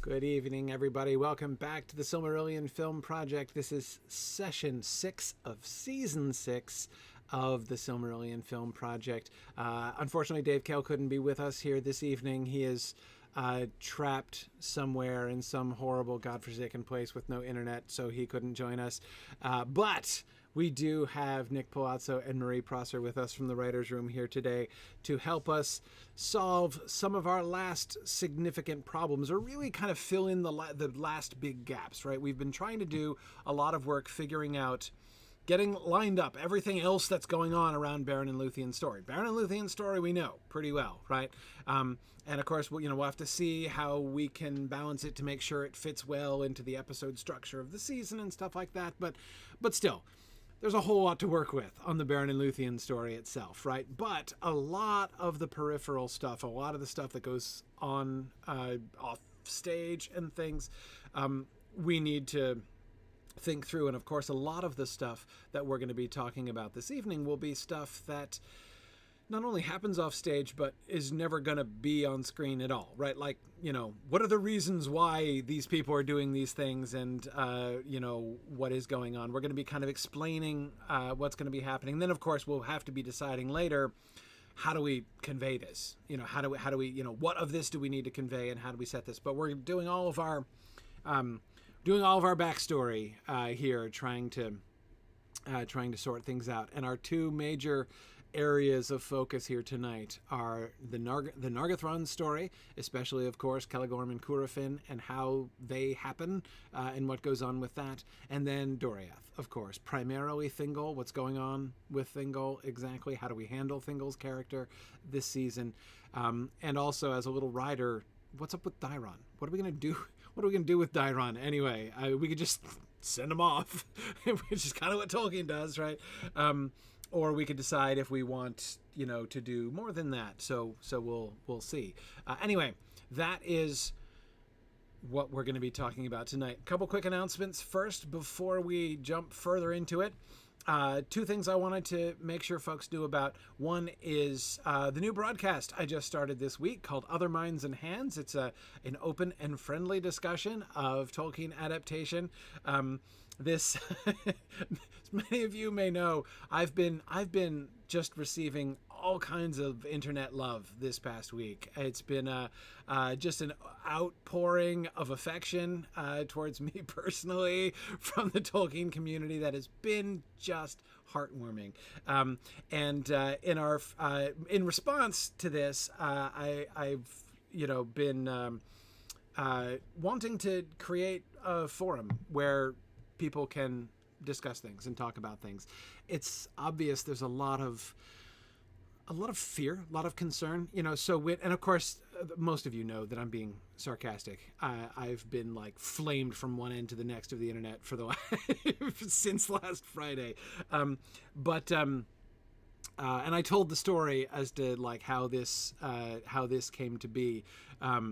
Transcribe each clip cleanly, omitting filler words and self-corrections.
Good evening, everybody. Welcome back to the Silmarillion Film Project. This is session 6 of season 6 of the Silmarillion Film Project. Unfortunately, Dave Kell couldn't be with us here this evening. He is trapped somewhere in some horrible, godforsaken place with no internet, so he couldn't join us. But we do have Nick Palazzo and Marie Prosser with us from the writer's room here today to help us solve some of our last significant problems, or really kind of fill in the last big gaps, right? We've been trying to do a lot of work figuring out, getting lined up everything else that's going on around Beren and Luthien's story. Beren and Luthien's story we know pretty well, right? And of course, we'll have to see how we can balance it to make sure it fits well into the episode structure of the season and stuff like that. But still, there's a whole lot to work with on the Beren and Luthien story itself, right? But a lot of the peripheral stuff, a lot of the stuff that goes on off stage and things, we need to think through. And of course, a lot of the stuff that we're going to be talking about this evening will be stuff that not only happens off stage, but is never going to be on screen at all, right? Like, what are the reasons why these people are doing these things, and, what is going on? We're going to be kind of explaining what's going to be happening. Then, of course, we'll have to be deciding later, how do we convey this? How do we, what of this do we need to convey, and how do we set this? But we're doing all of our backstory here, trying to sort things out. And our two major areas of focus here tonight are the Nargothrond story, especially, of course, Celegorm and Curufin and how they happen and what goes on with that. And then Doriath, of course, primarily Thingol, what's going on with Thingol exactly, how do we handle Thingol's character this season, and also as a little rider, what's up with Dairon? What are we going to do? What are we going to do with Dairon anyway? We could just send him off, which is kind of what Tolkien does, right? Or we could decide if we want, to do more than that. So we'll see. Anyway, that is what we're going to be talking about tonight. A couple quick announcements first before we jump further into it. Two things I wanted to make sure folks knew about. One is the new broadcast I just started this week called Other Minds and Hands. It's an open and friendly discussion of Tolkien adaptation. This, as many of you may know, I've been just receiving all kinds of internet love this past week. It's been just an outpouring of affection towards me personally from the Tolkien community that has been just heartwarming. In response to this, I've been wanting to create a forum where people can discuss things and talk about things. It's obvious there's a lot of fear, a lot of concern, and of course, most of you know that I'm being sarcastic. I've been flamed from one end to the next of the internet for the since last Friday. And I told the story as to how this came to be at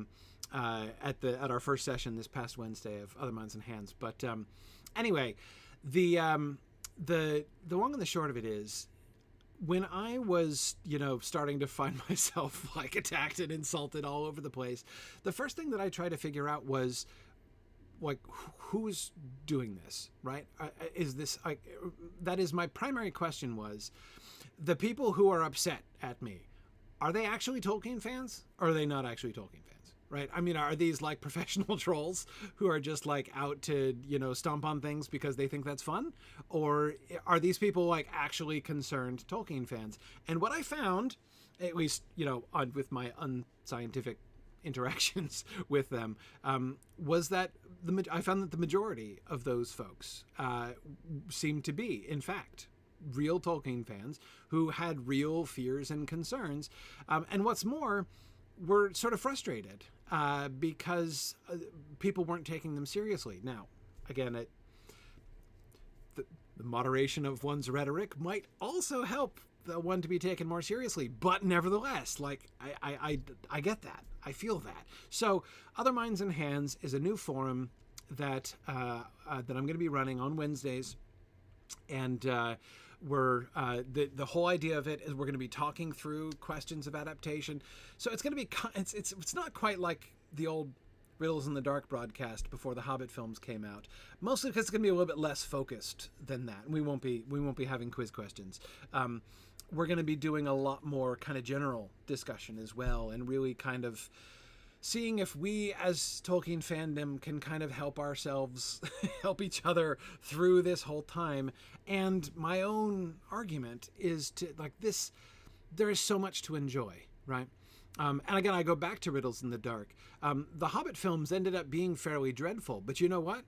our first session this past Wednesday of Other Minds and Hands. But anyway, the long and the short of it is, when I was, starting to find myself attacked and insulted all over the place, the first thing that I tried to figure out was who's doing this, right? Is this that is my primary question, was the people who are upset at me, are they actually Tolkien fans, or are they not actually Tolkien fans? Right? I mean, are these professional trolls who are just out to, stomp on things because they think that's fun? Or are these people actually concerned Tolkien fans? And what I found, at least, with my unscientific interactions with them, was that I found that the majority of those folks seem to be, in fact, real Tolkien fans who had real fears and concerns. And what's more, were sort of frustrated because people weren't taking them seriously. Now, again, the moderation of one's rhetoric might also help the one to be taken more seriously, but nevertheless, I get that. I feel that. So, Other Minds and Hands is a new forum that I'm going to be running on Wednesdays, and the whole idea of it is we're going to be talking through questions of adaptation. So it's going to be it's not quite like the old Riddles in the Dark broadcast before the Hobbit films came out, mostly because it's going to be a little bit less focused than that. We won't be having quiz questions. We're going to be doing a lot more kind of general discussion as well, and really kind of seeing if we as Tolkien fandom can kind of help ourselves help each other through this whole time. And my own argument is to like this, there is so much to enjoy, right? And again, I go back to Riddles in the Dark. The Hobbit films ended up being fairly dreadful, but you know what?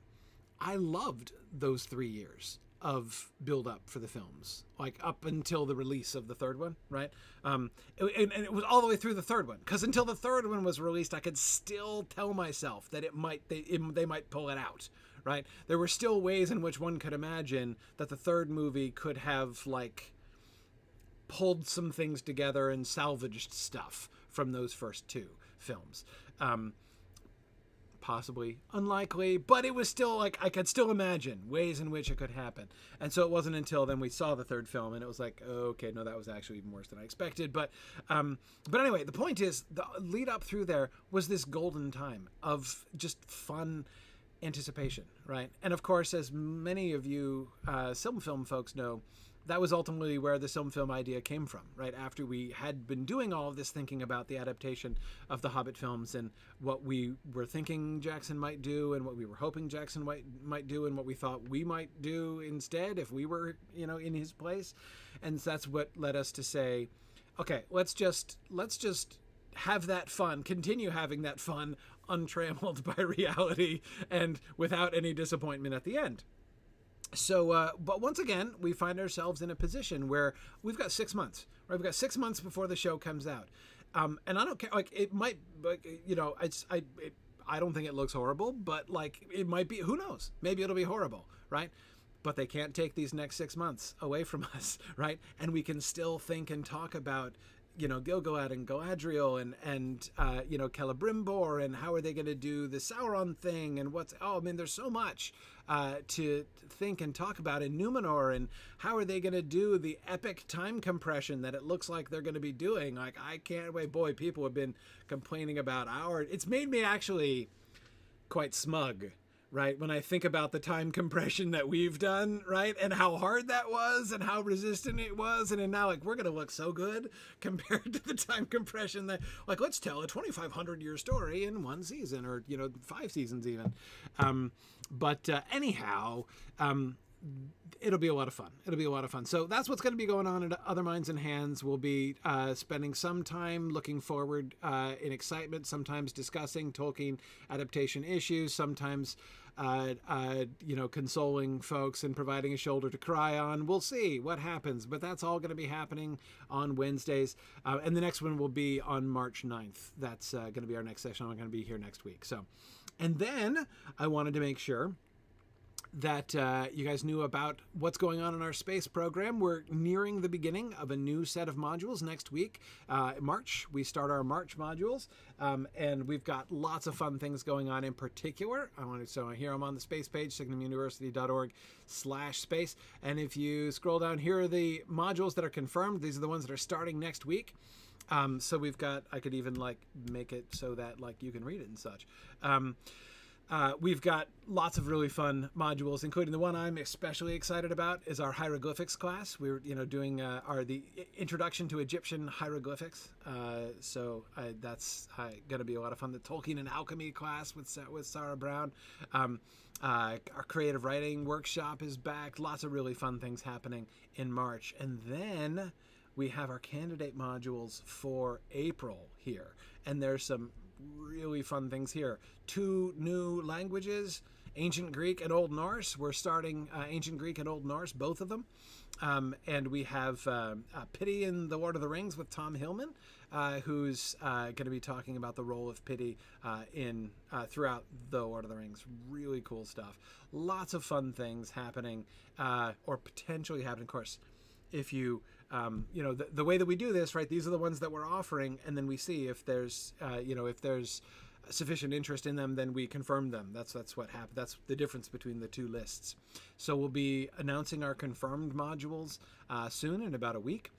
I loved those 3 years of build up for the films, like up until the release of the third one, right? And it was all the way through the third one, because until the third one was released, I could still tell myself that they might pull it out, right? There were still ways in which one could imagine that the third movie could have like pulled some things together and salvaged stuff from those first two films. Possibly, unlikely, but it was still like I could still imagine ways in which it could happen. And so it wasn't until then we saw the third film and it was like, oh, okay, no, that was actually even worse than I expected. But anyway, the point is the lead up through there was this golden time of just fun anticipation, right? And of course, as many of you film folks know, that was ultimately where the film idea came from, right? After we had been doing all of this thinking about the adaptation of the Hobbit films and what we were thinking Jackson might do and what we were hoping Jackson might do and what we thought we might do instead if we were, in his place. And that's what led us to say, okay, let's just have that fun, continue having that fun, untrammeled by reality and without any disappointment at the end. So, but once again, we find ourselves in a position where we've got 6 months, right? We've got 6 months before the show comes out. And I don't care, like, it might, like, I don't think it looks horrible, but, like, it might be, who knows? Maybe it'll be horrible, right? But they can't take these next 6 months away from us, right? And we can still think and talk about, Gil-galad and Galadriel and Celebrimbor and how are they going to do the Sauron thing and there's so much to think and talk about in Numenor and how are they going to do the epic time compression that it looks like they're going to be doing. Like, I can't wait. Boy, people have been complaining about it's made me actually quite smug, right? When I think about the time compression that we've done, right? And how hard that was and how resistant it was. And then now, like, we're going to look so good compared to the time compression that, like, let's tell a 2,500 year story in one season or, 5 seasons even. Anyhow, it'll be a lot of fun. So that's what's going to be going on at Other Minds and Hands. We'll be spending some time looking forward in excitement, sometimes discussing Tolkien adaptation issues, sometimes consoling folks and providing a shoulder to cry on. We'll see what happens, but that's all going to be happening on Wednesdays. And the next one will be on March 9th. That's going to be our next session. I'm going to be here next week. So, and then I wanted to make sure that you guys knew about what's going on in our space program. We're nearing the beginning of a new set of modules next week. March, we start our March modules, and we've got lots of fun things going on in particular. So here I'm on the space page, signumuniversity.org/space. And if you scroll down, here are the modules that are confirmed. These are the ones that are starting next week. So we've got, I could even like make it so that like you can read it and such. We've got lots of really fun modules, including the one I'm especially excited about is our hieroglyphics class. We're doing the introduction to Egyptian hieroglyphics. That's going to be a lot of fun. The Tolkien and Alchemy class with Sarah Brown. Our creative writing workshop is back. Lots of really fun things happening in March. And then we have our candidate modules for April here. And there's some really fun things here. 2 new languages, Ancient Greek and Old Norse. We're starting Ancient Greek and Old Norse, both of them. And we have Pity in The Lord of the Rings with Tom Hillman, who's going to be talking about the role of Pity throughout The Lord of the Rings. Really cool stuff. Lots of fun things happening, or potentially happening, of course. If you, the way that we do this, right, these are the ones that we're offering, and then we see if there's, if there's sufficient interest in them, then we confirm them. That's what happened. That's the difference between the two lists. So we'll be announcing our confirmed modules soon, in about a week.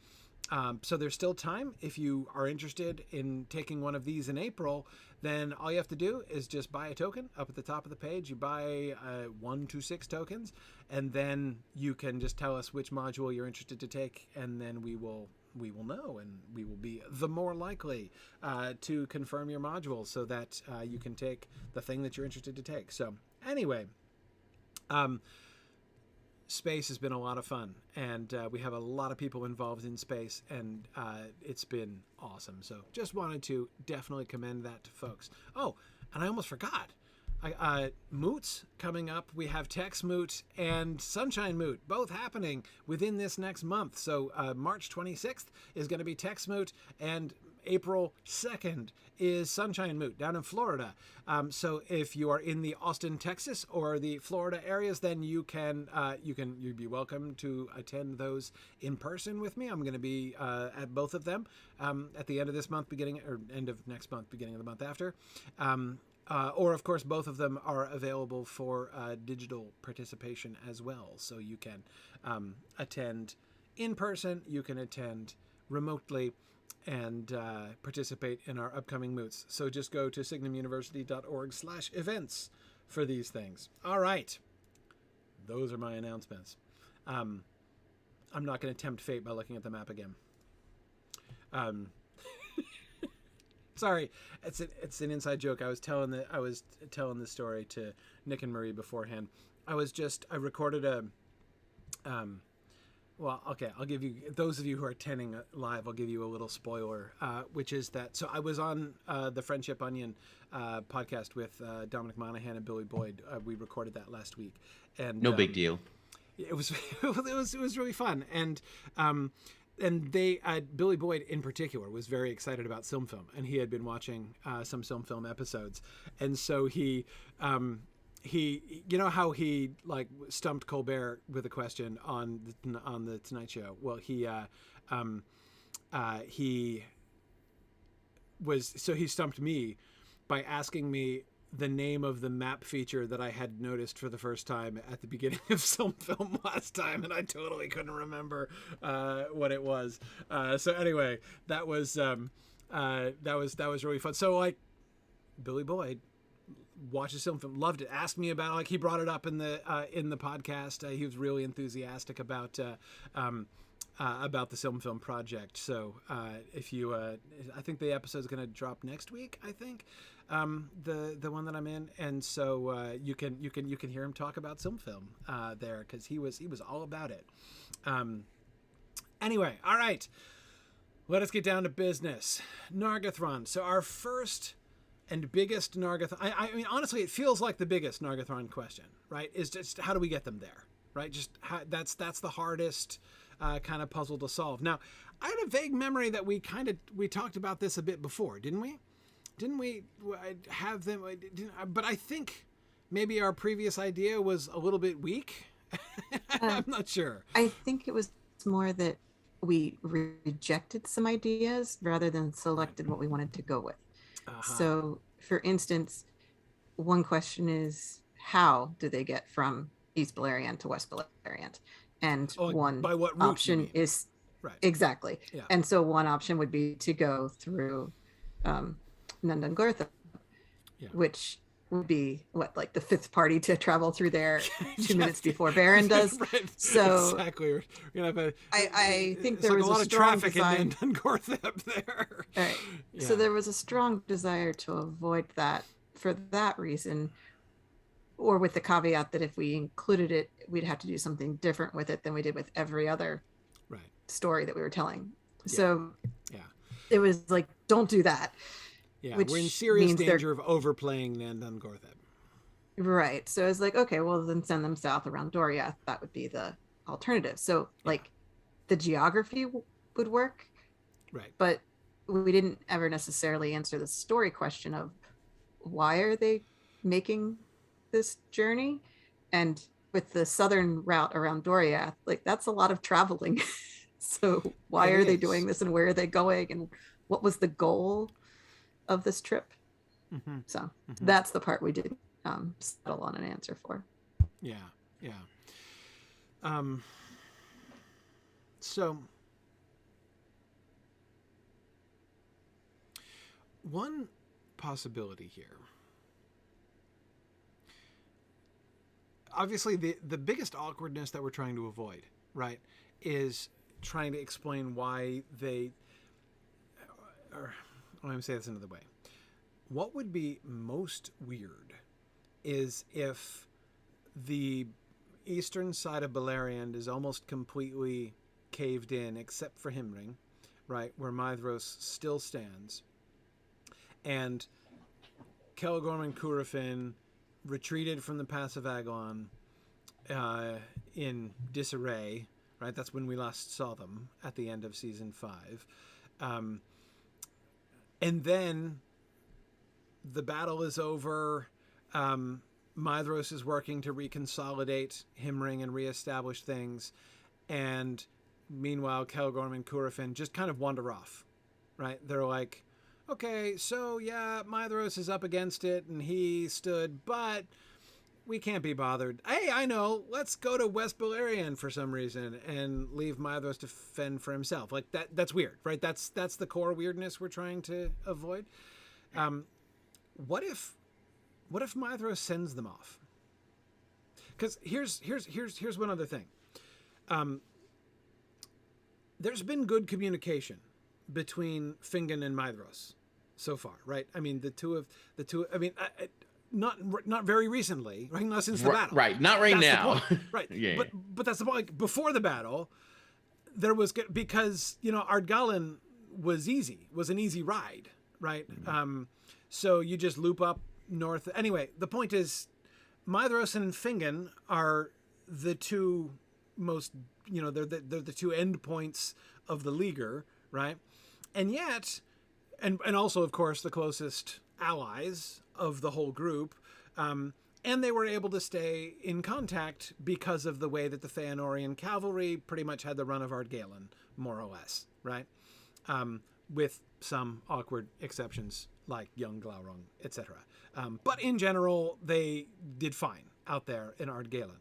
So there's still time. If you are interested in taking one of these in April, then all you have to do is just buy a token. Up at the top of the page, you buy 1 to 6 tokens, and then you can just tell us which module you're interested to take, and then we will know, and we will be the more likely to confirm your module so that you can take the thing that you're interested to take. So anyway, space has been a lot of fun, and we have a lot of people involved in space, and it's been awesome. So just wanted to definitely commend that to folks. Oh, and I almost forgot. Moots coming up. We have Tex Moot and Sunshine Moot both happening within this next month. So March 26th is going to be Tex Moot, and April 2nd is Sunshine Moot down in Florida. So if you are in the Austin, Texas or the Florida areas, then you'd be welcome to attend those in person with me. I'm going to be at both of them at the end of this month, end of next month, beginning of the month after. Or, of course, both of them are available for digital participation as well. So you can attend in person, you can attend remotely, and participate in our upcoming moots. So just go to signumuniversity.org/events for these things. All right. Those are my announcements. I'm not going to tempt fate by looking at the map again. Sorry, it's an inside joke. I was telling this story to Nick and Marie beforehand. I recorded a well, okay, I'll give you, those of you who are attending live, I'll give you a little spoiler, which is that, so I was on the Friendship Onion podcast with Dominic Monaghan and Billy Boyd. We recorded that last week. And no big deal. It was it was really fun. And they, Billy Boyd in particular, was very excited about Film, and he had been watching some Film episodes. And so he, you know how he like stumped Colbert with a question on the Tonight Show? Well, he stumped me by asking me the name of the map feature that I had noticed for the first time at the beginning of some film last time, and I totally couldn't remember what it was. So anyway, that was really fun. So like, Billy Boyd watches film, loved it, asked me about it. Like, he brought it up in the podcast. He was really enthusiastic about the Film project. So if you I think the episode is going to drop next week, I think, the one that I'm in, and so you can hear him talk about Film there, because he was all about it. Anyway, all right, let us get down to business. Nargothrond. So our first and biggest Nargothrond, I mean, honestly, it feels like the biggest Nargothrond question, right? Is just, how do we get them there, right? Just that's the hardest kind of puzzle to solve. Now, I had a vague memory that we talked about this a bit before, didn't we? Didn't we have them? But I think maybe our previous idea was a little bit weak. I'm not sure. I think it was more that we rejected some ideas rather than selected what we wanted to go with. So, for instance, one question is, how do they get from East Beleriand to West Beleriand? And by what route option is right. Exactly. Yeah. And so one option would be to go through Nargothrond, which would be like the fifth party to travel through there 2 minutes before Beren does. Right. So exactly, we're gonna have I think there was a lot of traffic desire in Nargothrond there. Right. Yeah. So there was a strong desire to avoid that for that reason, or with the caveat that if we included it, we'd have to do something different with it than we did with every other story that we were telling. Yeah. So it was like, don't do that. Yeah, we're in serious danger of overplaying Nargothrond. Right. So it's like, okay, well, then send them south around Doriath. That would be the alternative. So like the geography would work. Right. But we didn't ever necessarily answer the story question of why are they making this journey? And with the southern route around Doriath, like that's a lot of traveling. So why are they doing this, and where are they going, and what was the goal of this trip? Mm-hmm. So that's the part we didn't settle on an answer for. Yeah. So one possibility here. Obviously, the biggest awkwardness that we're trying to avoid, right, is trying to explain why they... Or, let me say this another way. What would be most weird is if the eastern side of Beleriand is almost completely caved in, except for Himring, right, where Maedhros still stands, and Celegorm and Curufin retreated from the Pass of Aglon in disarray, right? That's when we last saw them at the end of season 5. And then the battle is over. Maedhros is working to reconsolidate Himring and reestablish things. And meanwhile, Celegorm and Curufin just kind of wander off, right? They're like, okay, so yeah, Maedhros is up against it and he stood, but we can't be bothered. Hey, I know, let's go to West Beleriand for some reason and leave Maedhros to fend for himself. Like that's weird, right? That's the core weirdness we're trying to avoid. What if Maedhros sends them off? Because here's one other thing. There's been good communication between Fingon and Maedhros so far, right? I mean, the two. I mean, not very recently, right? Not since the battle, right? Not right that's now, right? Yeah. But that's the point. Like, before the battle, there was, because Ardgallen was an easy ride, right? Mm-hmm. So you just loop up north. Anyway, the point is, Maedhros and Fingon are the two most, they're the two endpoints of the Leaguer, right? And yet, and also, of course, the closest allies of the whole group, and they were able to stay in contact because of the way that the Feanorian cavalry pretty much had the run of Ardgallen, more or less, right? With some awkward exceptions like young Glaurung, etc. But in general, they did fine out there in Ardgallen.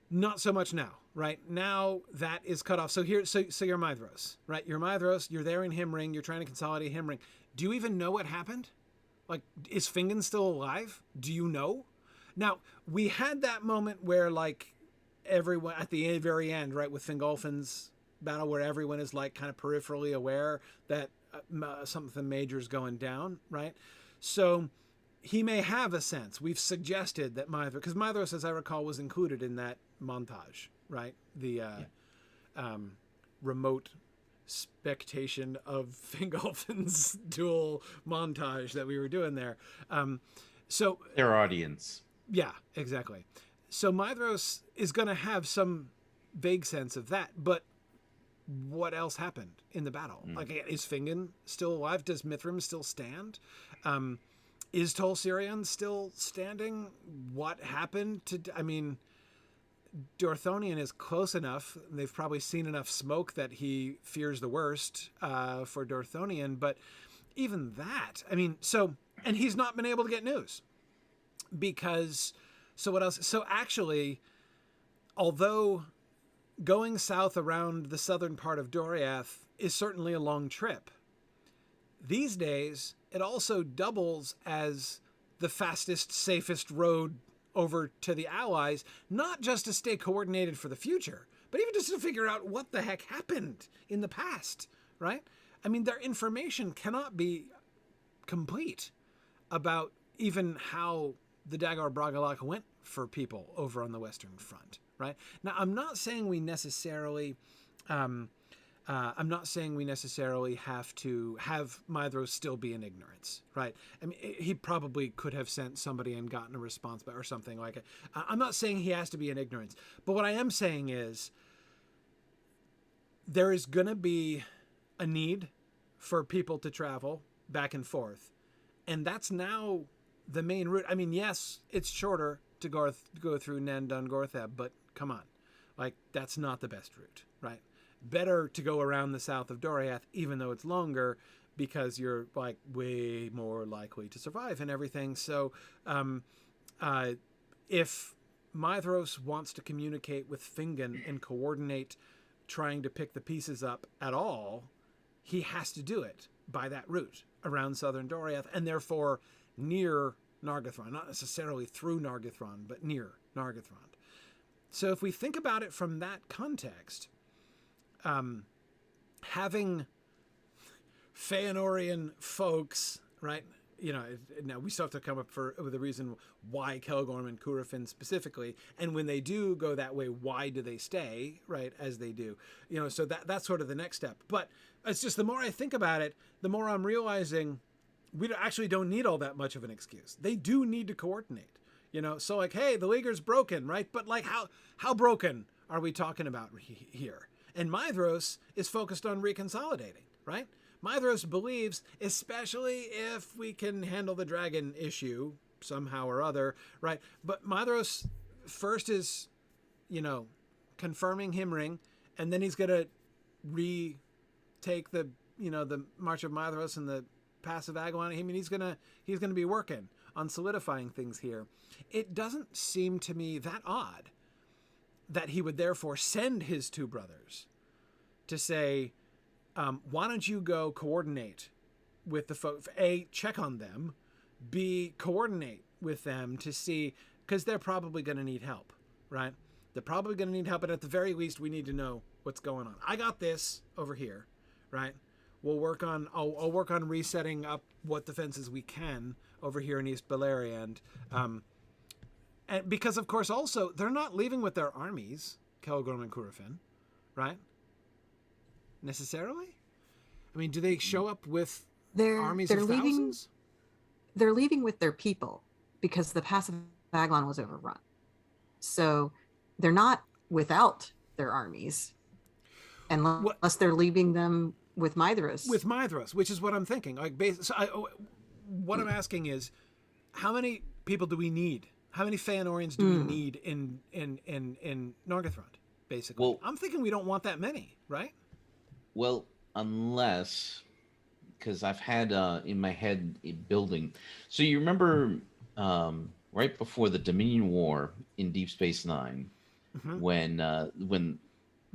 Not so much now, right? Now that is cut off. So you're Maedhros, right? You're Maedhros, you're there in Himring, you're trying to consolidate Himring. Do you even know what happened? Like, is Fingon still alive? Do you know? Now, we had that moment where, like, everyone, at the very end, right, with Fingolfin's battle, where everyone is, like, kind of peripherally aware that something major is going down, right? So he may have a sense. We've suggested that Maedhros, because Maedhros, as I recall, was included in that montage, right? The remote spectation of Fingolfin's duel montage that we were doing there. So their audience. Yeah, exactly. So Maedhros is going to have some vague sense of that, but what else happened in the battle? Like, is Fingon still alive? Does Mithrim still stand? Is Tol Sirion still standing? What happened to... I mean, Dorthonion is close enough. They've probably seen enough smoke that he fears the worst for Dorthonion. But even that... I mean, so... And he's not been able to get news. Because... So what else? So actually, although going south around the southern part of Doriath is certainly a long trip, these days it also doubles as the fastest, safest road over to the Allies, not just to stay coordinated for the future, but even just to figure out what the heck happened in the past, right? I mean, their information cannot be complete about even how the Dagor Bragollach went for people over on the Western Front, right? Now, I'm not saying we necessarily... I'm not saying we necessarily have to have Maedhros still be in ignorance, right? I mean, he probably could have sent somebody and gotten a response or something like it. I'm not saying he has to be in ignorance, but what I am saying is there is going to be a need for people to travel back and forth, and that's now the main route. I mean, yes, it's shorter to go through Nen Dun Gortheb, but come on, like, that's not the best route, right? Better to go around the south of Doriath, even though it's longer, because you're, like, way more likely to survive and everything. So if Maedhros wants to communicate with Fingon and coordinate trying to pick the pieces up at all, he has to do it, by that route around southern Doriath, and therefore near Nargothrond, not necessarily through Nargothrond, but near Nargothrond. So if we think about it from that context, having Feanorian folks, right? Now we still have to come up with a reason why Celgorm and Curufin specifically, and when they do go that way, why do they stay, right, as they do? So that's sort of the next step. But it's just, the more I think about it, the more I'm realizing we actually don't need all that much of an excuse. They do need to coordinate, so like, hey, the Leaguer's broken, right? But like, how broken are we talking about here? And Maedhros is focused on reconsolidating, right? Maedhros believes, especially if we can handle the dragon issue somehow or other, right? But Maedhros first is, confirming Himring, and then he's going to retake the March of Maedhros and the Pass of Aguilon. I mean, he's gonna be working on solidifying things here. It doesn't seem to me that odd that he would therefore send his two brothers to say, why don't you go coordinate with the folks? A, check on them. B, coordinate with them to see, because they're probably going to need help, right? They're probably going to need help, and at the very least, we need to know what's going on. I got this over here, right? I'll work on resetting up what defenses we can over here in East Beleriand. And because, of course, also, they're not leaving with their armies, Celgorm and Curufin, right? Necessarily? I mean, do they show up with armies of thousands? They're leaving with their people because the Pass of Aguilon was overrun. So they're not without their armies unless they're leaving them with Maedhros. With Maedhros, which is what I'm thinking. What I'm asking is, how many people do we need? How many Feanorians do we need in Nargothrond, basically? Well, I'm thinking we don't want that many, right? Well, unless, because I've had in my head a building. So you remember right before the Dominion War in Deep Space Nine, when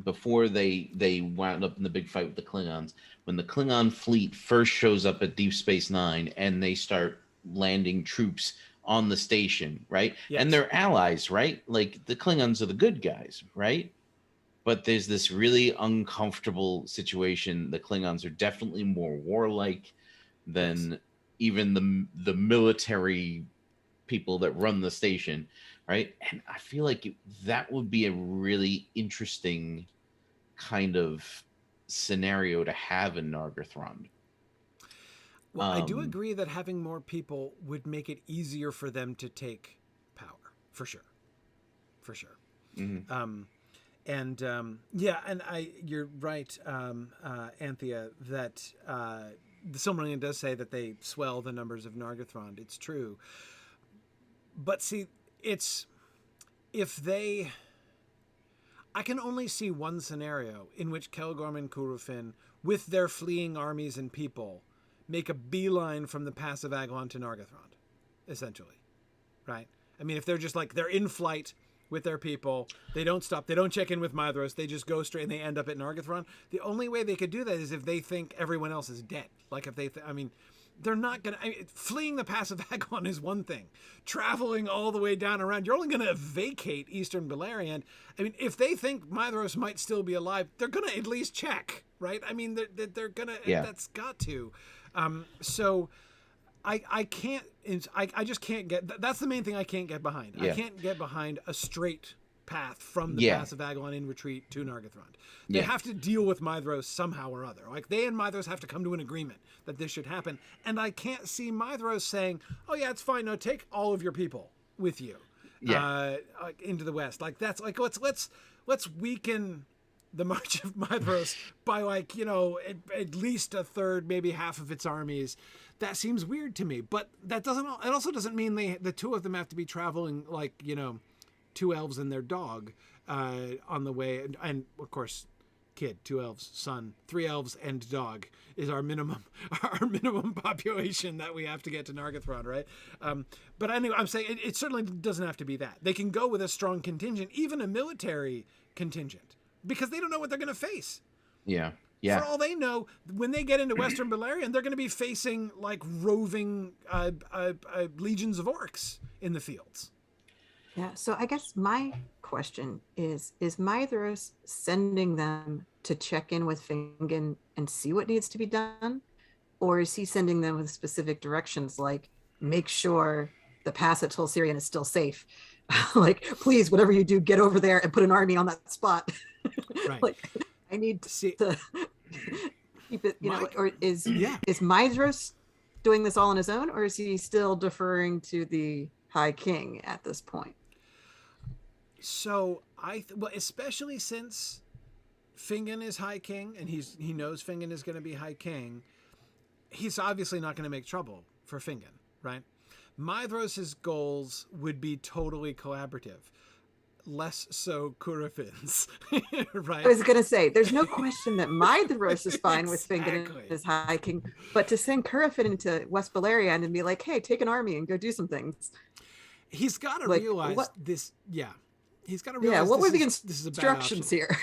before they wound up in the big fight with the Klingons, when the Klingon fleet first shows up at Deep Space Nine and they start landing troops on the station, right? Yes. And they're allies, right? Like, the Klingons are the good guys, right? But there's this really uncomfortable situation. The Klingons are definitely more warlike than even the military people that run the station, right? And I feel like that would be a really interesting kind of scenario to have in Nargothrond. Well, I do agree that having more people would make it easier for them to take power, for sure. Mm-hmm. You're right, Anthea, that the Silmarillion does say that they swell the numbers of Nargothrond. It's true. But see, I can only see one scenario in which Celgorm and Curufin, with their fleeing armies and people, make a beeline from the Pass of Aguilon to Nargothrond, essentially, right? I mean, if they're just like, they're in flight with their people, they don't stop, they don't check in with Maedhros, they just go straight and they end up at Nargothrond. The only way they could do that is if they think everyone else is dead. Like, if they, they're not going to, fleeing the Pass of Aguilon is one thing. Traveling all the way down around, you're only going to vacate Eastern Beleriand. I mean, if they think Maedhros might still be alive, they're going to at least check, right? I mean, they're going to, that's got to. So I can't, I just can't get, that's the main thing I can't get behind. I can't get behind a straight path from the Pass of Aguilon in retreat to Nargothrond. They have to deal with Maedhros somehow or other. Like, they and Maedhros have to come to an agreement that this should happen. And I can't see Maedhros saying, oh yeah, it's fine. No, take all of your people with you into the West. Like, that's like, let's weaken the March of Maedhros by, like, at least a third, maybe half of its armies. That seems weird to me. But it also doesn't mean the two of them have to be traveling, like, two elves and their dog on the way. And of course, kid, 2 elves, son, 3 elves and dog is our minimum population that we have to get to Nargothrond, right? But anyway, I'm saying it certainly doesn't have to be that. They can go with a strong contingent, even a military contingent, because they don't know what they're going to face. Yeah. Yeah. For all they know, when they get into Western Beleriand, they're going to be facing like roving legions of orcs in the fields. Yeah. So I guess my question is Maedhros sending them to check in with Fingon and see what needs to be done? Or is he sending them with specific directions like make sure the pass at Tolsirian is still safe? Like, please, whatever you do, get over there and put an army on that spot. Right. Like, I need to keep it, or is Maedhros doing this all on his own, or is he still deferring to the High King at this point? So well, especially since Fingon is High King and he knows Fingon is going to be High King, he's obviously not going to make trouble for Fingon, right? Maedhros' goals would be totally collaborative. Less so Curafin's, right? I was going to say, there's no question that Maedhros is fine with Fingon as High King, but to send Curafin into West Beleriand and be like, hey, take an army and go do some things. He's got to realize this. Yeah. He's got to realize. Yeah. What were the instructions here?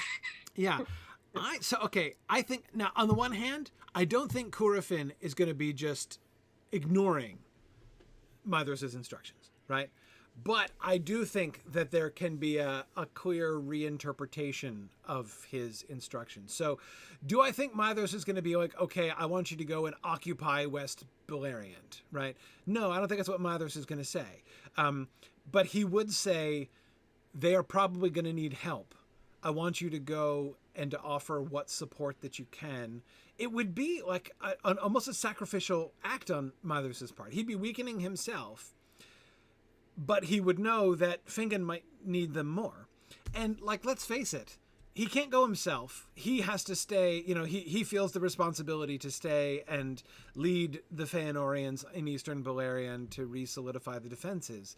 Yeah. I think now on the one hand, I don't think Curafin is going to be just ignoring Maedhros' instructions, right? But I do think that there can be a clear reinterpretation of his instructions. So do I think Maedhros is going to be like, okay, I want you to go and occupy West Beleriand, right? No, I don't think that's what Maedhros is going to say. But he would say, they are probably going to need help. I want you to go and to offer what support that you can. It would be like almost a sacrificial act on Maedhros' part. He'd be weakening himself, but he would know that Fingon might need them more. And like, let's face it, he can't go himself. He has to stay, he feels the responsibility to stay and lead the Feanorians in Eastern Beleriand to re-solidify the defenses.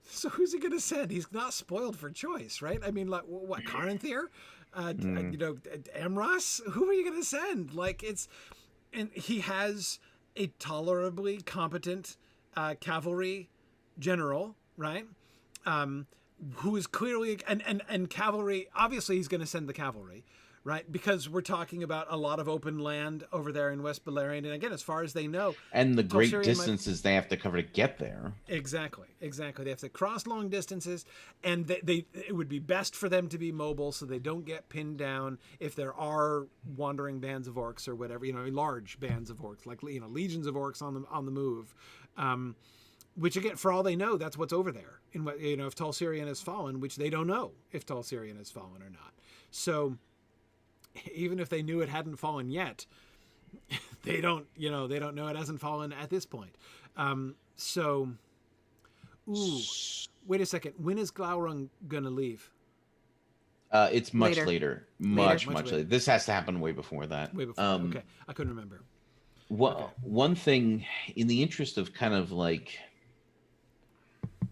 So who's he going to send? He's not spoiled for choice, right? I mean, like, what, Caranthir? Amras? Who are you going to send? Like, and he has a tolerably competent cavalry general, right? Who is clearly, and cavalry, obviously he's going to send the cavalry, right? Because we're talking about a lot of open land over there in West Beleriand. And again, as far as they know. And the great distances they have to cover to get there. Exactly. They have to cross long distances, and it would be best for them to be mobile so they don't get pinned down if there are wandering bands of orcs or whatever, large bands of orcs, like, legions of orcs on the move. Which again, for all they know, that's what's over there. If Tolsirian has fallen, which they don't know if Tolsirian has fallen or not. So even if they knew it hadn't fallen yet, they don't know it hasn't fallen at this point. Wait a second. When is Glaurung gonna leave? It's much later. Much later. This has to happen way before that. Way before. Okay, I couldn't remember. Well, one thing, in the interest of kind of like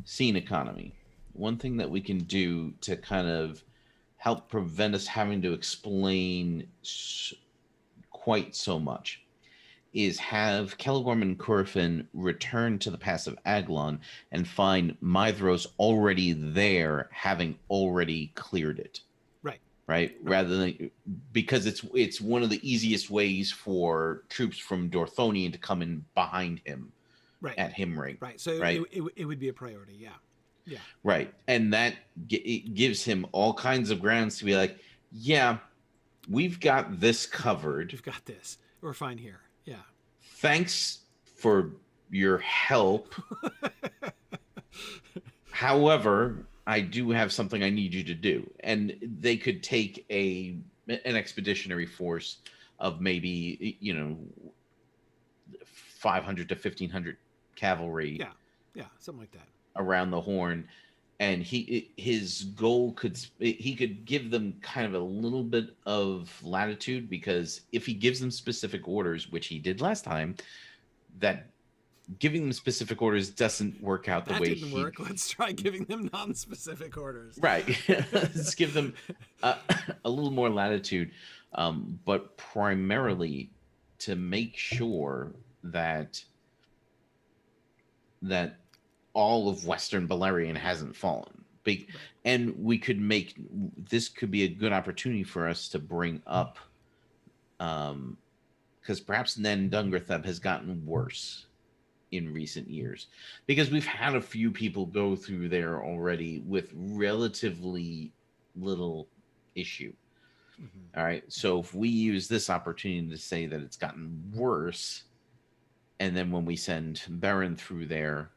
scene economy, one thing that we can do to kind of help prevent us having to explain quite so much is have Celegorm and Curafin return to the Pass of Aglon and find Maedhros already there, having already cleared it. Right. Rather than, because it's one of the easiest ways for troops from Dorthonion to come in behind him, at Himring. Right. So it would be a priority. Yeah. Yeah. Right. And that it gives him all kinds of grounds to be like, yeah, we've got this covered. We've got this. We're fine here. Yeah. Thanks for your help. However, I do have something I need you to do. And they could take an expeditionary force of maybe, 500 to 1,500 cavalry. Yeah, something like that. Around the Horn. And his goal he could give them kind of a little bit of latitude, because if he gives them specific orders, which he did last time, that giving them specific orders doesn't work out the way didn't work. Let's try giving them non-specific orders. Right. Let's give them a little more latitude, but primarily to make sure that all of Western Beleriand hasn't fallen. And we could this could be a good opportunity for us to bring up because perhaps Nen Dungartheb has gotten worse in recent years, because we've had a few people go through there already with relatively little issue. All right, so if we use this opportunity to say that it's gotten worse, and then when we send Beren through there,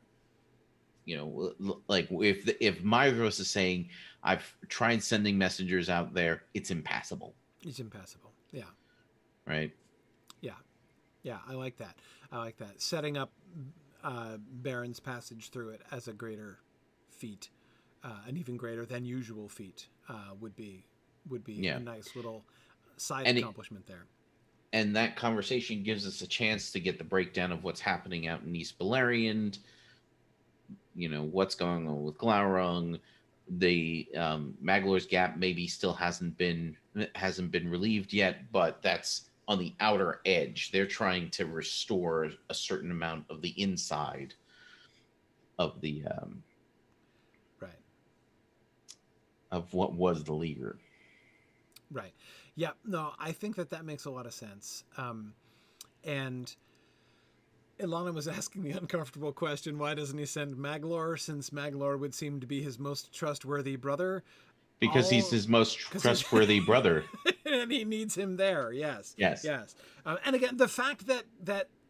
like if Myros is saying, I've tried sending messengers out there, it's impassable. It's impassable. Yeah. Right. Yeah, I like that. Setting up Beren's passage through it as a greater feat, an even greater than usual feat, would be a nice little side accomplishment there. And that conversation gives us a chance to get the breakdown of what's happening out in East Beleriand. What's going on with Glaurung. The Maglor's Gap maybe still hasn't been relieved yet, but that's on the outer edge. They're trying to restore a certain amount of the inside of the right of what was the leaguer. Right. Yeah. No, I think that makes a lot of sense. And Ilana was asking the uncomfortable question, why doesn't he send Maglor, since Maglor would seem to be his most trustworthy brother? Because he's his most trustworthy brother. And he needs him there, yes. Yes. And again, the fact that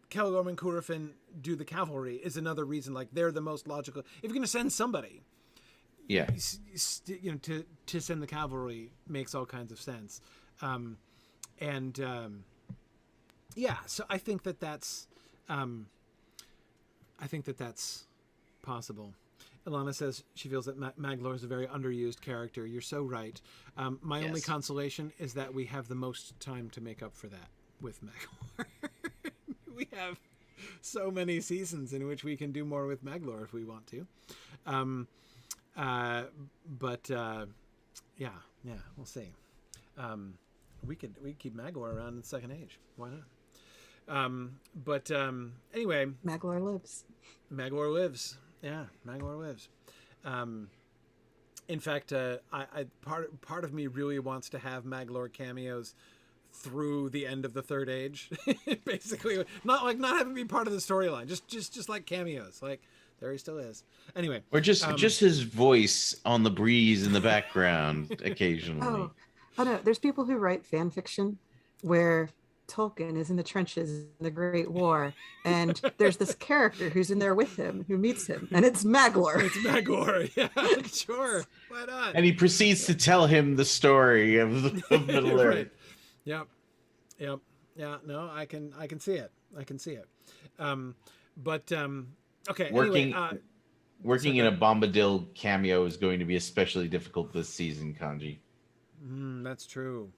Celgorm and Curufin do the cavalry is another reason, like, they're the most logical. If you're going to send somebody, yeah, to send the cavalry makes all kinds of sense. So I think that's possible. Ilana says she feels that Maglor is a very underused character. You're so right. My only consolation is that we have the most time to make up for that with Maglor. We have so many seasons in which we can do more with Maglor if we want to. We'll see. We could keep Maglor around in the Second Age. Why not? Anyway, Maglor lives. Yeah, Maglor lives. In fact, part of me really wants to have Maglor cameos through the end of the Third Age. Basically, not having be part of the storyline, just like cameos. Like, there he still is. Anyway, or just his voice on the breeze in the background occasionally. Oh no, there's people who write fan fiction where Tolkien is in the trenches in the Great War, and there's this character who's in there with him, who meets him, and it's Maglor. It's Maglor, yeah, sure, why not? And he proceeds to tell him the story of Middle Earth. Right. Yep. Yeah. No, I can see it. Okay. Working in a Bombadil cameo is going to be especially difficult this season, Kanji. That's true.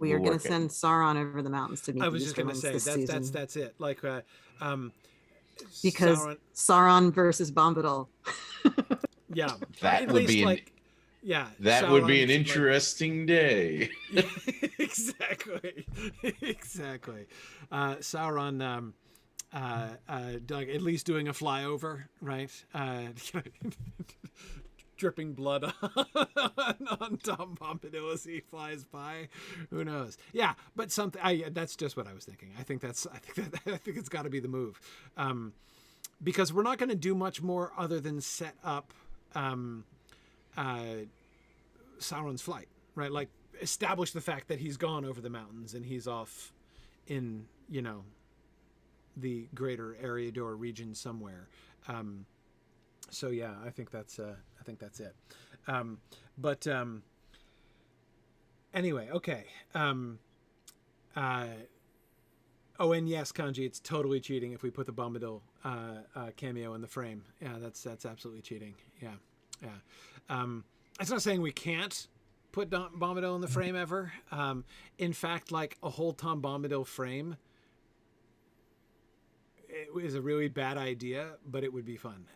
We are going to send Sauron over the mountains to meet. I was just going to say that's it. Like, because Sauron versus Bombadil. Yeah, that would be that would be an interesting day. Exactly. Sauron, at least doing a flyover, right? Dripping blood on Tom Bombadil as he flies by. Who knows? Yeah, but that's just what I was thinking. I think it's got to be the move, because we're not going to do much more other than set up Sauron's flight, right? Like, establish the fact that he's gone over the mountains and he's off in the greater Eriador region somewhere. So yeah, I think that's it. Anyway, okay. And yes, Kanji, it's totally cheating if we put the Bombadil cameo in the frame. Yeah, that's absolutely cheating. Yeah. It's not saying we can't put Bombadil in the frame ever. In fact, like, a whole Tom Bombadil frame, it is a really bad idea, but it would be fun.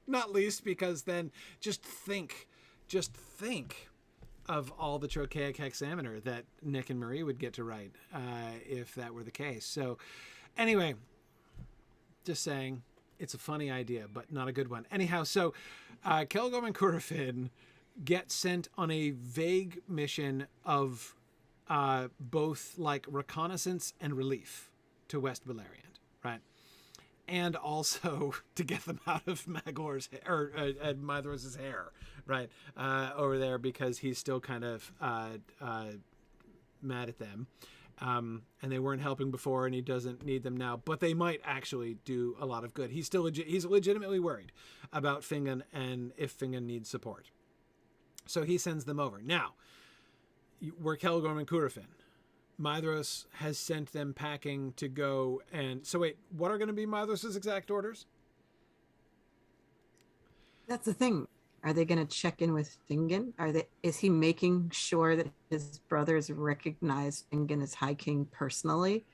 Not least because then just think of all the Trochaic hexameter that Nick and Marie would get to write if that were the case. So anyway, just saying, it's a funny idea, but not a good one. Anyhow, so Celgorm and Curufin get sent on a vague mission of both like reconnaissance and relief to West Beleriand, right? And also to get them out of Magor's or Maedhros' hair, right, over there, because he's still kind of mad at them. And they weren't helping before, and he doesn't need them now. But they might actually do a lot of good. He's still he's legitimately worried about Fingon and if Fingon needs support. So he sends them over. Now, we're Celegorm and Curufin. Maedhros has sent them packing to go and... So wait, what are going to be Maedhros' exact orders? That's the thing. Are they going to check in with Fingon? Is he making sure that his brothers recognize Fingon as High King personally?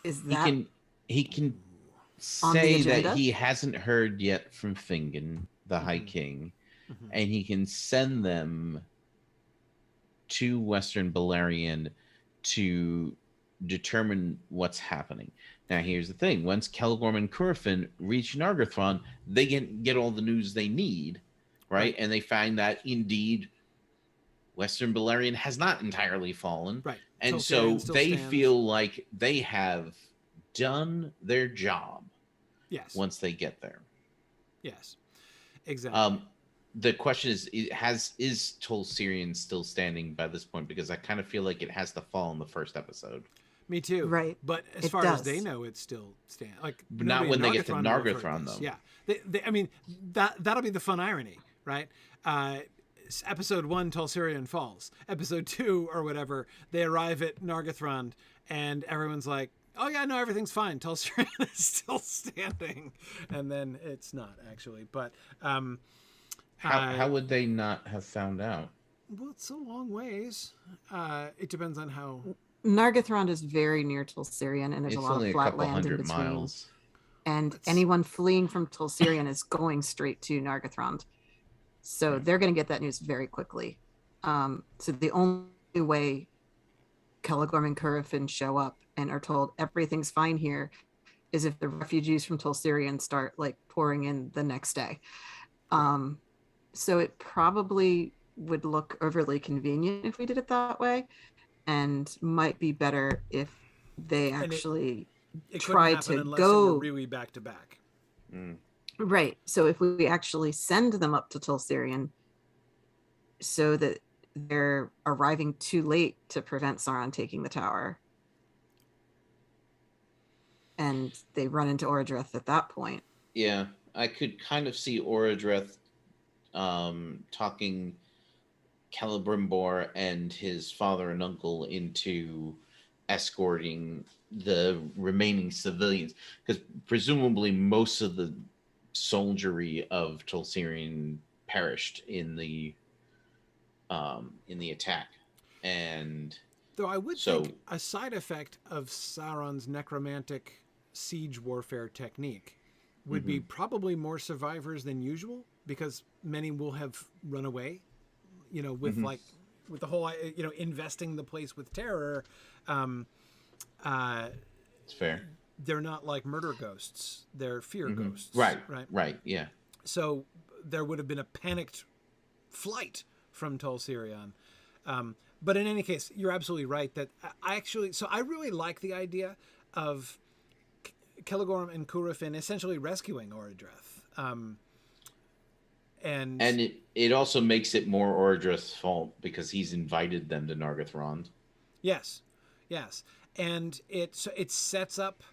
Is that he can say that he hasn't heard yet from Fingon, the High King, and he can send them to Western Beleriand to determine what's happening. Now, here's the thing. Once Celegorm and Curufin reach Nargothrond, they get all the news they need, right? And they find that, indeed, Western Beleriand has not entirely fallen. Right. And so they feel like they have done their job. Yes. Once they get there. Yes. Exactly. The question is Tol Sirion still standing by this point? Because I kind of feel like it has to fall in the first episode. Me too. Right. But as far as they know, it's still standing. Like, but not when they get to Nargothrond, though. Yeah. I mean, that'll be the fun irony, right? Episode 1, Tol Sirion falls. Episode 2, or whatever, they arrive at Nargothrond, and everyone's like, oh yeah, no, everything's fine. Tol Sirion is still standing. And then it's not, actually. But... How would they not have found out? Well, it's a long ways. It depends on how... Nargithrond is very near Tol Sirion, and there's a lot of flat land in between. Miles. And anyone fleeing from Tol Sirion is going straight to Nargothrond. So they're going to get that news very quickly. So the only way Celegorm and Curufin show up and are told everything's fine here is if the refugees from Tol Sirion start like pouring in the next day. So it probably would look overly convenient if we did it that way, and might be better if they actually try to go really back to back. Right. So if we actually send them up to Tol Sirion so that they're arriving too late to prevent Sauron taking the tower, and they run into Orodreth at that point. Yeah, I could kind of see Orodreth talking Celebrimbor and his father and uncle into escorting the remaining civilians, because presumably most of the soldiery of Tol Sirion perished in the attack. And though I would think a side effect of Sauron's necromantic siege warfare technique would be probably more survivors than usual, because many will have run away, with with the whole, investing the place with terror. It's fair. They're not like murder ghosts. They're fear ghosts. Right. Yeah. So there would have been a panicked flight from Tol Sirion. But in any case, you're absolutely right that I really like the idea of Celegorm and Curufin essentially rescuing Orodreth. And it also makes it more Orodreth's fault because he's invited them to Nargothrond. Yes. And it sets up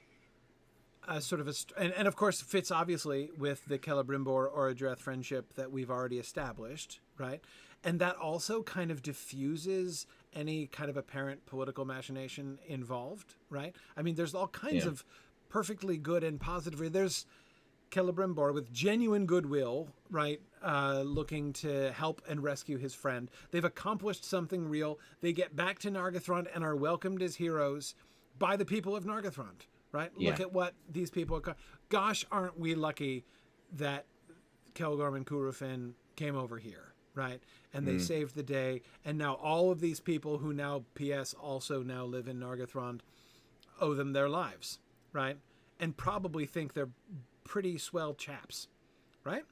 a sort of and of course fits obviously with the Celebrimbor Orodreth friendship that we've already established, right? And that also kind of diffuses any kind of apparent political machination involved, right? I mean, there's all kinds of perfectly good and positive. There's Celebrimbor with genuine goodwill, right? Looking to help and rescue his friend. They've accomplished something real. They get back to Nargothrond and are welcomed as heroes by the people of Nargothrond, right? Yeah. Look at what these people are. Gosh, aren't we lucky that Celegorm and Curufin came over here, right? And they saved the day. And now all of these people who now, P.S., also now live in Nargothrond owe them their lives, right? And probably think they're pretty swell chaps, right?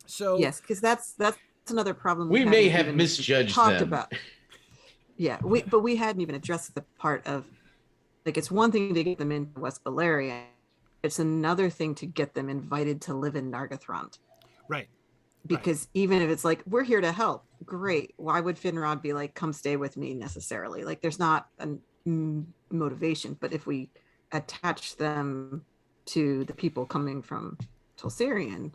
So Yes, because that's another problem We may hadn't have even misjudged talked them. about. Yeah, but we hadn't even addressed the part of, like, it's one thing to get them into West Beleriand. It's another thing to get them invited to live in Nargothrond. right, right. Because even if it's like, we're here to help, great. Why would Finrod be like, come stay with me necessarily? Like, there's not a motivation. But if we attach them to the people coming from Tolsirian,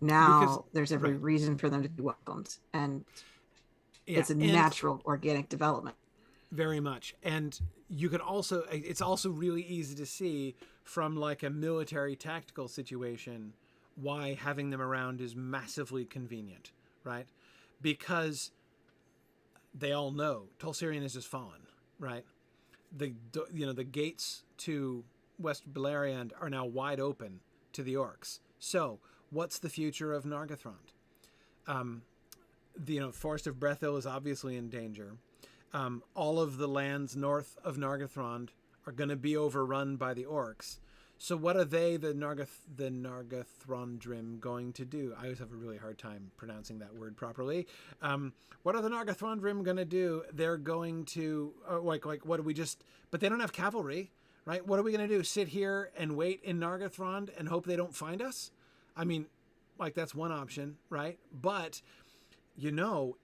Because now there's every right, reason for them to be welcomed. And yeah, it's a and natural organic development. very much. And you can also, it's also really easy to see from like a military tactical situation why having them around is massively convenient, right? Because they all know Tolsirian has just fallen, right? The gates to West Beleriand are now wide open to the orcs. So, what's the future of Nargothrond? The Forest of Brethil is obviously in danger. All of the lands north of Nargothrond are going to be overrun by the orcs. So what are they, the Nargothrondrim, going to do? I always have a really hard time pronouncing that word properly. What are the Nargothrondrim going to do? They're going to like what do we just? But they don't have cavalry, right? What are we going to do? Sit here and wait in Nargothrond and hope they don't find us? I mean, like that's one option, right? But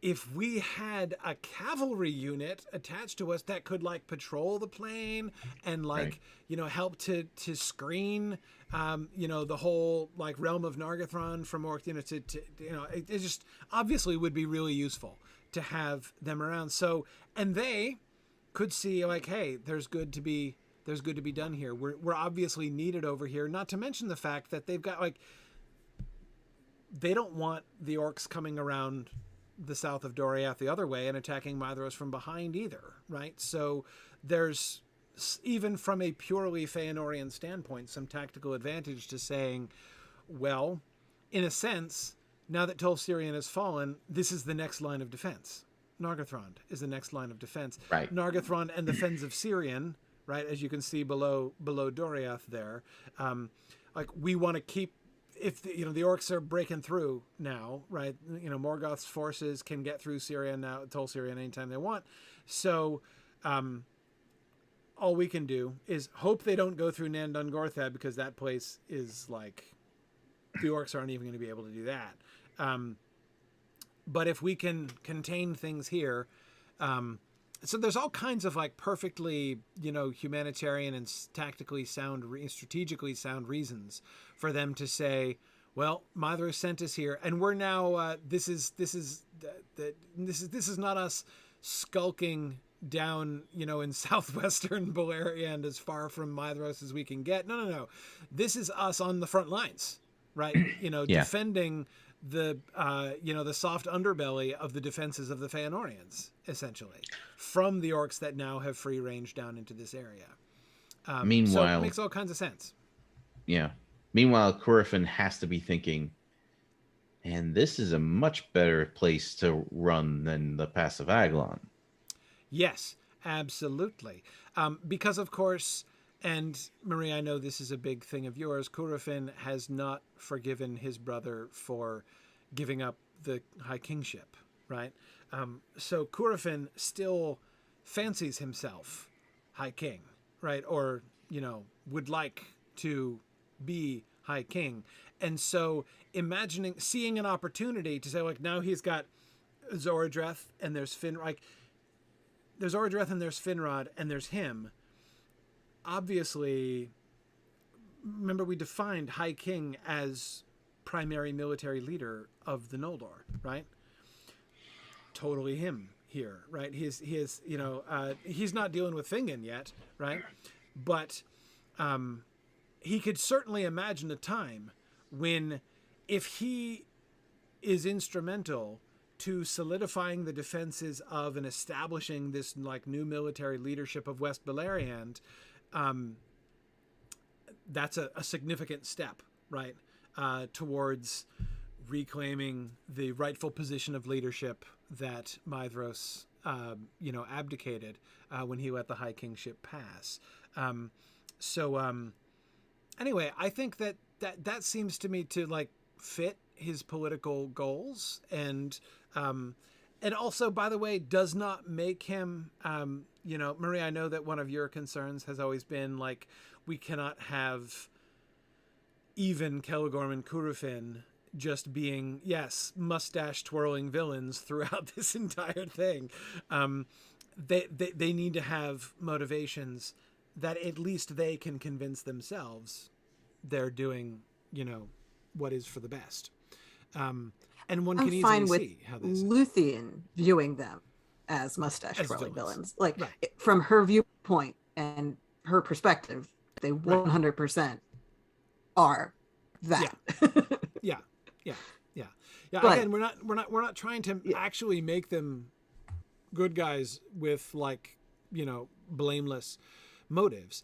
if we had a cavalry unit attached to us that could like patrol the plain and like, Right. Help to screen, the whole like realm of Nargothrond from orc, it just obviously would be really useful to have them around. So, and they could see like, hey, there's good to be done here. We're obviously needed over here. Not to mention the fact that they've got like, they don't want the orcs coming around the south of Doriath the other way and attacking Maedhros from behind either, right? So there's, even from a purely Feanorian standpoint, some tactical advantage to saying, well, in a sense, now that Tolsirian has fallen, this is the next line of defense. Nargothrond is the next line of defense. Right. Nargothrond and the Fens of Sirion, right, as you can see below Doriath there, like we want to keep, if the orcs are breaking through now, right? Morgoth's forces can get through Syria now, Tolsirian anytime they want. So, all we can do is hope they don't go through Nandungorthad, because that place is like, the orcs aren't even going to be able to do that. But if we can contain things here, so there's all kinds of like perfectly, humanitarian and tactically sound, strategically sound reasons for them to say, well, Maedhros sent us here, and we're now. This is not us skulking down, in southwestern Beleriand as far from Maedhros as we can get. No. This is us on the front lines, right? Yeah. Defending the the soft underbelly of the defenses of the Feanorians, essentially, from the orcs that now have free range down into this area. Meanwhile, so it makes all kinds of sense. Yeah. Meanwhile, Curufin has to be thinking, and this is a much better place to run than the Pass of Aglon. Yes, absolutely. Because of course, and Marie, I know this is a big thing of yours, Curufin has not forgiven his brother for giving up the High Kingship, right? So Curufin still fancies himself High King, right? Or, would like to be High King. And so seeing an opportunity to say, like, now he's got Zoradreth and there's there's Zoradreth and there's Finrod and there's him. Obviously, remember we defined High King as primary military leader of the Noldor, right? Totally him here, right? He's not dealing with Fingin yet, right? But he could certainly imagine a time when, if he is instrumental to solidifying the defenses of and establishing this like new military leadership of West Beleriand, that's a significant step, right, towards reclaiming the rightful position of leadership that Maedhros, abdicated when he let the High Kingship pass. Anyway, I think that seems to me to like fit his political goals, and also, by the way, does not make him, Marie, I know that one of your concerns has always been like, we cannot have even Celegorm and Curufin just being, yes, mustache twirling villains throughout this entire thing. They need to have motivations that at least they can convince themselves they're doing, what is for the best. And one can easily see how this Luthien viewing them as mustache as twirling villains. Right. From her viewpoint and her perspective, they 100% are that. Yeah. But, again, we're not trying to actually make them good guys with blameless motives.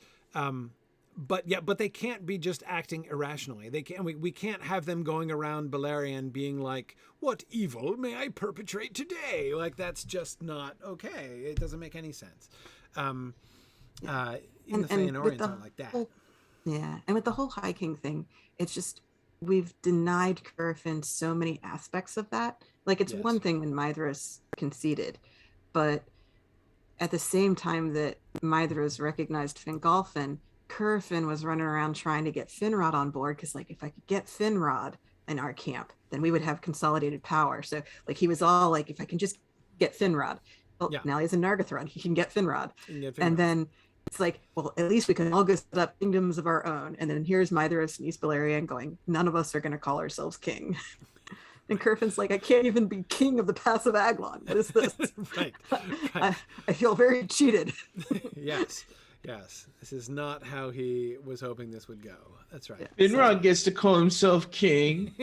But they can't be just acting irrationally. We can't have them going around Beleriand being like, what evil may I perpetrate today? Like, that's just not okay. It doesn't make any sense. The Feanorians aren't like that. And with the whole High King thing, it's just, we've denied Curufin so many aspects of that. Like, it's one thing when Mithras conceded, but at the same time that Mithras recognized Fingolfin, Curufin was running around trying to get Finrod on board, because like, if I could get Finrod in our camp, then we would have consolidated power. So like, he was all like, if I can just get Finrod. Well, now he's in Nargothrond, he can get Finrod. And then it's like, well, at least we can all go set up kingdoms of our own. And then here's Mithras and East Beleriand going, none of us are going to call ourselves king. And Curufin's like, I can't even be king of the Pass of Aglon. What is this? Right. I feel very cheated. Yes. This is not how he was hoping this would go. That's right. Finrod gets to call himself king.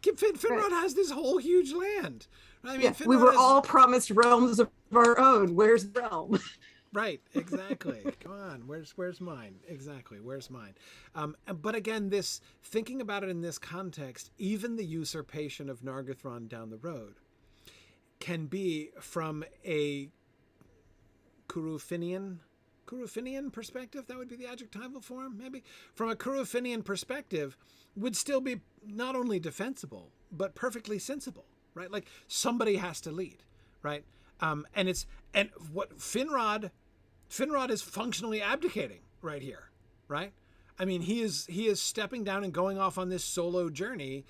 Finrod has this whole huge land. I mean, we were all promised realms of our own. Where's the realm? Right, exactly. Come on, where's mine? Exactly, where's mine? But again, this, thinking about it in this context, even the usurpation of Nargothrond down the road can be from a Curufinian perspective. That would be the adjectival form, maybe. From a Curufinian perspective, would still be not only defensible but perfectly sensible, right? Like, somebody has to lead, right? And what Finrod is functionally abdicating right here, right? I mean, he is stepping down and going off on this solo journey.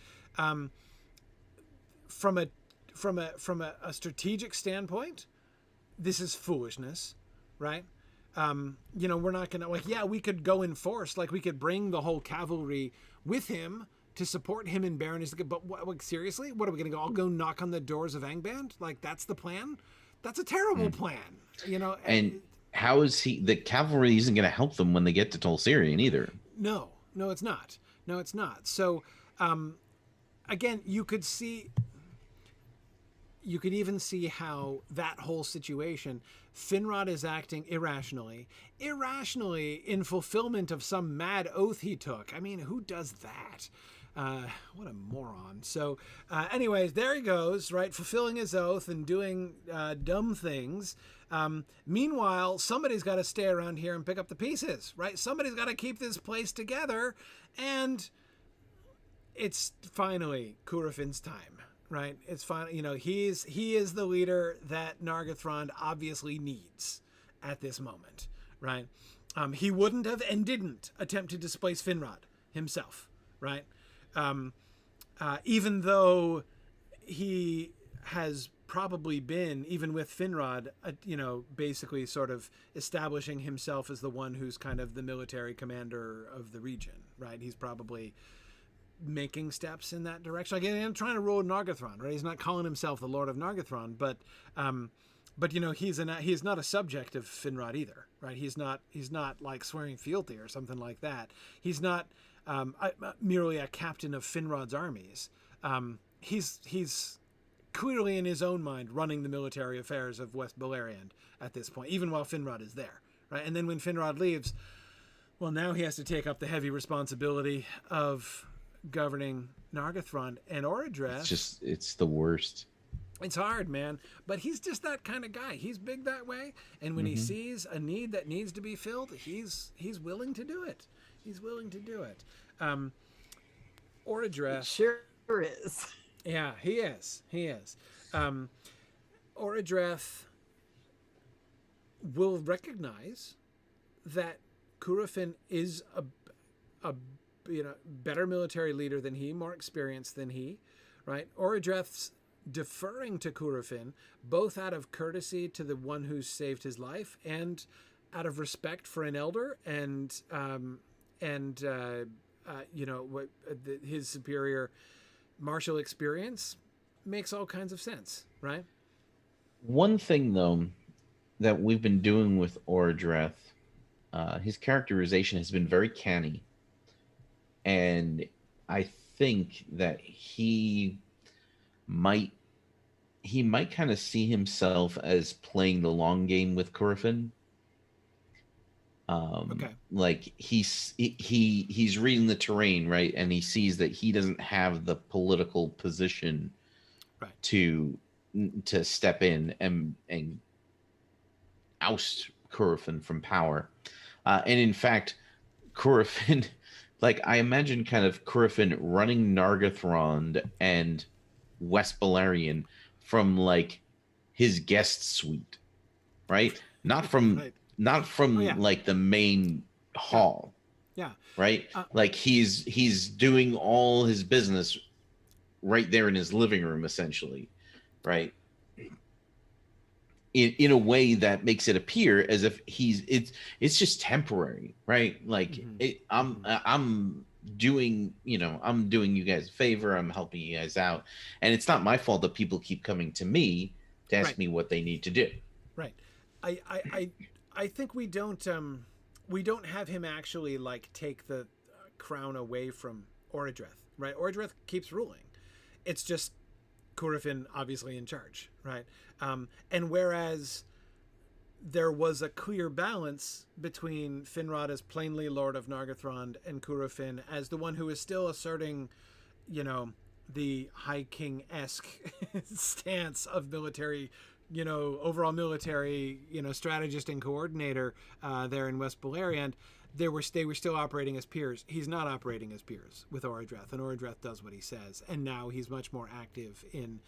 From a strategic standpoint, this is foolishness, right? We're not gonna, like, we could go in force, like we could bring the whole cavalry with him to support him in Beren. But what, seriously, what are we gonna all go knock on the doors of Angband? Like, that's the plan? That's a terrible plan, And how is the cavalry isn't going to help them when they get to Tol Sirion either? No, it's not. So, again, you could even see how that whole situation, Finrod is acting irrationally in fulfillment of some mad oath he took. I mean, who does that? What a moron. So anyways, there he goes, right? Fulfilling his oath and doing dumb things. Meanwhile, somebody's got to stay around here and pick up the pieces, right? Somebody's got to keep this place together. And it's finally Curufin's time, right? It's finally, he is the leader that Nargothrond obviously needs at this moment, right? He wouldn't have and didn't attempt to displace Finrod himself, right? Even though he has probably been, even with Finrod, basically sort of establishing himself as the one who's kind of the military commander of the region, right? He's probably making steps in that direction. Again, I'm trying to rule Nargothrond, right? He's not calling himself the Lord of Nargothrond, but he's not a subject of Finrod either, right? He's not like swearing fealty or something like that. He's not merely a captain of Finrod's armies. He's clearly in his own mind running the military affairs of West Beleriand at this point, even while Finrod is there, right? And then when Finrod leaves, well, now he has to take up the heavy responsibility of governing Nargothrond and Orodreth. It's the worst. It's hard, man, but he's just that kind of guy. He's big that way, and when he sees a need that needs to be filled, he's willing to do it. He's willing to do it. Orodreth. Sure sure is. Yeah, he is. He is. Orodreth will recognize that Curufin is a better military leader than he, more experienced than he, right? Orodreth's deferring to Curufin, both out of courtesy to the one who saved his life and out of respect for an elder, and his superior martial experience makes all kinds of sense, right? One thing though that we've been doing with Orodreth, his characterization has been very canny, and I think that might he might kind of see himself as playing the long game with Curufin. Okay. Like he's reading the terrain, right, and he sees that he doesn't have the political position Right. to step in and oust Curufin from power. And in fact, Curufin, like I imagine kind of Curufin running Nargothrond and West Balerion from like his guest suite, right? Not from Right. Oh, yeah. Like the main hall. Yeah. Right? Like he's doing all his business right there in his living room, essentially. Right? In a way that makes it appear as if it's just temporary, right? Like I'm doing you guys a favor, I'm helping you guys out, and it's not my fault that people keep coming to me to ask me what they need to do. Right. I think we don't have him actually like take the crown away from Orodreth, right? Orodreth keeps ruling. It's just Curufin obviously in charge, right? And whereas there was a clear balance between Finrod as plainly Lord of Nargothrond and Curufin as the one who is still asserting, the High King-esque stance of military, overall military, strategist and coordinator there in West Balerion. They were still operating as peers. He's not operating as peers with Orodreth, and Orodreth does what he says. And now he's much more active in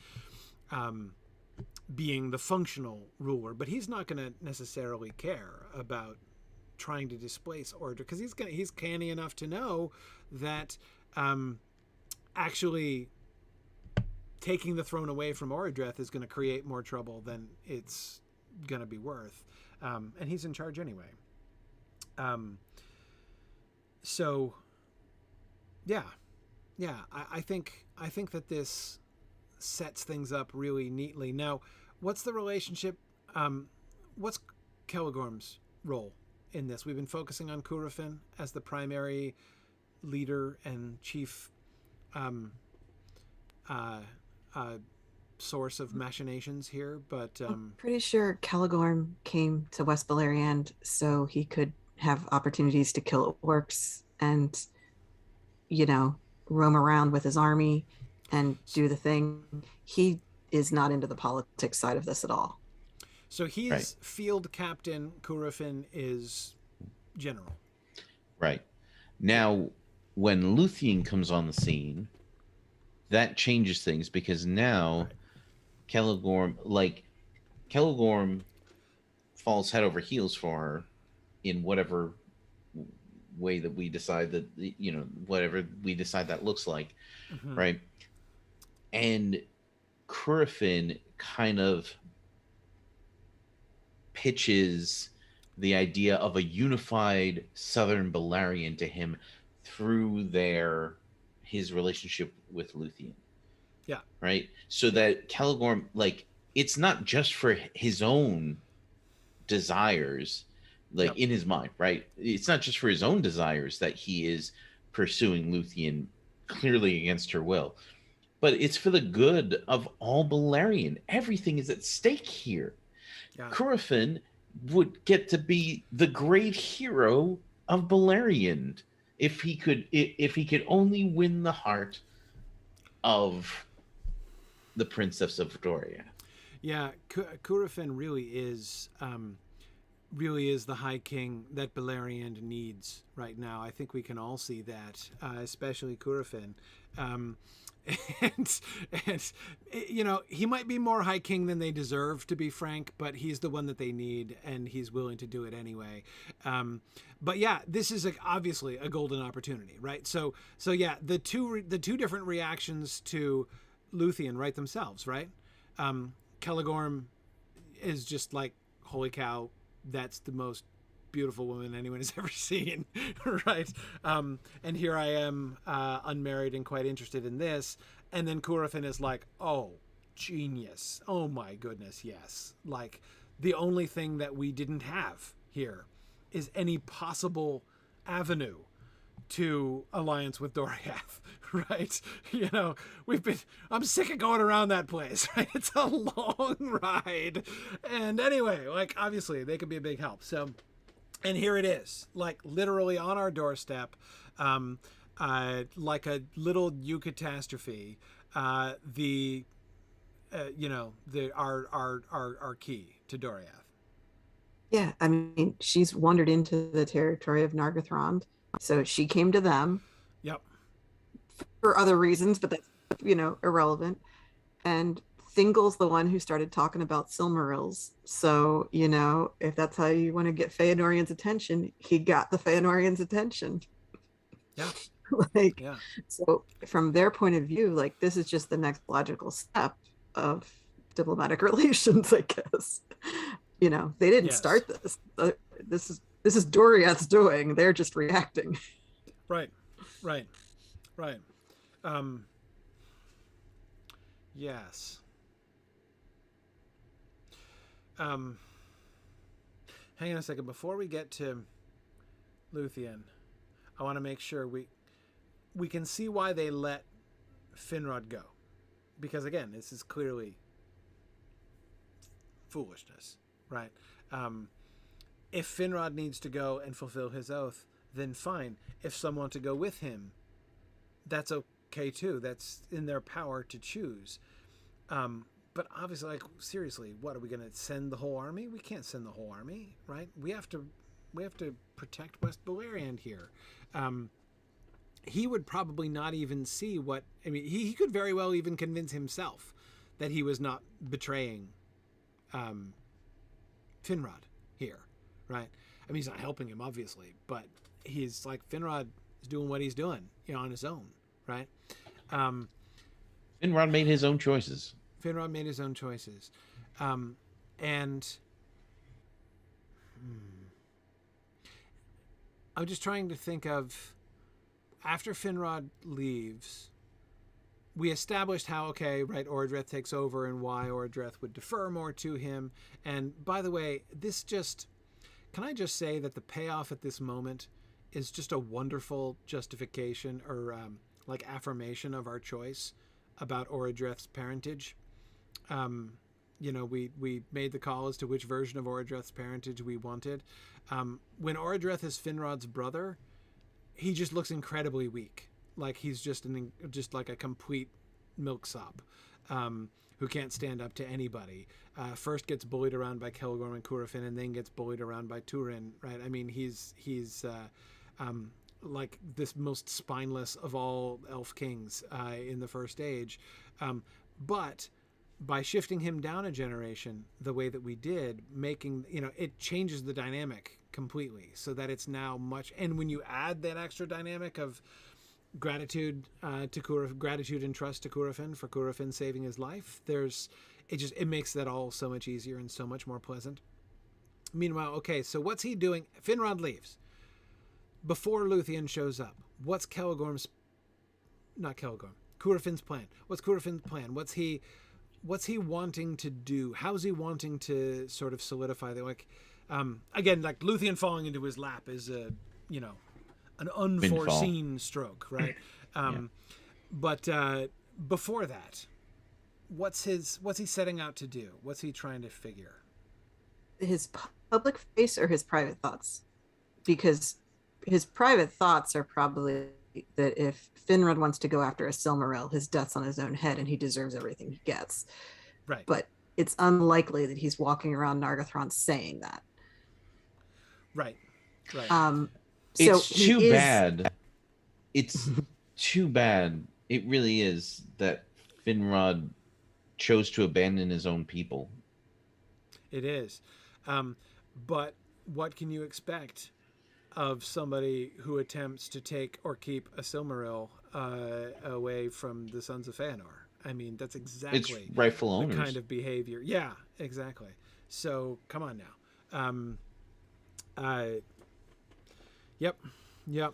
being the functional ruler. But he's not going to necessarily care about trying to displace Orodreth, because he's canny enough to know that actually taking the throne away from Orodreth is going to create more trouble than it's going to be worth. And he's in charge anyway. So yeah, I think that this sets things up really neatly. Now, what's the relationship? What's Celegorm's role in this? We've been focusing on Curufin as the primary leader and chief source of machinations here, but I'm pretty sure Celegorm came to West Balerion so he could have opportunities to kill orcs and, roam around with his army and do the thing. He is not into the politics side of this at all. So he's field captain, Curufin is general. Right. Now, when Luthien comes on the scene, that changes things, because now Celegorm falls head over heels for her in whatever way that we decide that, whatever we decide that looks like, right? And Curufin kind of pitches the idea of a unified Southern Balerion to him through his relationship with Luthien. Yeah. Right? So that Celegorm, like, it's not just for his own desires, like in his mind, right? It's not just for his own desires that he is pursuing Luthien clearly against her will, but it's for the good of all Balerion. Everything is at stake here. Yeah. Curufin would get to be the great hero of Balerion if he could only win the heart of the Princess of Doriath. Yeah, Curufin really is really is the High King that Beleriand needs right now. I think we can all see that, especially Curufin. Um, and and you know, he might be more High King than they deserve, to be frank, but he's the one that they need, and he's willing to do it anyway. But yeah, this is obviously a golden opportunity, right? So yeah, the two different reactions to Luthien write themselves, right? Celegorm is just like, holy cow, that's the most beautiful woman anyone has ever seen, right? And here I am, unmarried and quite interested in this. And then Curufin is like, oh, genius. Oh my goodness, yes. Like, the only thing that we didn't have here is any possible avenue to alliance with Doriath, right? You know, I'm sick of going around that place, right? It's a long ride. And anyway, like, obviously they could be a big help. So, and here it is, like literally on our doorstep, like a little eucatastrophe, our key to Doriath. Yeah, I mean, she's wandered into the territory of Nargothrond, so she came to them. Yep. For other reasons, but that's, irrelevant. And Thingol's the one who started talking about Silmarils. So, if that's how you want to get Feanorian's attention, he got the Feanorian's attention. Yeah. Yeah. So from their point of view, like, this is just the next logical step of diplomatic relations, I guess. They didn't start this. This is Doriath's doing. They're just reacting. Right. Yes. Hang on a second. Before we get to Luthien, I want to make sure we can see why they let Finrod go. Because again, this is clearly foolishness, right? If Finrod needs to go and fulfill his oath, then fine. If some want to go with him, that's okay too. That's in their power to choose. But obviously, like, seriously, what are we going to send the whole army? We can't send the whole army, right? We have to protect West Beleriand here. He would probably not even see what. I mean, he could very well even convince himself that he was not betraying Finrod here, right? I mean, he's not helping him, obviously, but he's like, Finrod is doing what he's doing, on his own, right? Finrod made his own choices. And I'm just trying to think of, after Finrod leaves, we established how, okay, right, Ordreth takes over and why Ordreth would defer more to him. And by the way, can I just say that the payoff at this moment is just a wonderful justification or like affirmation of our choice about Orodreth's parentage. We made the call as to which version of Orodreth's parentage we wanted. When Orodreth is Finrod's brother, he just looks incredibly weak. Like he's just like a complete milksop, who can't stand up to anybody. First gets bullied around by Celegorm and Curufin, and then gets bullied around by Turin. Right? I mean, he's like this most spineless of all elf kings in the First Age. But by shifting him down a generation the way that we did, making, it changes the dynamic completely, so that it's now much. And when you add that extra dynamic of gratitude gratitude and trust to Curufin for Curufin saving his life, it makes that all so much easier and so much more pleasant. Meanwhile, okay, so what's he doing? Finrod leaves. Before Luthien shows up, what's Curufin's plan? What's Curufin's plan? What's he wanting to do? How's he wanting to sort of solidify the, like, again, like Luthien falling into his lap is an unforeseen stroke, right? But before that, what's he setting out to do? What's he trying to figure? His public face or his private thoughts? Because his private thoughts are probably that if Finrod wants to go after a Silmaril, his death's on his own head and he deserves everything he gets. Right. But it's unlikely that he's walking around Nargothrond saying that. Right. Right. So It's too bad. It's too bad. It really is that Finrod chose to abandon his own people. It is. But what can you expect of somebody who attempts to take or keep a Silmaril away from the Sons of Feanor? I mean, that's Its exactly rightful the owners. kind of behavior. Yeah, exactly. So come on now. Yep. Yep.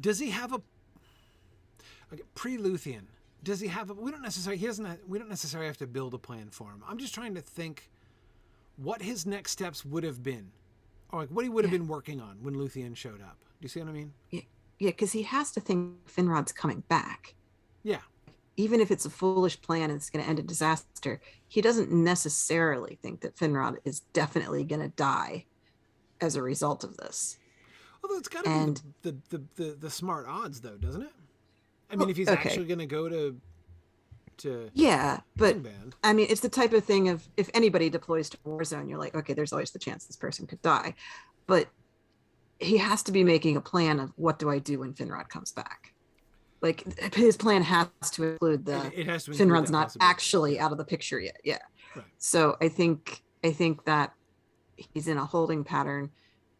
Does he have a pre-Luthien? Does he have a? We don't necessarily. We don't necessarily have to build a plan for him. I'm just trying to think what his next steps would have been, or like what he would have been working on when Luthien showed up. Do you see what I mean? Yeah, because he has to think Finrod's coming back. Yeah. Even if it's a foolish plan and it's going to end in disaster, he doesn't necessarily think that Finrod is definitely going to die as a result of this. Although it's got to be the smart odds, though, doesn't it? I mean, if he's actually going to go to yeah, but Angband. I mean, it's the type of thing of if anybody deploys to Warzone, you're like, okay, there's always the chance this person could die, but he has to be making a plan of what do I do when Finrod comes back. Like his plan has to include it has to include Finrod's not actually out of the picture yet. Yeah. Right. So I think that he's in a holding pattern,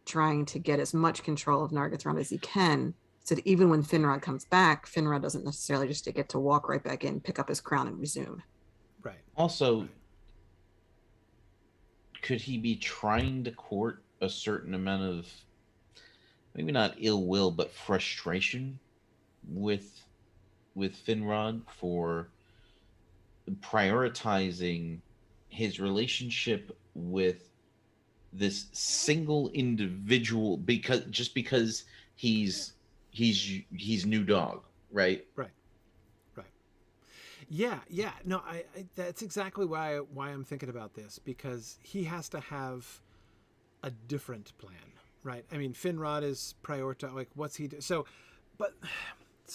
trying to get as much control of Nargothrond as he can, so that even when Finrod comes back, Finrod doesn't necessarily just get to walk right back in, pick up his crown, and resume. Right. Also, could he be trying to court a certain amount of, maybe not ill will, but frustration with Finrod for prioritizing his relationship with this single individual because he's new dog, right? Right. Yeah. No, I that's exactly why I'm thinking about this, because he has to have a different plan, right? I mean, Finrod is prioritized. Like, what's he do? So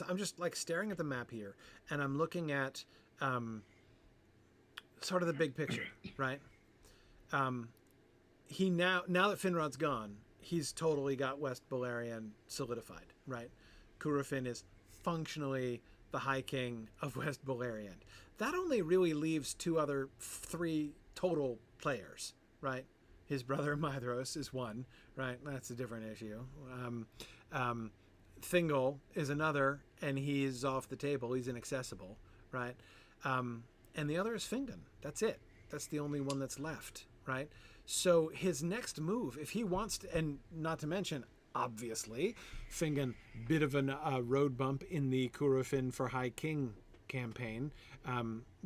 I'm just like staring at the map here, and I'm looking at sort of the big picture, right? He now that Finrod's gone, he's totally got West Beleriand solidified, right? Curufin is functionally the High King of West Beleriand. That only really leaves three total players, right? His brother Mithros is one, right? That's a different issue. Thingol is another, and he's off the table. He's inaccessible, right? And the other is Fingon. That's it. That's the only one that's left, right? So his next move, if he wants to, and not to mention, obviously, Fingon, bit of a road bump in the Curufin for High King campaign,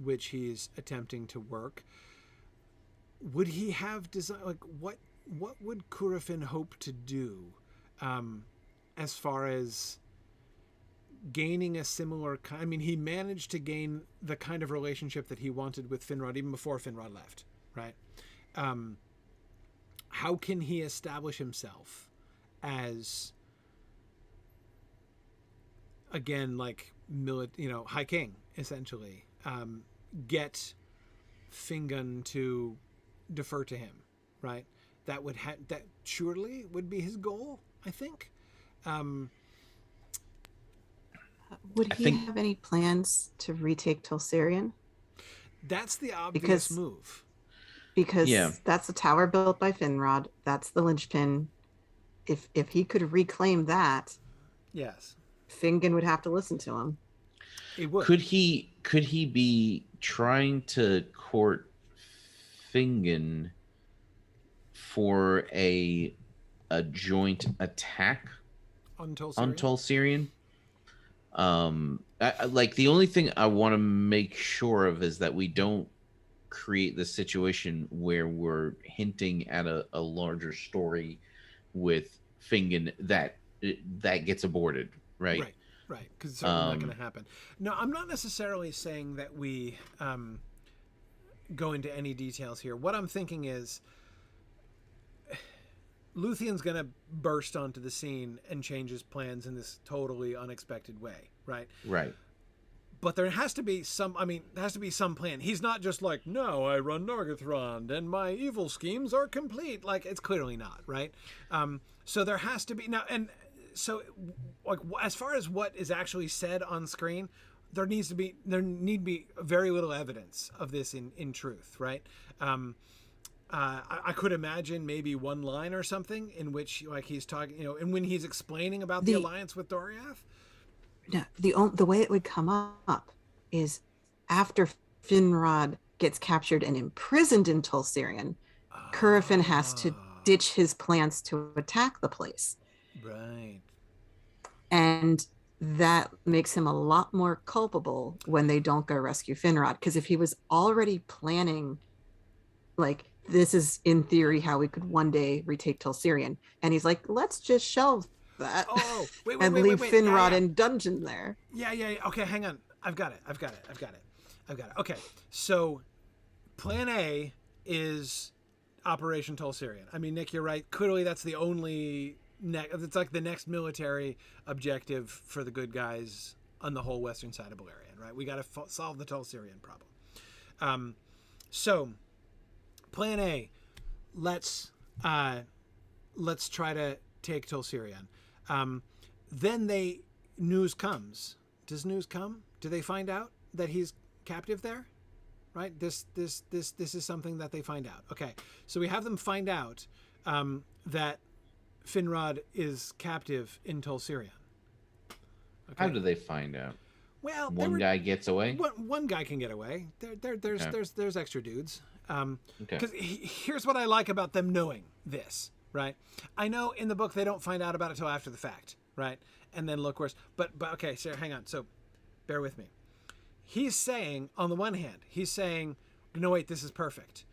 which he's attempting to work. Would he have design? Like, what would Curufin hope to do, as far as gaining a similar kind? I mean, he managed to gain the kind of relationship that he wanted with Finrod even before Finrod left, right? How can he establish himself as, again, like High King, essentially, get Fingon to defer to him, right? That that surely would be his goal, I think. Would he have any plans to retake Tolsirion? That's the obvious move. Because that's a tower built by Finrod. That's the linchpin. If he could reclaim that, yes, Fingon would have to listen to him. He would. Could he be trying to court Fingon for a joint attack on Tolsirion? Like, the only thing I want to make sure of is that we don't create the situation where we're hinting at a larger story with Fingon that gets aborted, right? Right, because it's certainly not going to happen. No, I'm not necessarily saying that we go into any details here. What I'm thinking is Luthien's going to burst onto the scene and change his plans in this totally unexpected way, right? Right. But there has to be some, there has to be some plan. He's not just like, no, I run Nargothrond and my evil schemes are complete. Like, it's clearly not, right? So there has to be, now, and so, like, as far as what is actually said on screen, there need to be very little evidence of this in truth, right? I could imagine maybe one line or something in which, like, he's talking, and when he's explaining about the alliance with Doriath. No, the way it would come up is after Finrod gets captured and imprisoned in Tolsirion, Curufin has to ditch his plans to attack the place. Right. And that makes him a lot more culpable when they don't go rescue Finrod. Because if he was already planning, like, this is in theory how we could one day retake Tolsirion, and he's like, let's just shelve that and leave Finrod in dungeon there. Yeah. Okay, hang on. I've got it. Okay, so plan A is Operation Tolsirion. I mean, Nick, you're right. Clearly, that's the only... it's like the next military objective for the good guys on the whole western side of Beleriand, right? We got to solve the Tolsirion problem. So, plan A, let's try to take Tolsirion. Then news comes. Does news come? Do they find out that he's captive there? Right? This is something that they find out. Okay, so we have them find out that Finrod is captive in Tolsirion. Okay. How do they find out? Well, one guy gets away. One guy can get away. There's extra dudes. Because here's what I like about them knowing this, right? I know in the book they don't find out about it till after the fact, right? And then look worse. But okay, so hang on. So bear with me. He's saying, on the one hand, no, wait, this is perfect.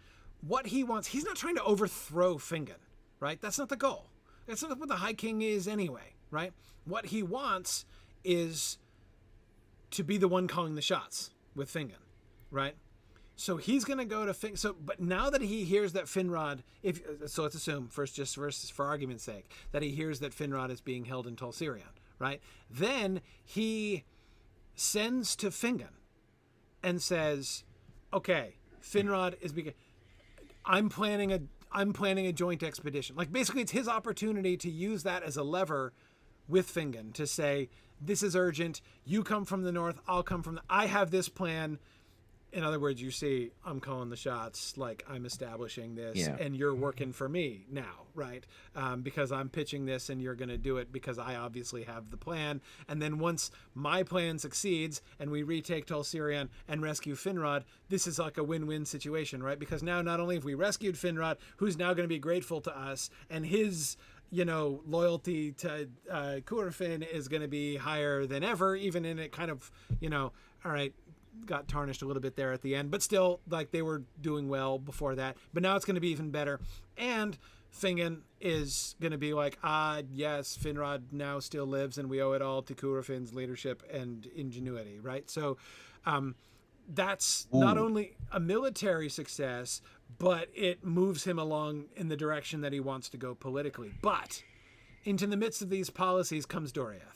What he wants, he's not trying to overthrow Fingon, right? That's not the goal. That's not what the High King is anyway, right? What he wants is to be the one calling the shots with Fingon, right? So he's going to go to Fingon. So, but now that he hears that Finrod, so let's assume just for argument's sake, that he hears that Finrod is being held in Tolsirion, right? Then he sends to Fingon and says, okay, Finrod is I'm planning a joint expedition. Like, basically it's his opportunity to use that as a lever with Fingon to say, this is urgent. You come from the north. I'll come from I have this plan. In other words, you see, I'm calling the shots, like I'm establishing this and you're working for me now, right? Because I'm pitching this and you're going to do it because I obviously have the plan. And then once my plan succeeds and we retake Tolsirion and rescue Finrod, this is like a win-win situation, right? Because now not only have we rescued Finrod, who's now going to be grateful to us, and his loyalty to Curufin is going to be higher than ever, even in it kind of, all right, got tarnished a little bit there at the end, but still, like, they were doing well before that, but now it's going to be even better. And Fingon is going to be like, yes, Finrod now still lives and we owe it all to Curufin's leadership and ingenuity, right? So that's not only a military success, but it moves him along in the direction that he wants to go politically. But into the midst of these policies comes comes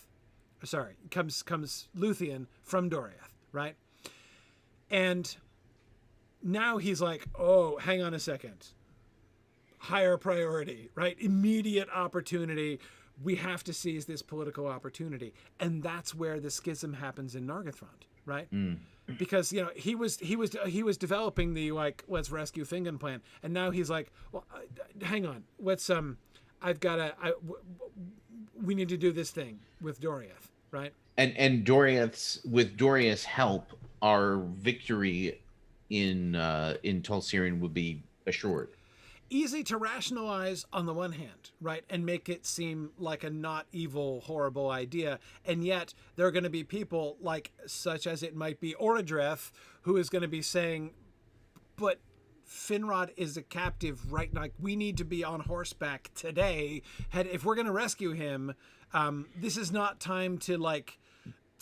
Luthien from Doriath, right? And now he's like, oh, hang on a second. Higher priority, right? Immediate opportunity. We have to seize this political opportunity. And that's where the schism happens in Nargothrond, right? Because, he was developing the, like, let's rescue Fingon plan. And now he's like, well, hang on. We need to do this thing with Doriath, right? And with Doriath's help, our victory in Tolsirion would be assured. Easy to rationalize on the one hand, right? And make it seem like a not evil, horrible idea. And yet there are going to be people such as it might be Orodreth, who is going to be saying, but Finrod is a captive, right? Like, we need to be on horseback today. If we're going to rescue him, this is not time to, like,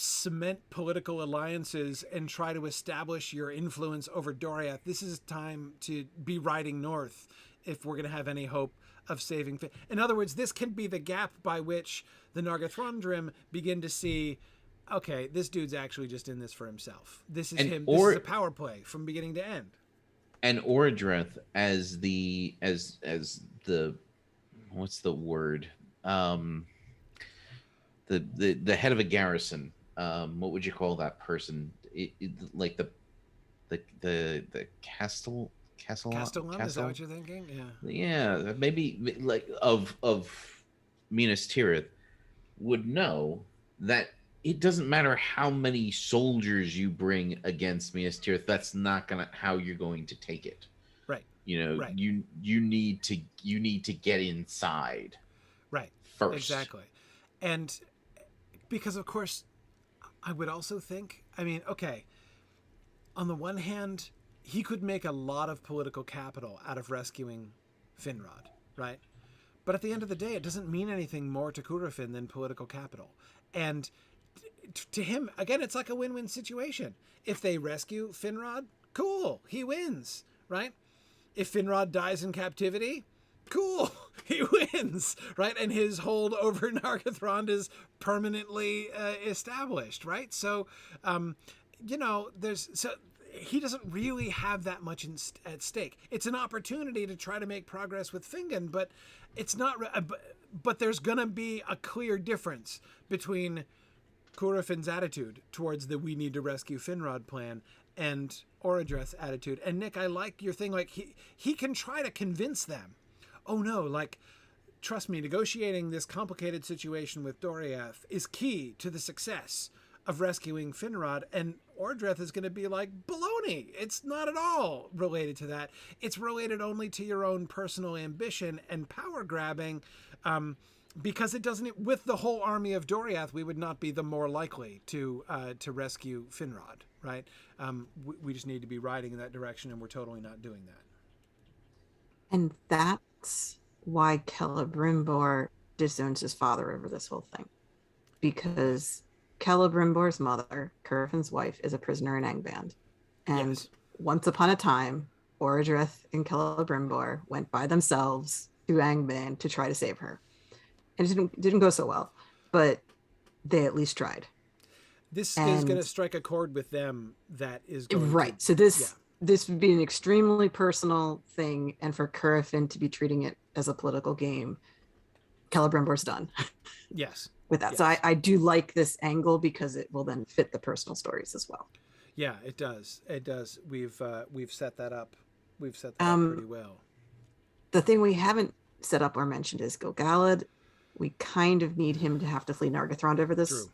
cement political alliances and try to establish your influence over Doriath. This is time to be riding north if we're going to have any hope of saving. In other words, this can be the gap by which the Nargothrondrim begin to see okay, this dude's actually just in this for himself. This is And him. This is a power play from beginning to end. And Orodreth as the what's the word? The head of a garrison. What would you call that person? Like the Castellan, is that what you're thinking? Yeah. Yeah, maybe like of Minas Tirith would know that it doesn't matter how many soldiers you bring against Minas Tirith. That's not gonna how you're going to take it. Right. Right. You need to get inside. Right. First. Exactly. And because of course I would also think, I mean, okay, on the one hand, he could make a lot of political capital out of rescuing Finrod, right? But at the end of the day, it doesn't mean anything more to Curufin than political capital. And to him, again, it's like a win-win situation. If they rescue Finrod, cool, he wins, right? If Finrod dies in captivity, cool, he wins, right? And his hold over Nargothrond is permanently established, right? So, he doesn't really have that much at stake. It's an opportunity to try to make progress with Fingon, but it's not. But there's gonna be a clear difference between Curufin's attitude towards the "we need to rescue Finrod" plan and Orodreth's attitude. And Nick, I like your thing. Like he can try to convince them. Oh no, like trust me, negotiating this complicated situation with Doriath is key to the success of rescuing Finrod, and Orodreth is going to be like, baloney. It's not at all related to that. It's related only to your own personal ambition and power grabbing, because it doesn't. With the whole army of Doriath, we would not be the more likely to rescue Finrod, right? We just need to be riding in that direction, and we're totally not doing that. And that's why Celebrimbor disowns his father over this whole thing, because Celebrimbor's mother, Curufin's wife, is a prisoner in Angband. And yes, once upon a time, Orodreth and Celebrimbor went by themselves to Angband to try to save her. And it didn't go so well, but they at least tried. This is going to strike a chord with them that is going right. To, so this would be an extremely personal thing, and for Curufin to be treating it as a political game, Celebrimbor's done. Yes. With that. Yes. So I do like this angle because it will then fit the personal stories as well. Yeah, it does. It does. We've set that up. We've set that up pretty well. The thing we haven't set up or mentioned is Gil-galad. We kind of need him to have to flee Nargothrond over this. True.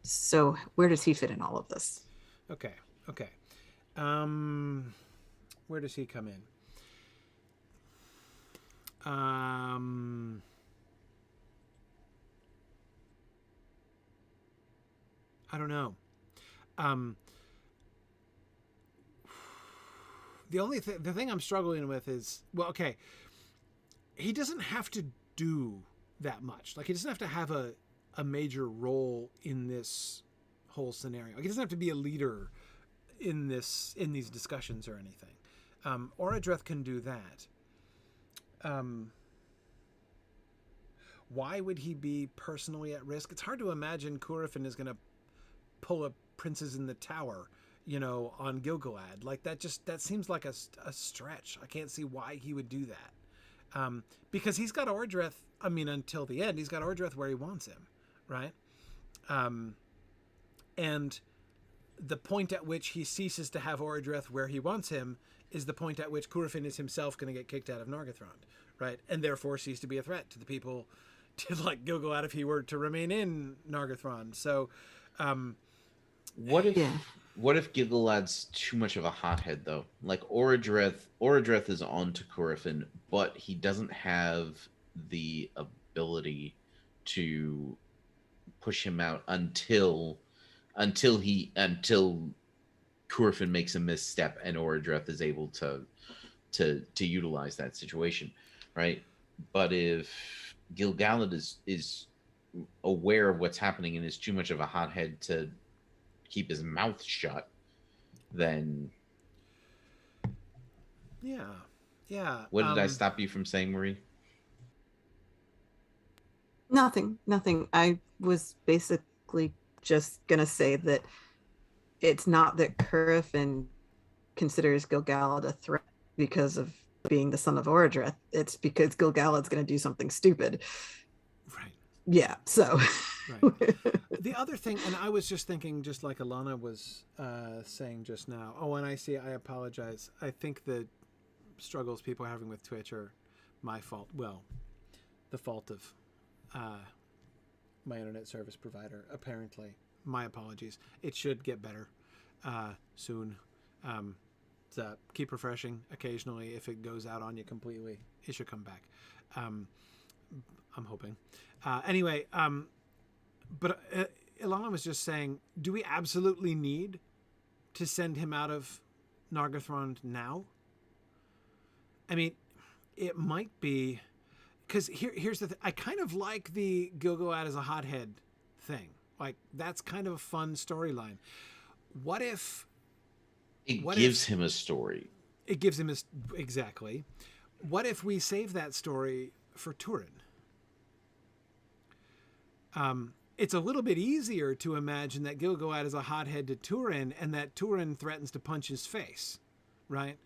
So where does he fit in all of this? Okay. Where does he come in? I don't know. The thing I'm struggling with is, well, okay, he doesn't have to do that much. Like, he doesn't have to have a major role in this whole scenario. Like, he doesn't have to be a leader in these discussions or anything. Orodreth can do that. Why would he be personally at risk? It's hard to imagine Curufin is going to pull a Princes in the Tower, on Gil-galad. Like, that seems like a stretch. I can't see why he would do that. Because he's got Orodreth, until the end, he's got Orodreth where he wants him, right? And the point at which he ceases to have Orodreth where he wants him is the point at which Curufin is himself going to get kicked out of Nargothrond, right? And therefore cease to be a threat to the people, to like Gil-galad if he were to remain in Nargothrond. So, what if Gil-galad's too much of a hothead though? Like Orodreth is on to Curufin, but he doesn't have the ability to push him out until Curufin makes a misstep and Orodreth is able to utilize that situation, right? But if Gil-galad is aware of what's happening and is too much of a hothead to keep his mouth shut, then yeah. What did I stop you from saying, Marie? Nothing. I was basically just gonna say that it's not that Curufin considers Gil-galad a threat because of being the son of Orodreth. It's because Gil-galad's gonna do something stupid. Right. Yeah. So. Right. The other thing, and I was just thinking, just like Alana was saying just now. Oh, and I apologize. I think the struggles people are having with Twitch are my fault. Well, the fault of my internet service provider, apparently. My apologies. It should get better soon. So keep refreshing occasionally. If it goes out on you completely, it should come back. I'm hoping. Anyway, but Ilana was just saying, do we absolutely need to send him out of Nargothrond now? I mean, it might be, because here's the thing. I kind of like the Gil-galad as a hothead thing. Like, that's kind of a fun storyline. What if... It gives him a story. It gives him exactly. What if we save that story for Turin? It's a little bit easier to imagine that Gil-galad is a hothead to Turin and that Turin threatens to punch his face, right?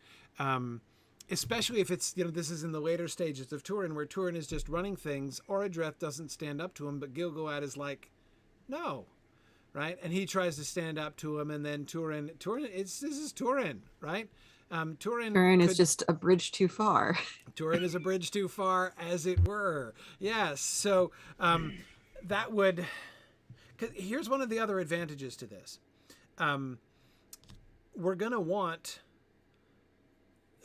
Especially if it's, this is in the later stages of Turin where Turin is just running things. Orodreth doesn't stand up to him, but Gil-galad is like, no, right? And he tries to stand up to him, and then Turin, this is Turin, right? Turin is just a bridge too far. Turin is a bridge too far, as it were. Yes, so... that would, because here's one of the other advantages to this. We're going to want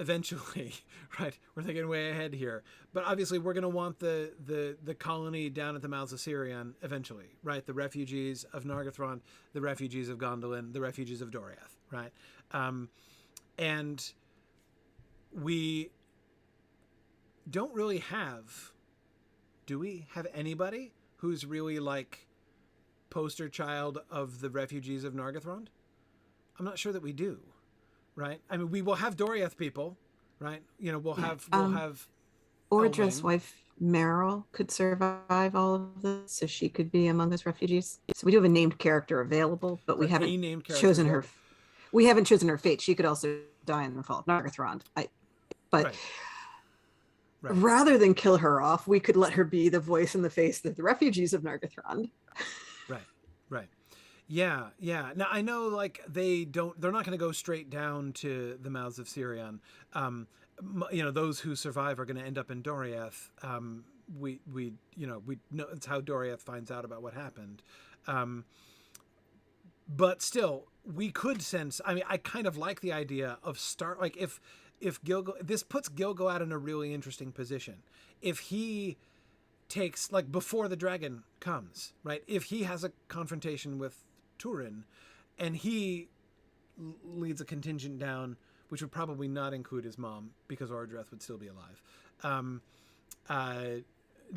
eventually, right? We're thinking way ahead here, but obviously we're going to want the colony down at the mouths of Sirion eventually, right? The refugees of Nargothrond, the refugees of Gondolin, the refugees of Doriath, right? And we don't really have, do we have anybody who's really like poster child of the refugees of Nargothrond? I'm not sure that we do, right? I mean, we will have Doriath people, right? We'll have Orodreth's wife Meryl could survive all of this, so she could be among us refugees. So we do have a named character available, but we haven't chosen her. We haven't chosen her fate. She could also die in the fall of Nargothrond. Right. Rather than kill her off, we could let her be the voice and the face of the refugees of Nargothrond. Right. Yeah. Now I know, like, they're not going to go straight down to the mouths of Sirion. Those who survive are going to end up in Doriath. We know it's how Doriath finds out about what happened. But still, we could sense. I mean, I kind of like the idea of if this puts Gil-galad in a really interesting position. If he takes, like, before the dragon comes, right? If he has a confrontation with Turin and he leads a contingent down, which would probably not include his mom because Orodreth would still be alive,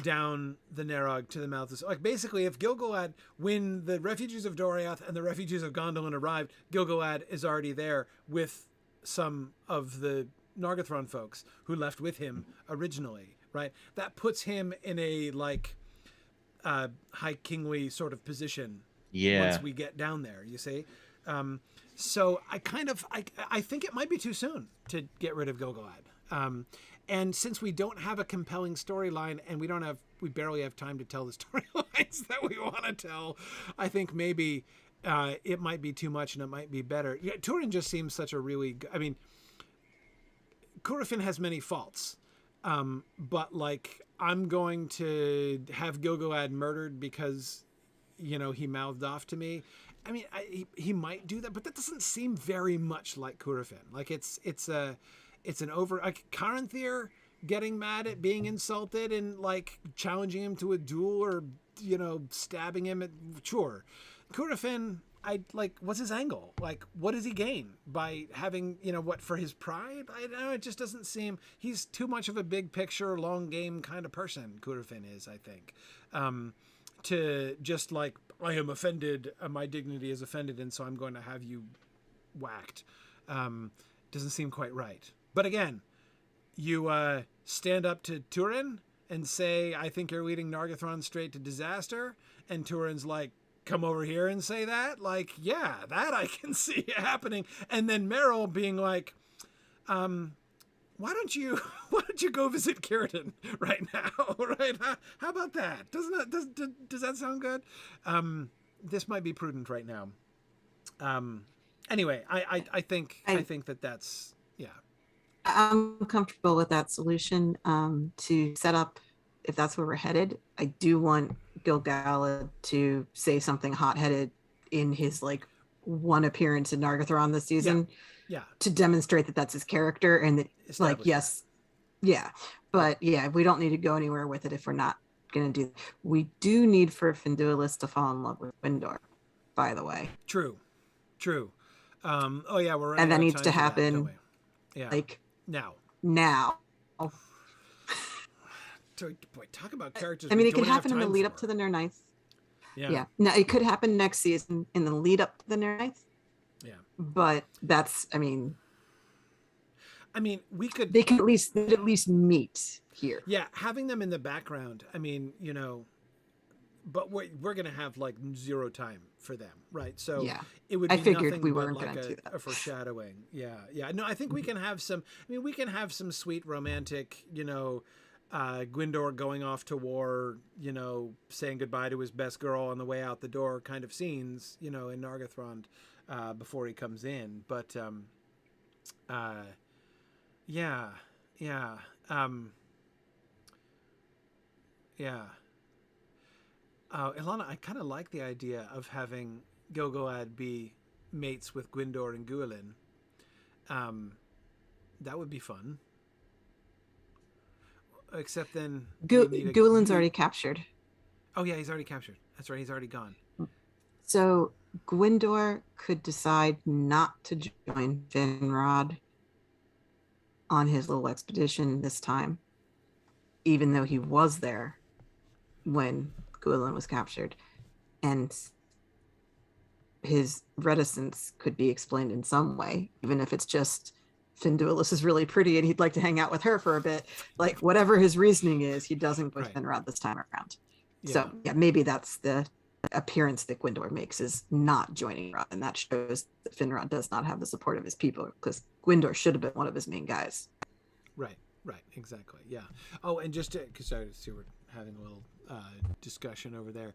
down the Narog to the mouth of... Like, basically, if Gil-galad, when the refugees of Doriath and the refugees of Gondolin arrived, Gil-galad is already there with some of the Nargothrond folks who left with him originally, right? That puts him in a, like, high kingly sort of position once we get down there, you see? So I think it might be too soon to get rid of Gil-galad. And since we don't have a compelling storyline and we barely have time to tell the storylines that we want to tell, I think maybe it might be too much and it might be better. Yeah, Turin just seems such a really... I mean, Curufin has many faults, but, like, I'm going to have Gil-galad murdered because, he mouthed off to me. I mean, he might do that, but that doesn't seem very much like Curufin. Like, it's an over... Like, Caranthir getting mad at being insulted and, like, challenging him to a duel or, stabbing him sure. Curufin, what's his angle? Like, what does he gain by having, for his pride? I don't know, it just doesn't seem... He's too much of a big picture, long game kind of person, Curufin is, I think. To just, like, I am offended, my dignity is offended, and so I'm going to have you whacked. Doesn't seem quite right. But again, you stand up to Turin and say, I think you're leading Nargothrond straight to disaster, and Turin's like, come over here and say that? Like, yeah, that I can see happening. And then Meryl being like, why don't you go visit Círdan right now? Right? How about that? Does that sound good? This might be prudent right now. Anyway, I think that's, yeah. I'm comfortable with that solution to set up, if that's where we're headed. I do want Gil-galad to say something hot-headed in his like one appearance in Nargothrond this season, yeah, to demonstrate that that's his character and that like, yes, yeah, but yeah, we don't need to go anywhere with it if we're not gonna do. We do need for Finduilis to fall in love with Windor, by the way. True. Oh yeah, we're running and that out of needs time to for that, happen don't we? Yeah. like now. Boy, talk about characters. I mean, we it could don't have happen in the time lead for. up to the Nirnaeth. Yeah. No, it could happen next season in the lead up to the Nirnaeth. Yeah. But that's, I mean, we could. They can at least meet here. Yeah, having them in the background. I mean, but we're gonna have like zero time for them, right? So yeah, it would be I figured nothing we but weren't like gonna do that. a foreshadowing. Yeah. No, I think we can have some. I mean, we can have some sweet romantic, Gwyndor going off to war, saying goodbye to his best girl on the way out the door, kind of scenes, in Nargothrond, before he comes in. But yeah. Ilana, I kind of like the idea of having Gil-galad be mates with Gwyndor and Guilin. That would be fun. Except then Guilin's already captured. Oh yeah, he's already captured. That's right, he's already gone. So Gwyndor could decide not to join Finrod on his little expedition this time, even though he was there when Guilin was captured, and his reticence could be explained in some way, even if it's just Finduilis is really pretty and he'd like to hang out with her for a bit. Like, whatever his reasoning is, he doesn't go with Finrod this time around. Yeah. So yeah, maybe that's the appearance that Gwyndor makes, is not joining Rod, and that shows that Finrod does not have the support of his people, because Gwyndor should have been one of his main guys. Right, exactly, yeah. Oh, and just because I see we're having a little discussion over there,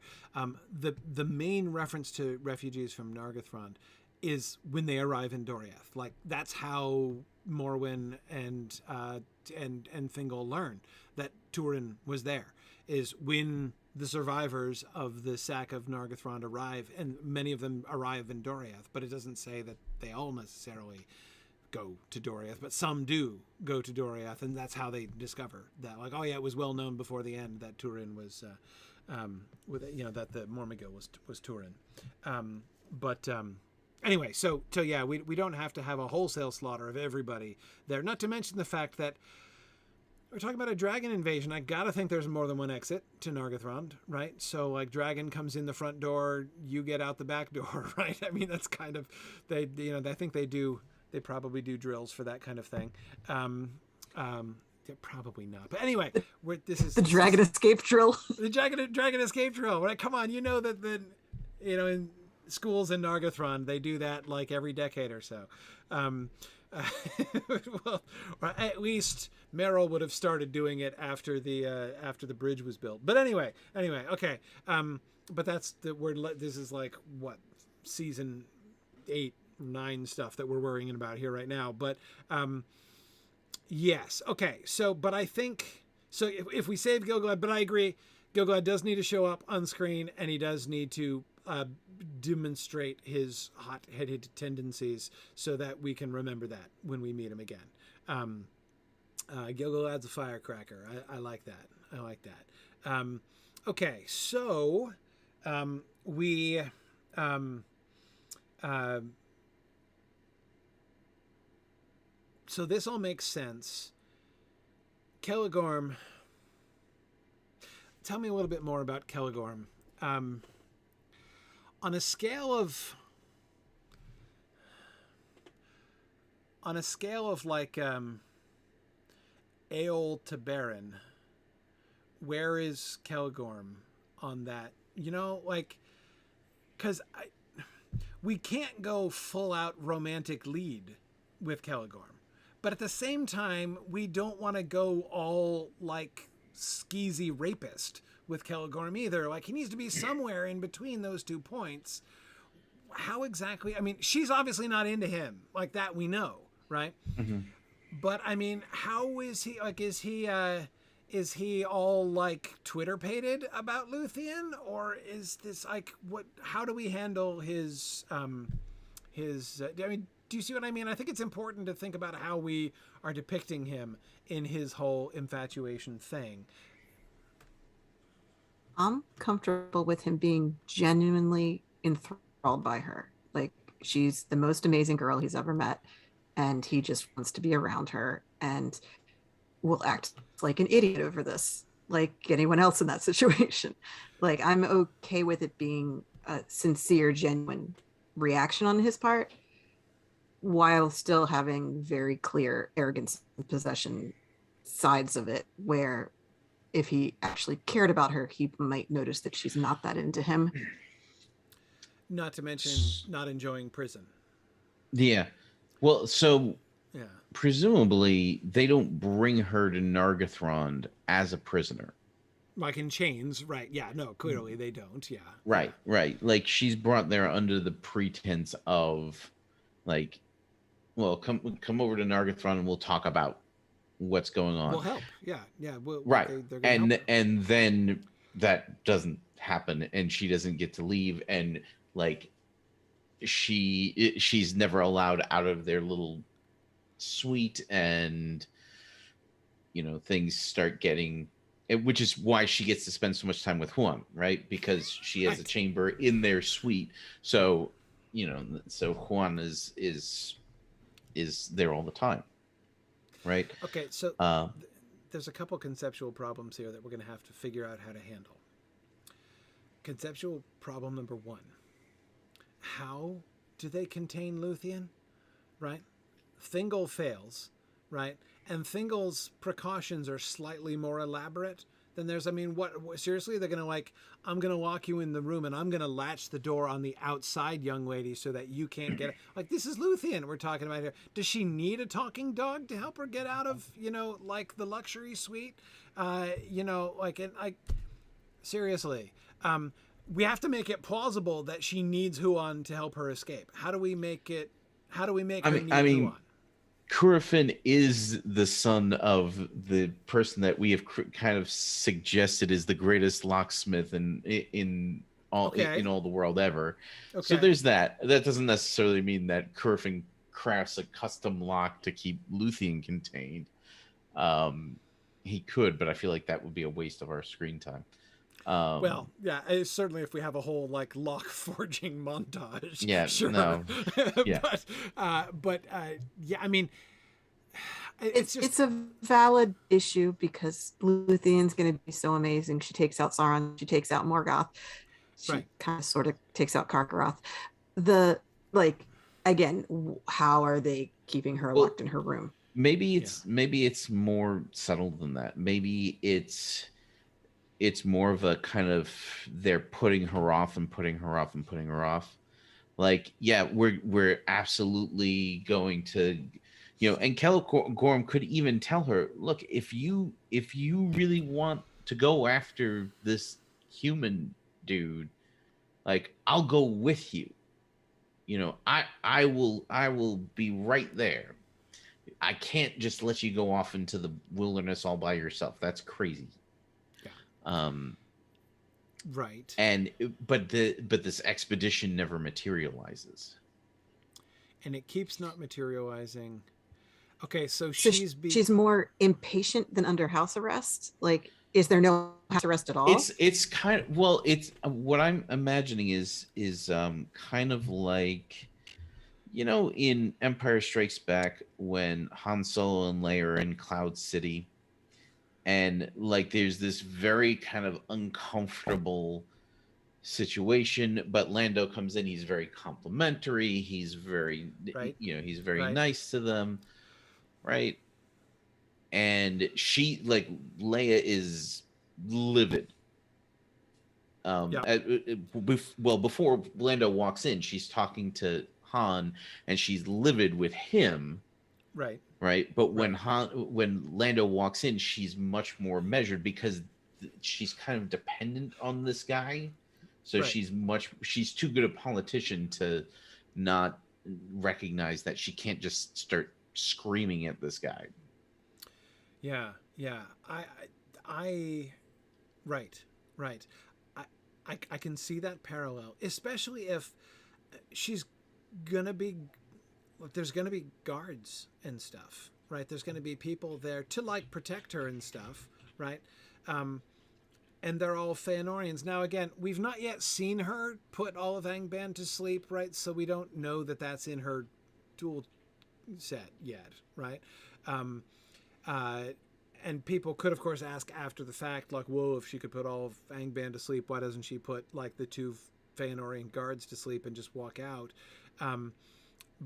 the main reference to refugees from Nargothrond is when they arrive in Doriath. Like, that's how Morwen and Thingol learn that Turin was there, is when the survivors of the sack of Nargothrond arrive, and many of them arrive in Doriath, but it doesn't say that they all necessarily go to Doriath, but some do go to Doriath, and that's how they discover that, like, oh yeah, it was well known before the end that Turin was that the Mormigil was Turin. Anyway, so yeah, we don't have to have a wholesale slaughter of everybody there, not to mention the fact that we're talking about a dragon invasion. I gotta think there's more than one exit to Nargothrond, right? So like, dragon comes in the front door, you get out the back door, right? I mean, that's kind of, I think they probably do drills for that kind of thing. Probably not, but anyway, this is the dragon escape drill. The dragon escape drill, right? Come on, that in schools in Nargothrond they do that like every decade or so. Well, or at least Meryl would have started doing it after the bridge was built. But anyway, okay. But that's this is like what, season 8, 9 stuff that we're worrying about here right now. But yes, okay. So, but I think so. If we save Gil-galad, but I agree, Gil-galad does need to show up on screen, and he does need to demonstrate his hot-headed tendencies so that we can remember that when we meet him again. Gil-galad's a firecracker. I like that. Okay, so so this all makes sense. Celegorm. Tell me a little bit more about Celegorm. On a scale of like Eol to Beren, where is Celegorm on that? Like, because we can't go full out romantic lead with Caligorm, but at the same time, we don't want to go all like skeezy rapist with Caligorm either. Like, he needs to be somewhere in between those 2 points. How exactly? I mean, she's obviously not into him, like that we know, right? Mm-hmm. But I mean, how is he? Like, is he all like Twitter pated about Luthien, or is this like what? How do we handle his? I mean, do you see what I mean? I think it's important to think about how we are depicting him in his whole infatuation thing. I'm comfortable with him being genuinely enthralled by her. Like, she's the most amazing girl he's ever met, and he just wants to be around her and will act like an idiot over this, like anyone else in that situation. Like, I'm okay with it being a sincere, genuine reaction on his part, while still having very clear arrogance and possession sides of it, where if he actually cared about her, he might notice that she's not that into him. Not to mention not enjoying prison. Yeah. Well, so Yeah. presumably they don't bring her to Nargothrond as a prisoner. Like in chains, right? Yeah, no, clearly they don't. Yeah. Right, right. Like, she's brought there under the pretense of, like, well, come over to Nargothrond and we'll talk about what's going on. We'll help. Yeah, yeah. Right. They're gonna help. And then that doesn't happen, and she doesn't get to leave, and like she's never allowed out of their little suite, and things start getting, which is why she gets to spend so much time with Juan, right? Because she has a chamber in their suite, so so Juan is there all the time, right? Okay, so there's a couple conceptual problems here that we're going to have to figure out how to handle. Conceptual problem number 1. How do they contain Luthien? Right? Thingol fails, right? And Thingol's precautions are slightly more elaborate than theirs. I mean, what seriously? They're going to I'm going to lock you in the room and I'm going to latch the door on the outside, young lady, so that you can't get it. Like, this is Luthien we're talking about here. Does she need a talking dog to help her get out of, like the luxury suite? Seriously. We have to make it plausible that she needs Huan to help her escape. How do we make her need Huan? Curufin is the son of the person that we have kind of suggested is the greatest locksmith in all the world ever. Okay. So there's that. That doesn't necessarily mean that Curufin crafts a custom lock to keep Luthien contained. He could, but I feel like that would be a waste of our screen time. Well, yeah, certainly if we have a whole like lock forging montage. Yeah, sure. No, yeah, but yeah, I mean, it's a valid issue because Luthien's going to be so amazing. She takes out Sauron. She takes out Morgoth. She kind of sort of takes out Karkaroth. Again, how are they keeping her locked in her room? Maybe it's more subtle than that. Maybe it's more of a kind of they're putting her off and putting her off and putting her off. Like, yeah, we're absolutely going to, and Caligorm could even tell her, look, if you really want to go after this human dude, like, I'll go with you. I will be right there. I can't just let you go off into the wilderness all by yourself. That's crazy. Right. But this expedition never materializes. And it keeps not materializing. Okay, so she's more impatient than under house arrest. Like, is there no house arrest at all? It's kind of, well, it's what I'm imagining is kind of like, in Empire Strikes Back when Han Solo and Leia are in Cloud City. And like, there's this very kind of uncomfortable situation, but Lando comes in. He's very complimentary. He's very, he's very nice to them, right? And she, like, Leia is livid, Yeah. Well, before Lando walks in, she's talking to Han, and she's livid with him, Right. right? But Right. when Lando walks in, she's much more measured because she's kind of dependent on this guy. So Right. she's too good a politician to not recognize that she can't just start screaming at this guy. Yeah. Yeah. I right. Right. I, I can see that parallel, especially if she's gonna be, there's gonna be guards and stuff, right? There's gonna be people there to like protect her and stuff, right? And they're all Feanorians. Now, again, we've not yet seen her put all of Angband to sleep, right? So we don't know that that's in her tool set yet, right? Um, and people could, of course, ask after the fact, like, whoa, if she could put all of Angband to sleep, why doesn't she put, like, the two Feanorian guards to sleep and just walk out?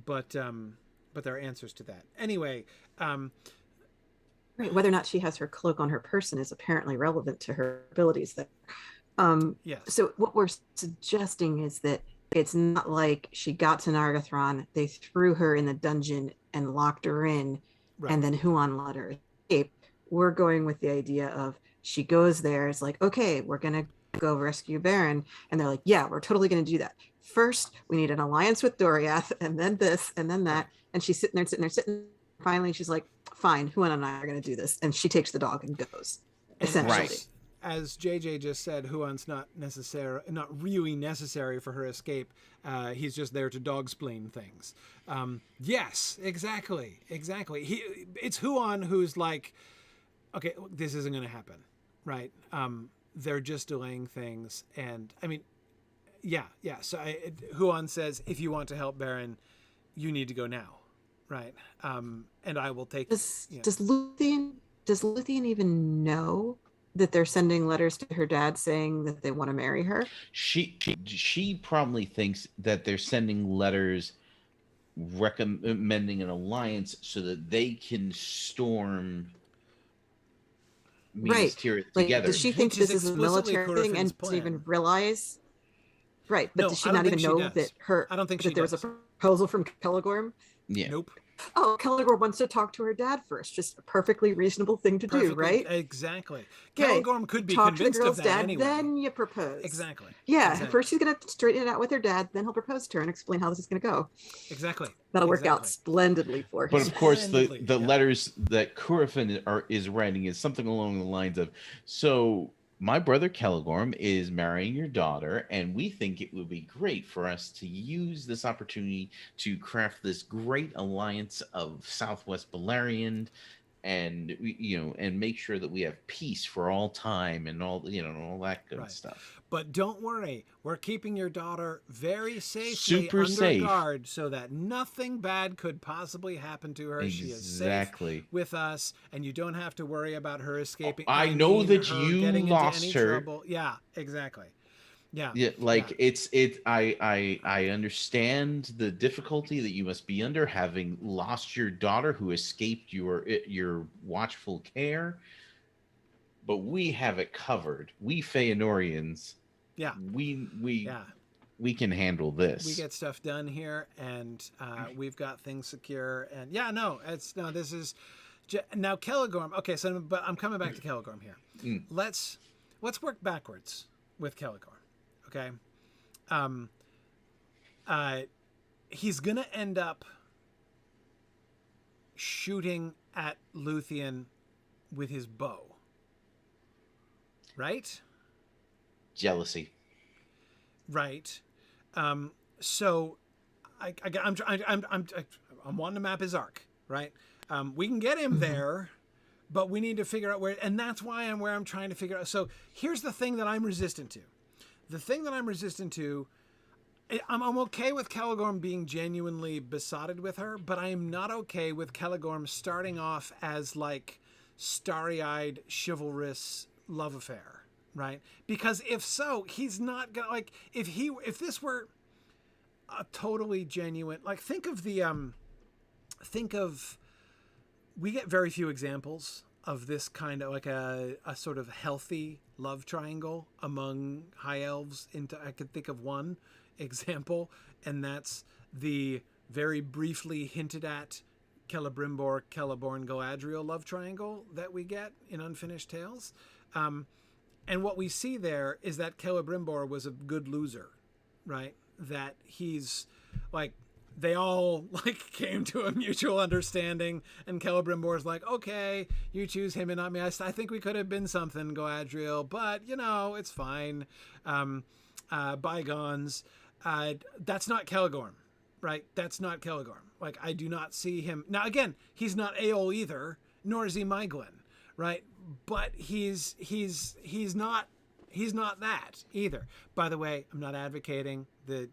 But there are answers to that. Anyway, Right. Whether or not she has her cloak on her person is apparently relevant to her abilities there. yes. So what we're suggesting is that it's not like she got to Nargothrond, they threw her in the dungeon and locked her in, Right. and then Huon let her escape. We're going with the idea of she goes there, it's like, okay, we're going to go rescue Beren. And they're like, yeah, we're totally going to do that. First, we need an alliance with Doriath, and then this, and then that. Right. And she's sitting there. Finally, she's like, fine, Huon and I are going to do this. And she takes the dog and goes, essentially. Right. As JJ just said, Huon's not really necessary for her escape. He's just there to dog spleen things. Yes, exactly. It's Huon who's like, okay, this isn't going to happen, right? They're just delaying things, and I mean, yeah. So Huon says, if you want to help Beren, you need to go now, right? And I will take. Does Luthien even know that they're sending letters to her dad saying that they want to marry her? She probably thinks that they're sending letters recommending an alliance so that they can storm Minas Tirith together. Does she think this is a military thing and doesn't even realize? Right, but No, does she not even know that I don't think that there was a proposal from Celegorm? Yeah. Nope. Oh, Celegorm wants to talk to her dad first. Just a perfectly reasonable thing to do, right? Exactly. Okay, Celegorm could be talk to the convinced girl's of that dad, anyway. then you propose. Exactly. Yeah, Exactly. first she's going to straighten it out with her dad, then he'll propose to her and explain how this is going to go. Exactly. That'll work out splendidly for him. But of course, the Splendidly, yeah. letters that Curafin is writing is something along the lines of, so my brother Celegorm is marrying your daughter, and we think it would be great for us to use this opportunity to craft this great alliance of Southwest Beleriand, and and make sure that we have peace for all time and all all that good stuff. But don't worry, we're keeping your daughter very safely Super under safe. Guard so that nothing bad could possibly happen to her. She is safe with us, and you don't have to worry about her escaping. I know that her you getting lost into her. any trouble. Yeah, exactly. Yeah. I understand the difficulty that you must be under, having lost your daughter who escaped your watchful care. But we have it covered. We Feanorians. Yeah. We can handle this. We get stuff done here, and we've got things secure. And this is now Celegorm. Okay, but I'm coming back to Celegorm here. Let's work backwards with Celegorm. Okay. He's gonna end up shooting at Luthien with his bow, right? Jealousy, right? So I'm wanting to map his arc, right? We can get him there, but we need to figure out where, and that's why I'm trying to figure out. So here's the thing that I'm resistant to. The thing that I'm resistant to, I'm okay with Celegorm being genuinely besotted with her, but I am not okay with Celegorm starting off as like starry-eyed, chivalrous love affair, right? Because if so, he's not gonna like if this were a totally genuine, like think of we get very few examples of this kind of like a sort of healthy love triangle among high elves. I could think of one example, and that's the very briefly hinted at Celebrimbor, Celeborn, Galadriel love triangle that we get in Unfinished Tales. And what we see there is that Celebrimbor was a good loser, right? That he's like, they all like came to a mutual understanding, and Celebrimbor's like, okay, you choose him and not me. I think we could have been something, Galadriel, but it's fine. Bygones. That's not Celegorm, right? That's not Celegorm. Like, I do not see him. Now, again, he's not Eol either, nor is he Myglin, right? But he's not that either. By the way, I'm not advocating the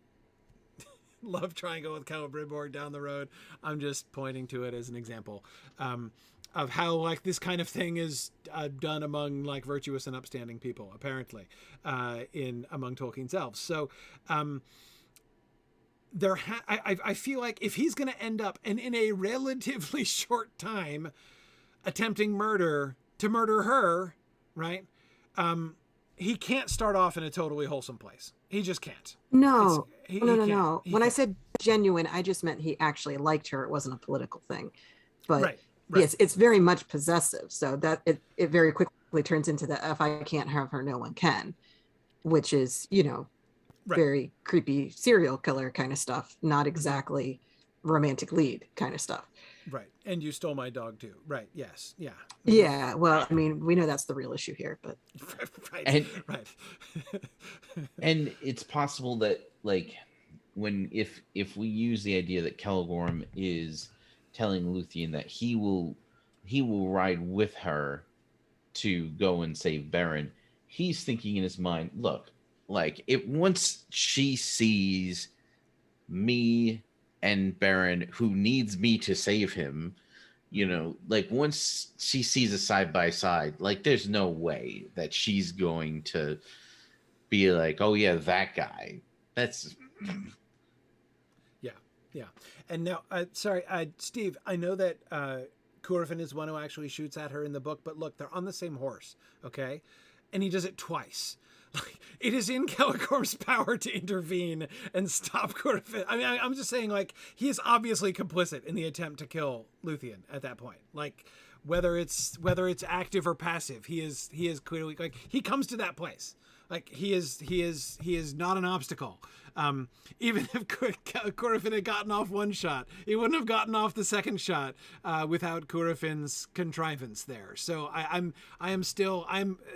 love triangle with Celebrimbor down the road. I'm just pointing to it as an example of how like this kind of thing is done among like virtuous and upstanding people, apparently, among Tolkien's elves. So I feel like if he's going to end up and in a relatively short time attempting to murder her, right? He can't start off in a totally wholesome place. He just can't. No. No. When I said genuine, I just meant he actually liked her. It wasn't a political thing. But right. Yes, it's very much possessive. So that it very quickly turns into the if I can't have her, no one can, which is, very creepy serial killer kind of stuff, not exactly romantic lead kind of stuff. Right. And you stole my dog too. Right. Yes. Yeah. Yeah. Well, I mean, we know that's the real issue here, but right. And, right. And it's possible that like if we use the idea that Celegorm is telling Luthien that he will ride with her to go and save Beren, he's thinking in his mind, look, like once she sees me and Beren, who needs me to save him, like once she sees us side by side, like there's no way that she's going to be like, oh yeah, that guy. That's yeah. And now, sorry, Steve, I know that Curufin is one who actually shoots at her in the book, but look, they're on the same horse, okay? And he does it twice. Like, it is in Celegorm's power to intervene and stop Curufin. I mean, I'm just saying, like, he is obviously complicit in the attempt to kill Luthien at that point. Like, whether it's active or passive, he is clearly, like, he comes to that place. Like, he is not an obstacle. Even if Curufin had gotten off one shot, he wouldn't have gotten off the second shot without Curufin's contrivance there. So I'm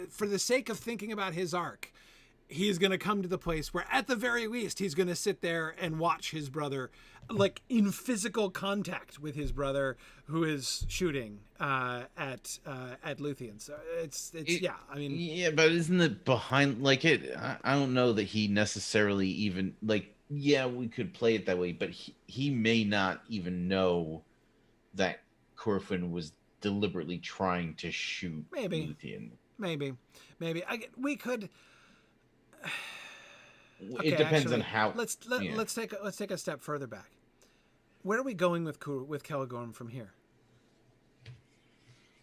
for the sake of thinking about his arc, he's going to come to the place where at the very least he's going to sit there and watch his brother, like in physical contact with his brother who is shooting at Luthien. So it's yeah, I mean, yeah, but isn't it behind like it? I don't know that he necessarily even like, yeah, we could play it that way, but he may not even know that Curufin was deliberately trying to shoot Luthien. Maybe we could. Okay, it depends on how. Let's take a step further back. Where are we going with Celegorm from here?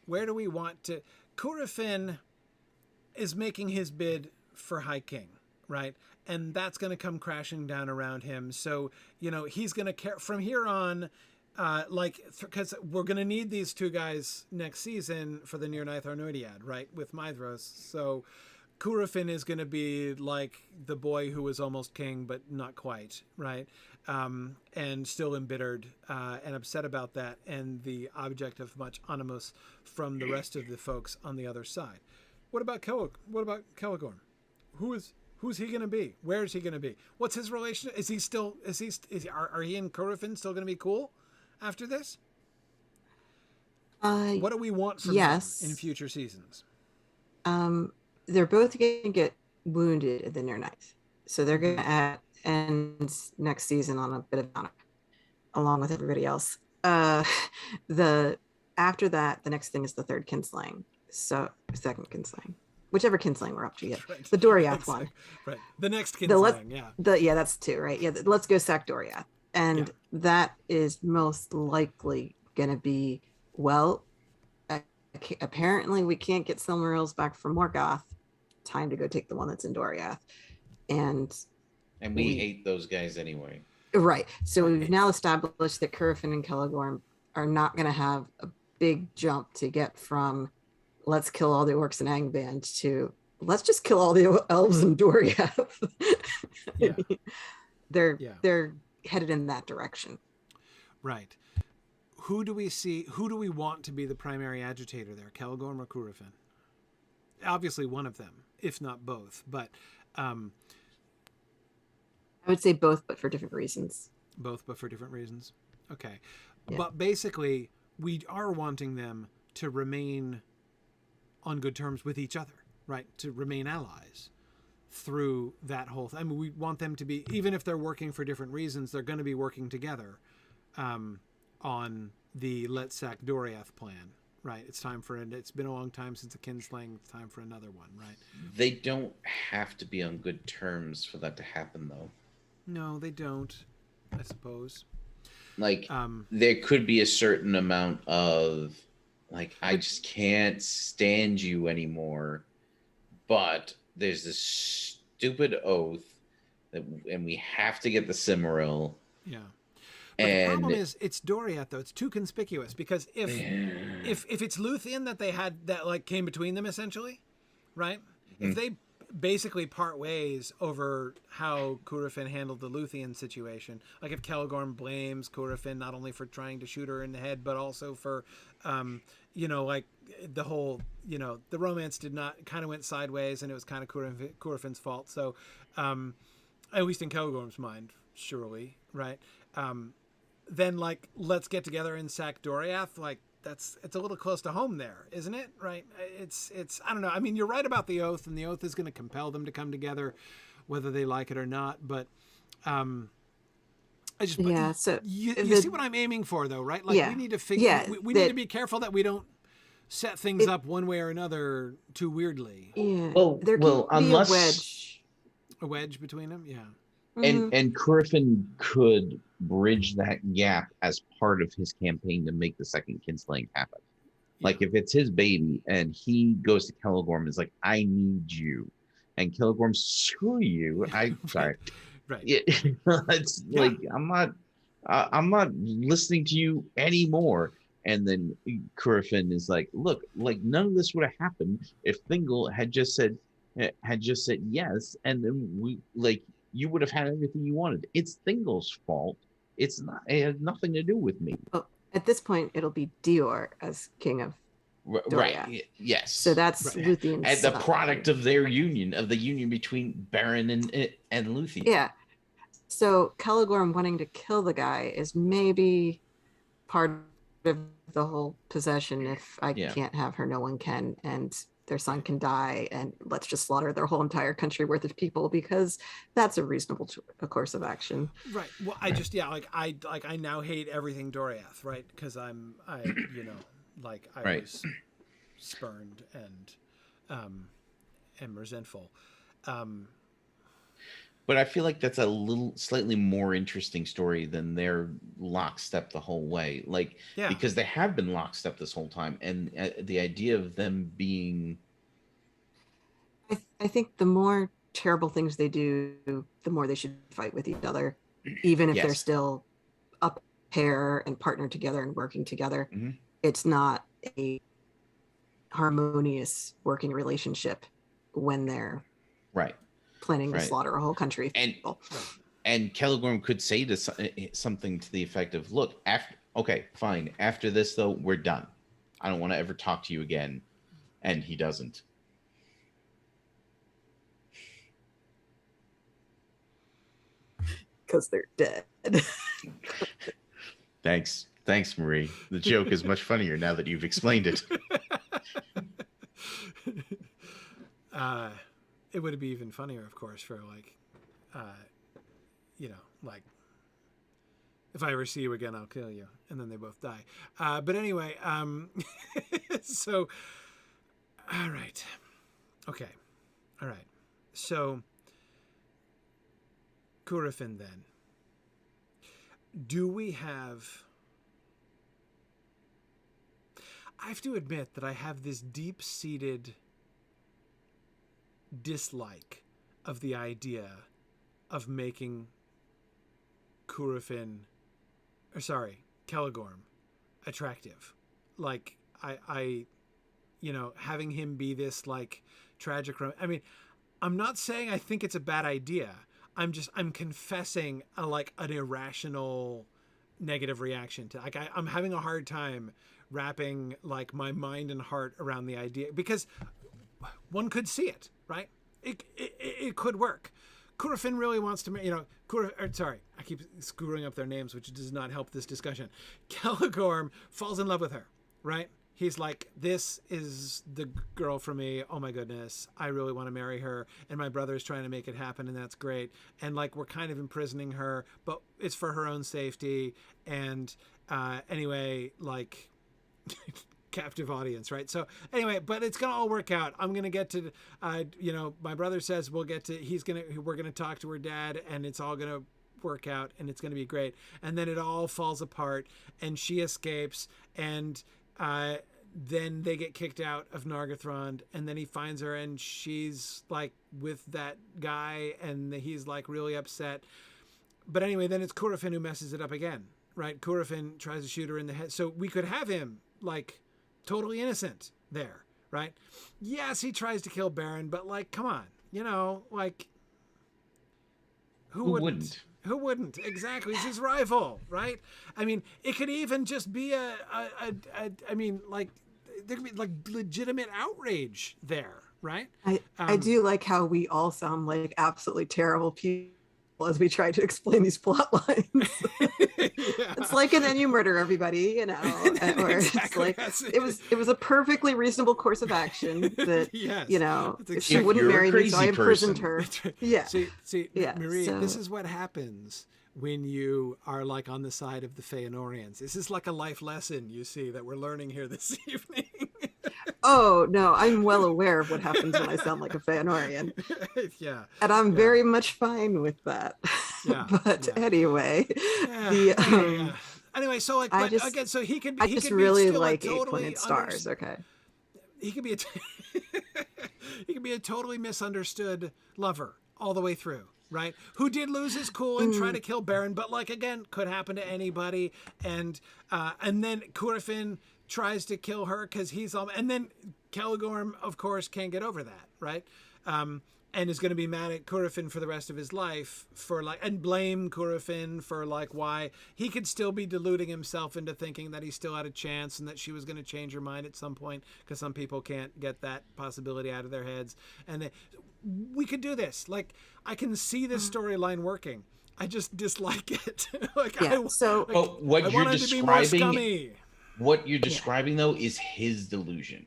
Where do we want to? Curufin is making his bid for High King, right? And that's going to come crashing down around him. So he's going to care from here on. Because we're going to need these two guys next season for the Near Nith Arnoidiad, right? With Maedhros. So Curufin is going to be like the boy who was almost king, but not quite, right? And still embittered and upset about that, and the object of much animus from the rest of the folks on the other side. What about Celegorm? Who's he going to be? Where is he going to be? What's his relation? Are he and Curufin still going to be cool after this? What do we want from him in future seasons? They're both going to get wounded at the Near Ninth. So they're going to end next season on a bit of honor, along with everybody else. After that, the next thing is the third kinslaying. So second kinslaying. Whichever kinslaying we're up to yet. Right. The Doriath one. Right. The next kinslaying, yeah, that's two, right? Yeah, let's go sack Doriath. And that is most likely going to be, apparently we can't get Silmarils back from Morgoth. Time to go take the one that's in Doriath. And we hate those guys anyway. Right. So we've now established that Curufin and Celegorm are not going to have a big jump to get from let's kill all the orcs in Angband to let's just kill all the elves in Doriath. Yeah. They're headed in that direction. Right. Who do we want to be the primary agitator there, Celegorm or Curufin? Obviously one of them, if not both, but I would say both, but for different reasons. Both, but for different reasons. Okay. Yeah. But basically, we are wanting them to remain on good terms with each other, right? To remain allies through that whole thing. I mean, we want them to be, even if they're working for different reasons, they're going to be working together on the Let's Sack Doriath plan, right? It's been a long time since the kinslaying. It's time for another one, right? They don't have to be on good terms for that to happen, though. No, they don't, I suppose. Like, there could be a certain amount of, like, I just can't stand you anymore. But there's this stupid oath and we have to get the Silmaril. Yeah. But the problem is, it's Doriath, though. It's too conspicuous because if it's Luthien that they had that like came between them essentially, right? Mm-hmm. If they basically part ways over how Curufin handled the Luthien situation, like if Celegorm blames Curufin not only for trying to shoot her in the head, but also for, like the whole, the romance kind of went sideways, and it was kind of Curufin's fault. So, at least in Celegorm's mind, surely, right? Then like let's get together and sack Doriath. Like it's a little close to home there, isn't it? Right? It's I don't know. I mean, you're right about the oath, and the oath is going to compel them to come together, whether they like it or not. But So you see what I'm aiming for, though, right? Like we need to figure. Yeah, we need to be careful that we don't set things up one way or another too weirdly. Yeah. Well, unless a wedge between them. Yeah. And Curufin could bridge that gap as part of his campaign to make the second kinslaying happen. Yeah. Like if it's his baby and he goes to Celegorm and is like, I need you. And Celegorm, screw you. Sorry. Right. It's like, I'm not listening to you anymore. And then Curufin is like, look, like none of this would have happened if Thingol had just said yes. And then you would have had everything you wanted. It's Thingol's fault. It had nothing to do with me. Well, at this point, it'll be Dior as king of Doriath. Right. Yes. So that's right. Luthien's and the product of their union, of the union between Beren and Luthien. Yeah. So Celegorm wanting to kill the guy is maybe part of the whole possession. If I can't have her, no one can. And their son can die, and let's just slaughter their whole entire country worth of people, because that's a reasonable course of action. Right. Well, I now hate everything Doriath, right? Because I was spurned and am resentful. But I feel like that's a slightly more interesting story than their lockstep the whole way. Because they have been lockstep this whole time. And the idea of them being... I think the more terrible things they do, the more they should fight with each other, even if they're still a pair and partnered together and working together. Mm-hmm. It's not a harmonious working relationship when they're... Right. planning to slaughter a whole country of people. And Celegorm could say to something to the effect of, look, fine. After this, though, we're done. I don't want to ever talk to you again. And he doesn't. Because they're dead. Thanks, Marie. The joke is much funnier now that you've explained it. It would be even funnier, of course, for if I ever see you again, I'll kill you, and then they both die. But anyway, so, all right, okay, all right. So, Curufin, then, do we have? I have to admit that I have this deep-seated dislike of the idea of making Curufin, or sorry, Celegorm attractive. Like, I having him be this like tragic. I mean, I'm not saying I think it's a bad idea. I'm confessing an irrational negative reaction to, like, I'm having a hard time wrapping like my mind and heart around the idea, because one could see it, right? It could work. Curufin really wants to, I keep screwing up their names, which does not help this discussion. Celegorm falls in love with her, right? He's like, this is the girl for me. Oh my goodness. I really want to marry her. And my brother is trying to make it happen. And that's great. And like, we're kind of imprisoning her, but it's for her own safety. And anyway, like captive audience, right? So anyway, but it's going to all work out. I'm going to get to, my brother says we're going to talk to her dad, and it's all going to work out, and it's going to be great. And then it all falls apart, and she escapes, and then they get kicked out of Nargothrond, and then he finds her, and she's like with that guy, and he's like really upset. But anyway, then it's Curufin who messes it up again, right? Curufin tries to shoot her in the head. So we could have him like totally innocent there, right? Yes, he tries to kill Beren, but like, come on, like, who wouldn't? Who wouldn't? Exactly. It's his rival, right? I mean, it could even just be there could be like legitimate outrage there, right? I do like how we all sound like absolutely terrible people as we try to explain these plot lines. Yeah. It's like, and then you murder everybody, or Exactly. it's like, it was a perfectly reasonable course of action that, Yes. she wouldn't marry me, so I imprisoned her. Right. Yeah. See, Yeah, Marie, so- this is what happens when you are like on the side of the Feanorians. This is like a life lesson, you see, that we're learning here this evening. Oh, no, I'm well aware of what happens when I sound like a Feanorian. Yeah. And I'm very much fine with that. Yeah, But yeah. anyway, Anyway, so like, I but just- again, so he could. I he just could be really still like a totally Eight-Pointed Stars. Okay. He could be he could be a totally misunderstood lover all the way through, right? Who did lose his cool and try to kill Beren, but like, again, could happen to anybody. And then Curufin tries to kill her because he's all, and then Celegorm, of course, can't get over that, right? And is going to be mad at Curufin for the rest of his life for like, and blame Curufin for like why he could still be deluding himself into thinking that he still had a chance and that she was going to change her mind at some point, because some people can't get that possibility out of their heads. And we could do this. Like, I can see this storyline working. I just dislike it. Like, Yeah, But what I you're want him to be more describing, scummy. what you're describing though, is his delusion.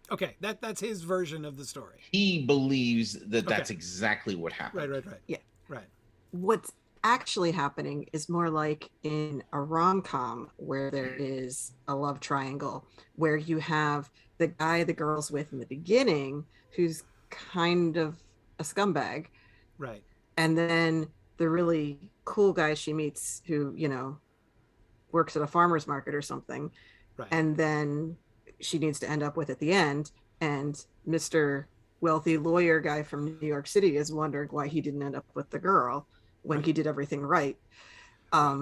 Okay, that's his version of the story. He believes that that's Okay. exactly what happened. Right. Yeah. Right. What's actually happening is more like in a rom-com where there is a love triangle where you have the guy the girl's with in the beginning who's kind of a scumbag, Right. and then the really cool guy she meets who works at a farmer's market or something, Right. and then she needs to end up with at the end, and Mr. wealthy lawyer guy from New York City is wondering why he didn't end up with the girl when he did everything right. I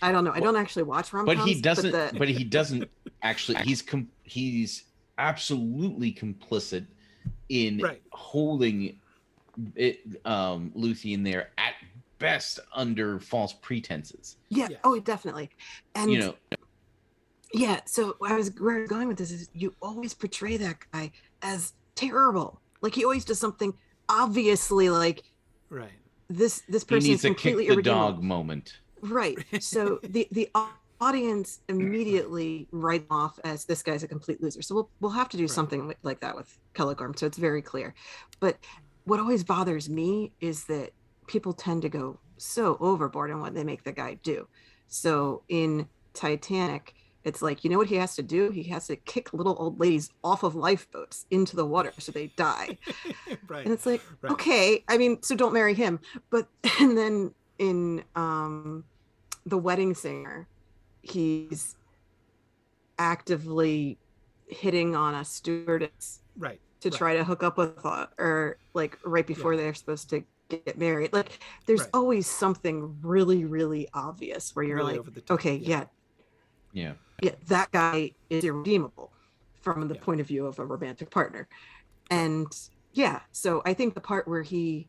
don't know. I don't actually watch rom-coms. But he doesn't. But he doesn't actually. He's absolutely complicit in holding it, Luthien there at best under false pretenses. Yeah. Yes. Oh, definitely. And You know, yeah. So where I was going with this is you always portray that guy as terrible. Like he always does something obviously like Right. this he person needs is a kick completely the irredeemable. dog moment. Right. So the audience immediately write him off as this guy's a complete loser. So we'll have to do something like that with Celegorm. So it's very clear. But what always bothers me is that people tend to go so overboard in what they make the guy do. So in Titanic, it's like, you know what he has to do? He has to kick little old ladies off of lifeboats into the water so they die. Right. And it's like, Right. okay, I mean, so don't marry him. But, and then in The Wedding Singer, he's actively hitting on a stewardess Right. to try to hook up with her, or like right before they're supposed to get married. Like there's always something really, really obvious where you're Really like, over the top. okay, Yeah. that guy is irredeemable from the point of view of a romantic partner. And so I think the part where he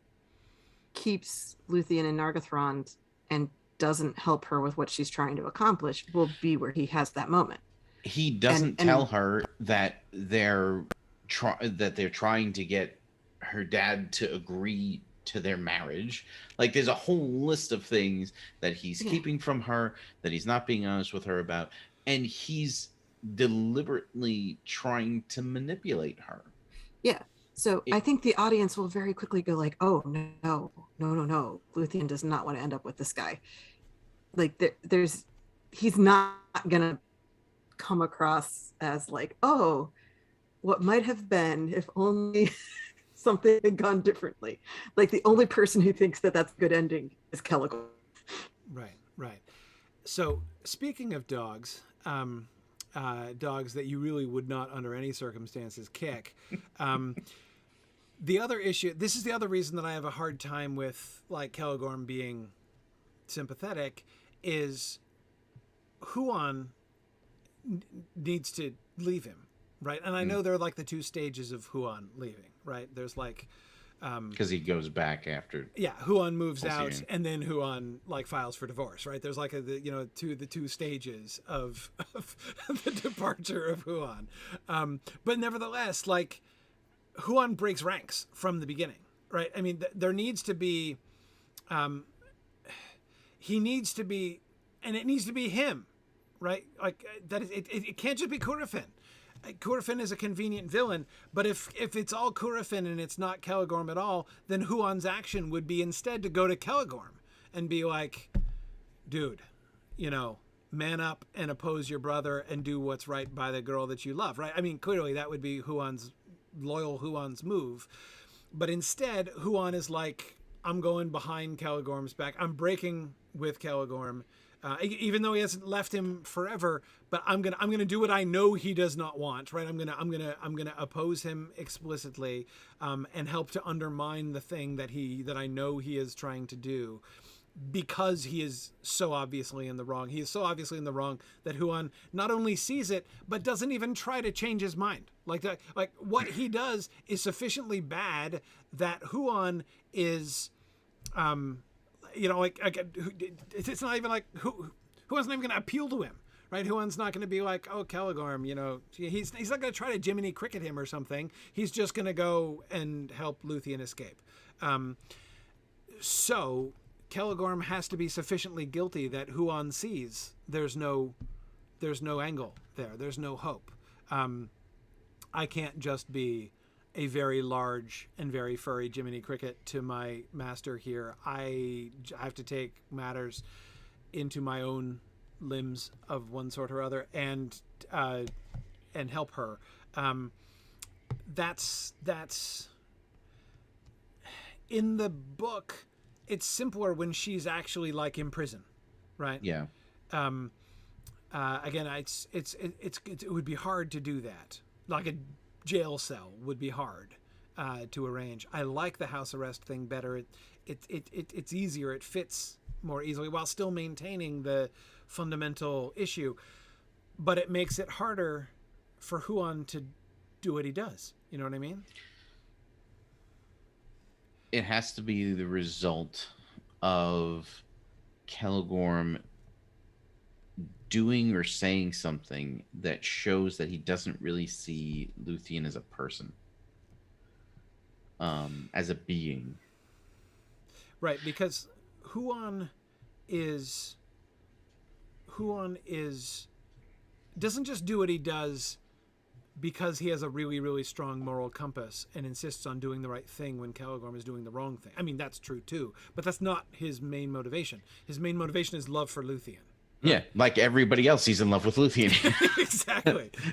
keeps Luthien and Nargothrond and doesn't help her with what she's trying to accomplish will be where he has that moment. He doesn't tell her that they're trying to get her dad to agree to their marriage. Like there's a whole list of things that he's keeping from her, that he's not being honest with her about, and he's deliberately trying to manipulate her. Yeah. So I think the audience will very quickly go like, oh, no. Luthien does not want to end up with this guy. Like he's not going to come across as like, oh, what might have been if only something had gone differently. Like the only person who thinks that that's a good ending is Celegorm. Right. So speaking of dogs, dogs that you really would not under any circumstances kick. The other issue, this is the other reason that I have a hard time with like Celegorm being sympathetic, is Huon needs to leave him, right? And I know there are like the two stages of Huon leaving, right? There's like because he goes back after. Yeah, Huon moves out, and then Huon like files for divorce, right? There's like the two stages of the departure of Huon, but nevertheless, like Huon breaks ranks from the beginning, right? I mean, there needs to be, he needs to be, and it needs to be him, right? Like that. It can't just be Curufin. Curufin is a convenient villain, but if it's all Curufin and it's not Celegorm at all, then Huon's action would be instead to go to Celegorm and be like, dude, man up and oppose your brother and do what's right by the girl that you love, right? I mean, clearly that would be loyal Huon's move. But instead, Huon is like, I'm going behind Celegorm's back. I'm breaking with Celegorm. Even though he hasn't left him forever, but I'm gonna do what I know he does not want, right? I'm gonna oppose him explicitly, and help to undermine the thing that I know he is trying to do, because he is so obviously in the wrong. He is so obviously in the wrong that Huon not only sees it, but doesn't even try to change his mind. Like what he does is sufficiently bad that Huon is, it's not even like Huon's not even going to appeal to him, right? Huon's not going to be like, oh, Celegorm, he's not going to try to Jiminy Cricket him or something. He's just going to go and help Luthien escape. So Celegorm has to be sufficiently guilty that Huon sees there's no angle there. There's no hope. I can't just be a very large and very furry Jiminy Cricket to my master here. I have to take matters into my own limbs of one sort or other and help her. That's in the book. It's simpler when she's actually like in prison, right? Yeah. Again, it would be hard to do that. Like a jail cell would be hard to arrange. I like the house arrest thing better. It's easier. It fits more easily while still maintaining the fundamental issue, but it makes it harder for Huon to do what he does. You know what I mean? It has to be the result of Celegorm doing or saying something that shows that he doesn't really see Luthien as a person, as a being. Right, because Huon doesn't just do what he does because he has a really, really strong moral compass and insists on doing the right thing when Celegorm is doing the wrong thing. I mean, that's true too, but that's not his main motivation. His main motivation is love for Luthien. Yeah, like everybody else, he's in love with Luthien.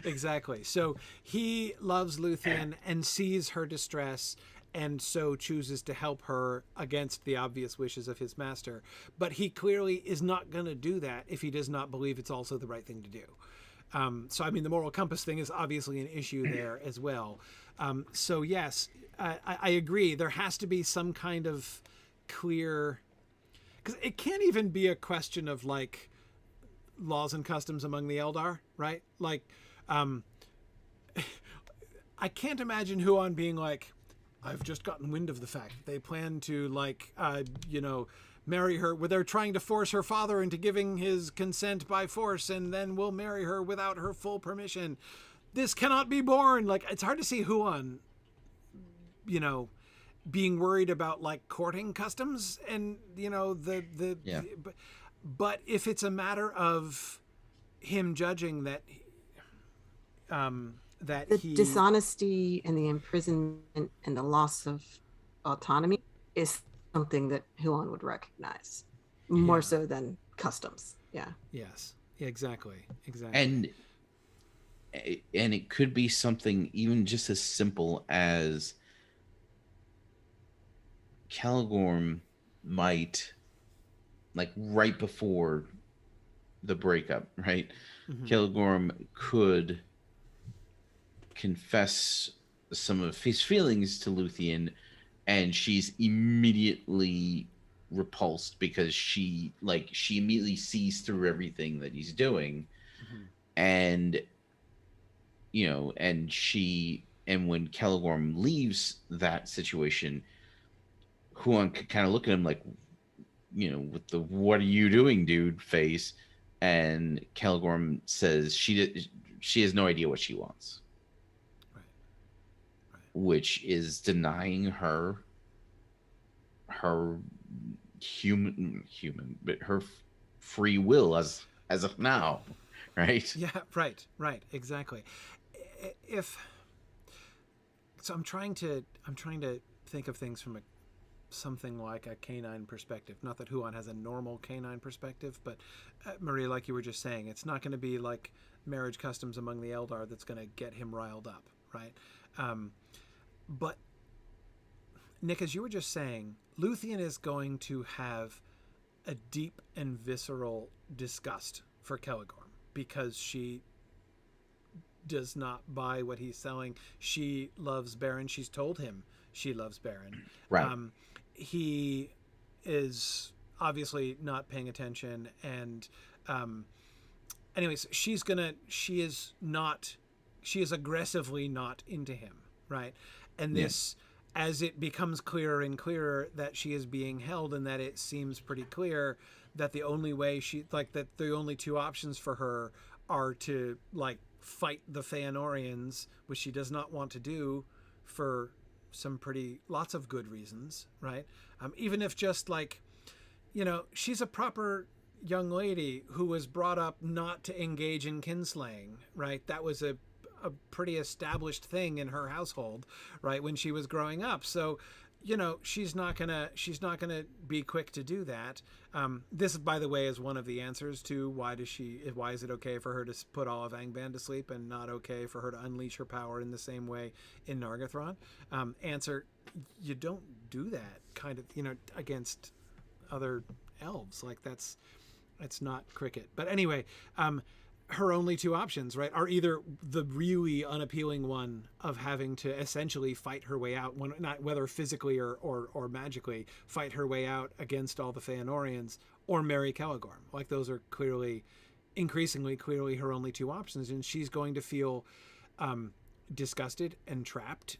Exactly. So he loves Luthien and sees her distress and so chooses to help her against the obvious wishes of his master. But he clearly is not going to do that if he does not believe it's also the right thing to do. So I mean, the moral compass thing is obviously an issue there as well. So yes, I agree. There has to be some kind of clear, because it can't even be a question of like laws and customs among the Eldar, right? Like, I can't imagine Huon being like, I've just gotten wind of the fact they plan to like, marry her. They're trying to force her father into giving his consent by force, and then we'll marry her without her full permission. This cannot be borne. Like, it's hard to see Huon, being worried about like courting customs and Yeah. but if it's a matter of him judging that The dishonesty and the imprisonment and the loss of autonomy is something that Huon would recognize more so than customs. Yeah. Yes, exactly. And it could be something even just as simple as Caligorm might, like right before the breakup, right? Caligorm could confess some of his feelings to Luthien, and she's immediately repulsed because she immediately sees through everything that he's doing. And and when Caligorm leaves that situation, Huon could kind of look at him like, with the "what are you doing, dude" face, and Caligorm says she has no idea what she wants, Right. which is denying her human, but her free will as of now, right? Yeah, right, exactly. I'm trying to think of things from something like a canine perspective. Not that Huon has a normal canine perspective, but Maria, like you were just saying, it's not going to be like marriage customs among the Eldar that's going to get him riled up, right? But Nick, as you were just saying, Luthien is going to have a deep and visceral disgust for Caligorm because she does not buy what he's selling. She loves Beren. She's told him she loves Beren. Right. He is obviously not paying attention, and anyways, she is aggressively not into him, right? And this, as it becomes clearer and clearer that she is being held, and that it seems pretty clear that the only way that the only two options for her are to like fight the Feanorians, which she does not want to do for lots of good reasons, right? Even if just like, she's a proper young lady who was brought up not to engage in kinslaying, right? That was a pretty established thing in her household, right, when she was growing up. So, she's not gonna be quick to do that. This, by the way, is one of the answers to why is it okay for her to put all of Angband to sleep and not okay for her to unleash her power in the same way in Nargothrond? Answer: you don't do that kind of, against other elves. Like that's not cricket. But anyway, her only two options, right, are either the really unappealing one of having to essentially fight her way out, not whether physically or magically, fight her way out against all the Feanorians, or marry Caligorm. Like those are increasingly clearly her only two options, and she's going to feel disgusted and trapped.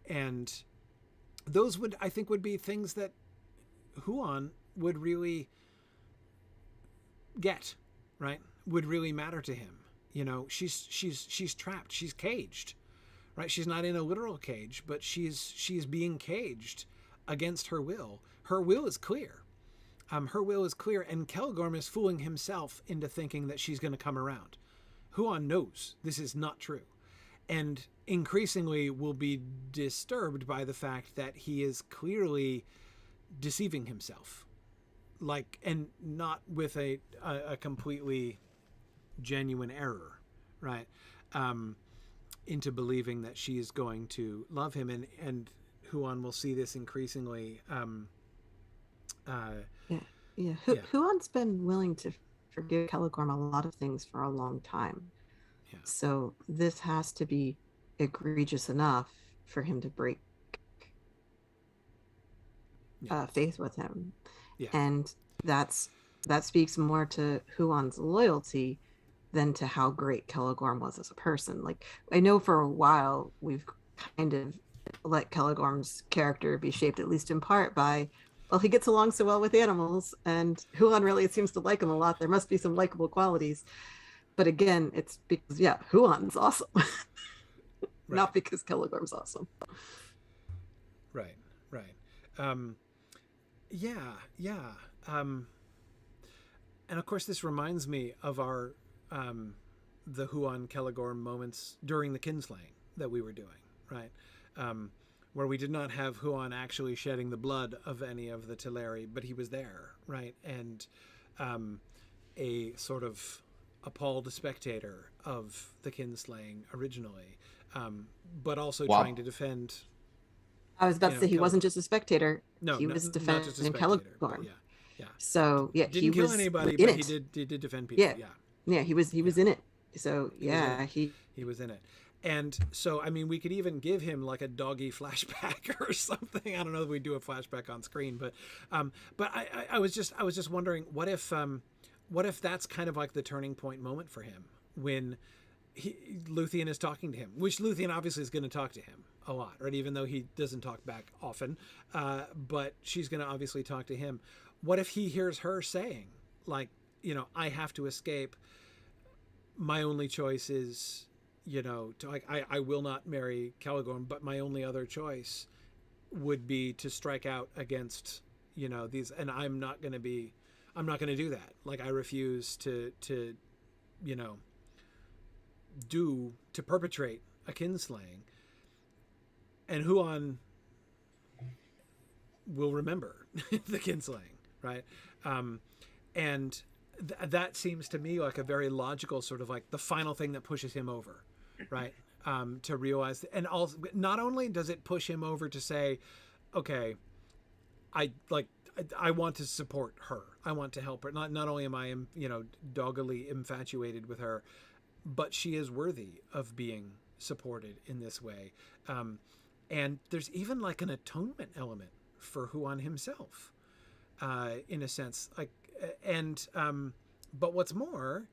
And those would be things that Huon would really get, right? Would really matter to him. She's trapped, she's caged, right? She's not in a literal cage, but she's being caged against her will. Her will is clear. And Caligorm is fooling himself into thinking that she's going to come around. Huon knows this is not true, and increasingly will be disturbed by the fact that he is clearly deceiving himself, and not with a completely genuine error, right? Into believing that she is going to love him, and Huon will see this increasingly. Huon's been willing to forgive Caligorm a lot of things for a long time. So this has to be egregious enough for him to break faith with him. Yeah. And that speaks more to Huon's loyalty than to how great Celegorm was as a person. Like, I know for a while we've kind of let Celegorm's character be shaped, at least in part, by, well, he gets along so well with animals, and Huon really seems to like him a lot. There must be some likable qualities. But again, it's because, Huon's awesome. Not because Celegorm's awesome. Right. And of course, this reminds me of our the Huon Celegorm moments during the kinslaying that we were doing, right? Where we did not have Huon actually shedding the blood of any of the Teleri, but he was there, right? And a sort of appalled spectator of the kinslaying originally, but also trying to defend. I was about to say he wasn't just a spectator. No, he was defending Celegorm. Yeah. So didn't he kill was anybody, in but it. he did defend people. Yeah, he was in it. So he was in it. And so, I mean, we could even give him like a doggy flashback or something. I don't know if we do a flashback on screen, but I was just wondering, what if that's kind of like the turning point moment for him when Luthien is talking to him, which Luthien obviously is going to talk to him a lot, right? Even though he doesn't talk back often, but she's going to obviously talk to him. What if he hears her saying, like, I have to escape. My only choice is, I will not marry Celegorm, but my only other choice would be to strike out against, these, and I'm not going to do that. Like, I refuse to perpetrate a kinslaying. And Huon will remember the kinslaying, right? And that seems to me like a very logical sort of like the final thing that pushes him over, right? To realize, and also, not only does it push him over to say, okay, I want to support her. I want to help her. Not only am I, doggedly infatuated with her, but she is worthy of being supported in this way. And there's even like an atonement element for Huon himself, in a sense. Like, and but what's more,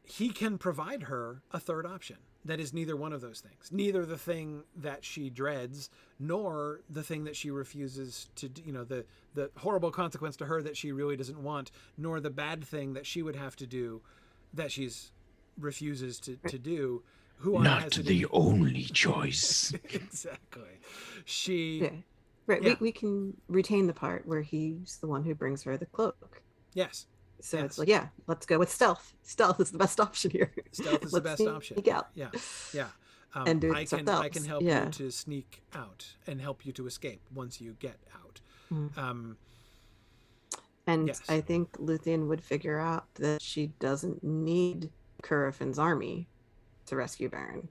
he can provide her a third option that is neither one of those things, neither the thing that she dreads, nor the thing that she refuses to, the horrible consequence to her that she really doesn't want, nor the bad thing that she would have to do that she's refuses to do. Huon not has the only choice. Exactly. She. Yeah. Right. We can retain the part where he's the one who brings her the cloak. Yes. So it's like, let's go with stealth. Stealth is the best option here. Stealth is the best option. Sneak out. Yeah. And do I can help you to sneak out and help you to escape once you get out. And I think Luthien would figure out that she doesn't need Curafin's army to rescue Beren.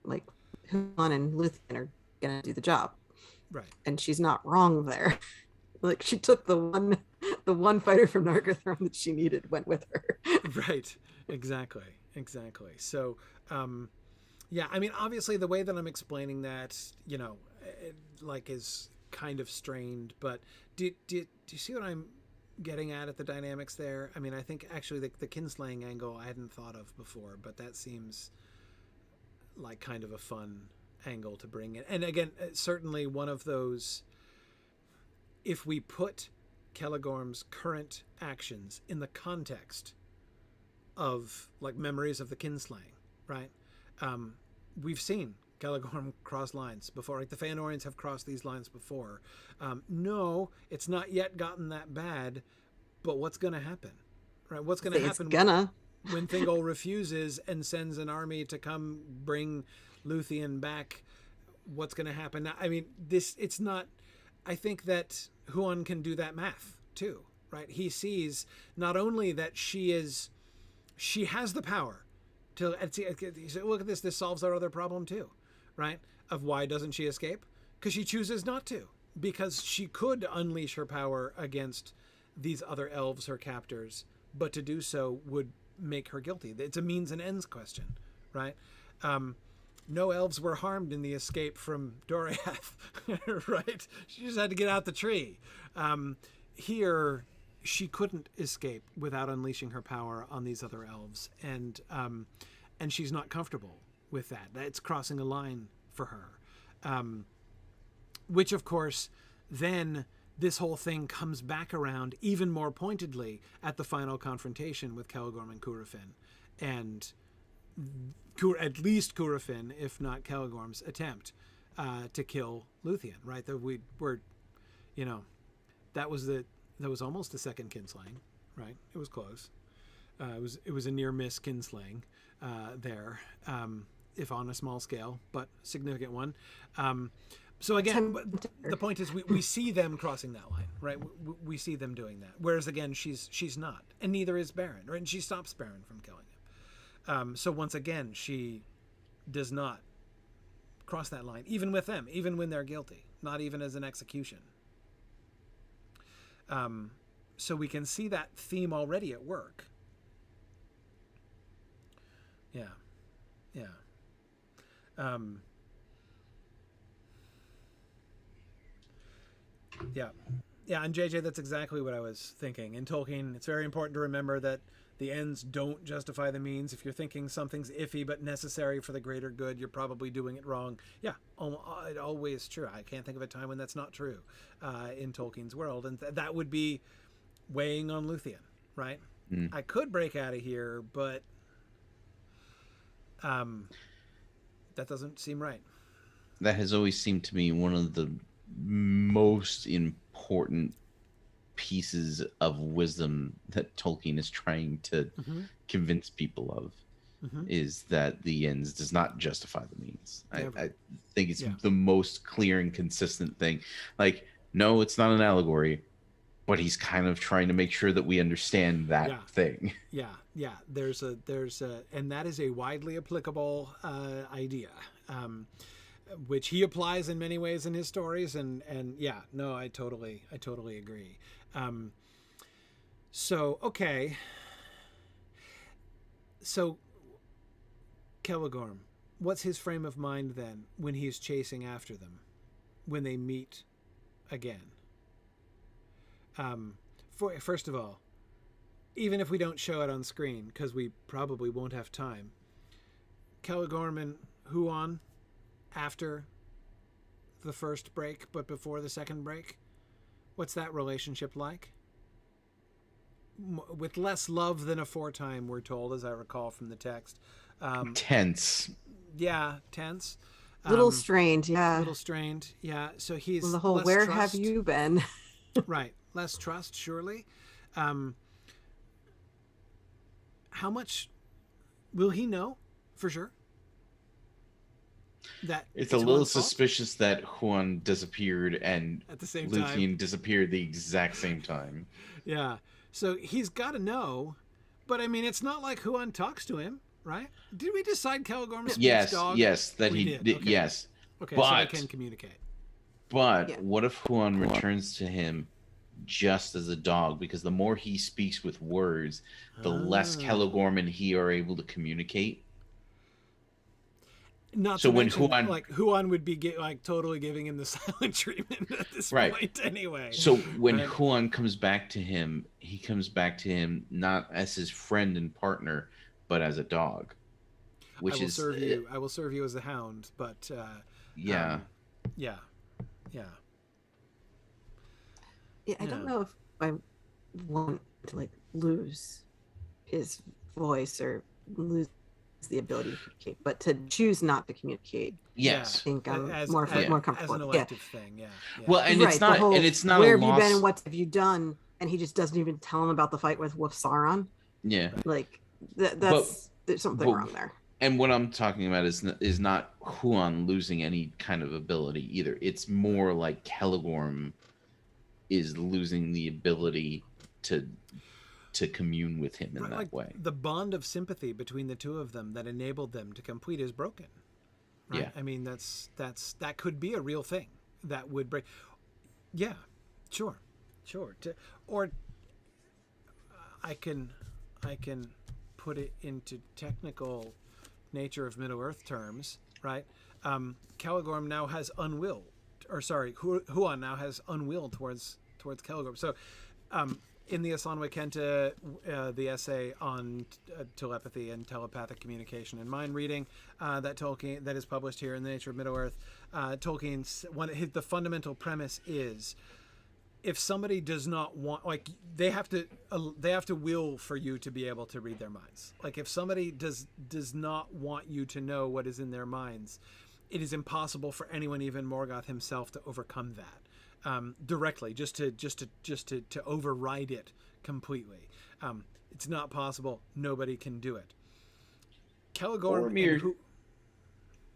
Like, Huon and Luthien are gonna do the job. Right. And she's not wrong there. Like, she took the one fighter from Nargothrond that she needed, went with her. Right. Exactly. So, I mean, obviously the way that I'm explaining that, is kind of strained, but do you see what I'm getting at the dynamics there? I mean, I think actually the kinslaying angle I hadn't thought of before, but that seems like kind of a fun angle to bring in. And again, certainly one of those, if we put Celegorm's current actions in the context of like memories of the kinslaying, right? We've seen Celegorm cross lines before. Like, the Feanorians have crossed these lines before. No, it's not yet gotten that bad, but what's going to happen, right? What's going to happen when Thingol refuses and sends an army to come bring Luthien back? What's going to happen? I mean, it's not, I think that Huon can do that math too, right? He sees not only that she has the power to look at this solves our other problem too, right? Of why doesn't she escape? Because she chooses not to, because she could unleash her power against these other elves, her captors, but to do so would make her guilty. It's a means and ends question, right? No elves were harmed in the escape from Doriath, right? She just had to get out the tree. Here, she couldn't escape without unleashing her power on these other elves, and she's not comfortable with that. It's crossing a line for her, which, of course, then this whole thing comes back around even more pointedly at the final confrontation with Celegorm and Curufin, and at least Curufin, if not Celegorm's attempt to kill Luthien, right? That we were, that was almost a second kinslaying, right? It was close. It was a near miss kinslaying there, if on a small scale, but significant one. So again, the point is we see them crossing that line, right? We see them doing that. Whereas again, she's not, and neither is Beren, right? And she stops Beren from killing him. So once again, she does not cross that line, even with them, even when they're guilty, not even as an execution. So we can see that theme already at work. Yeah. Yeah, and JJ, that's exactly what I was thinking. In Tolkien, it's very important to remember that the ends don't justify the means. If you're thinking something's iffy but necessary for the greater good, you're probably doing it wrong. Yeah, always true. I can't think of a time when that's not true in Tolkien's world. And that would be weighing on Luthien, right? I could break out of here, but that doesn't seem right. That has always seemed to me one of the most important pieces of wisdom that Tolkien is trying to convince people of, is that the ends does not justify the means. I think it's the most clear and consistent thing. Like, no, it's not an allegory, but he's kind of trying to make sure that we understand that thing. Yeah. There's a, and that is a widely applicable idea, which he applies in many ways in his stories. And yeah, no, I totally agree. Okay. So Celegorm, what's his frame of mind then when he's chasing after them, when they meet again? First of all, even if we don't show it on screen, because we probably won't have time, Celegorm and Huon after the first break, but before the second break, what's that relationship like? With less love than aforetime, we're told, as I recall from the text. Tense. Yeah, tense. Little strained, yeah. Little strained, yeah. So he's the whole, where trust. have you been? Right. Less trust, surely. How much will he know for sure? That it's a little suspicious that Huon disappeared and at the same Luthien time disappeared the exact same time. Yeah. So he's got to know, but I mean, it's not like Huon talks to him, right? Did we decide Celegorm speaks dog? Yes, that we he did. Okay. Yes. Okay, but, so they can communicate. But what if Huon returns to him just as a dog? Because the more he speaks with words, the less Celegorm and he are able to communicate. Not so to when mention, Huon would be totally giving him the silent treatment at this point anyway. So when Huon comes back to him, he comes back to him not as his friend and partner, but as a dog. I will serve you as a hound, but Yeah, I don't know if I want to lose his voice or lose the ability to communicate, but to choose not to communicate. Yes, I think I'm more comfortable. As an elective thing, yeah. Well, and it's not, and it's not. Where have you been and what have you done? And he just doesn't even tell him about the fight with Sauron. Yeah, there's something wrong there. And what I'm talking about is not Huon losing any kind of ability either. It's more like Celegorm is losing the ability to commune with him in that way. The bond of sympathy between the two of them that enabled them to complete is broken. Right? Yeah. I mean, that could be a real thing that would break. Yeah, sure. Or I can put it into technical nature of Middle-earth terms, right? Caligorm now has unwill, or sorry, Huan now has unwill towards Caligorm. So, in the Asanwe Kenta, the essay on telepathy and telepathic communication and mind reading that is published here in the Nature of Middle-earth, Tolkien's the fundamental premise is, if somebody does not want, like, they have to will for you to be able to read their minds. Like, if somebody does not want you to know what is in their minds, it is impossible for anyone, even Morgoth himself, to overcome that directly. Just to override it completely. It's not possible. Nobody can do it. Boromir.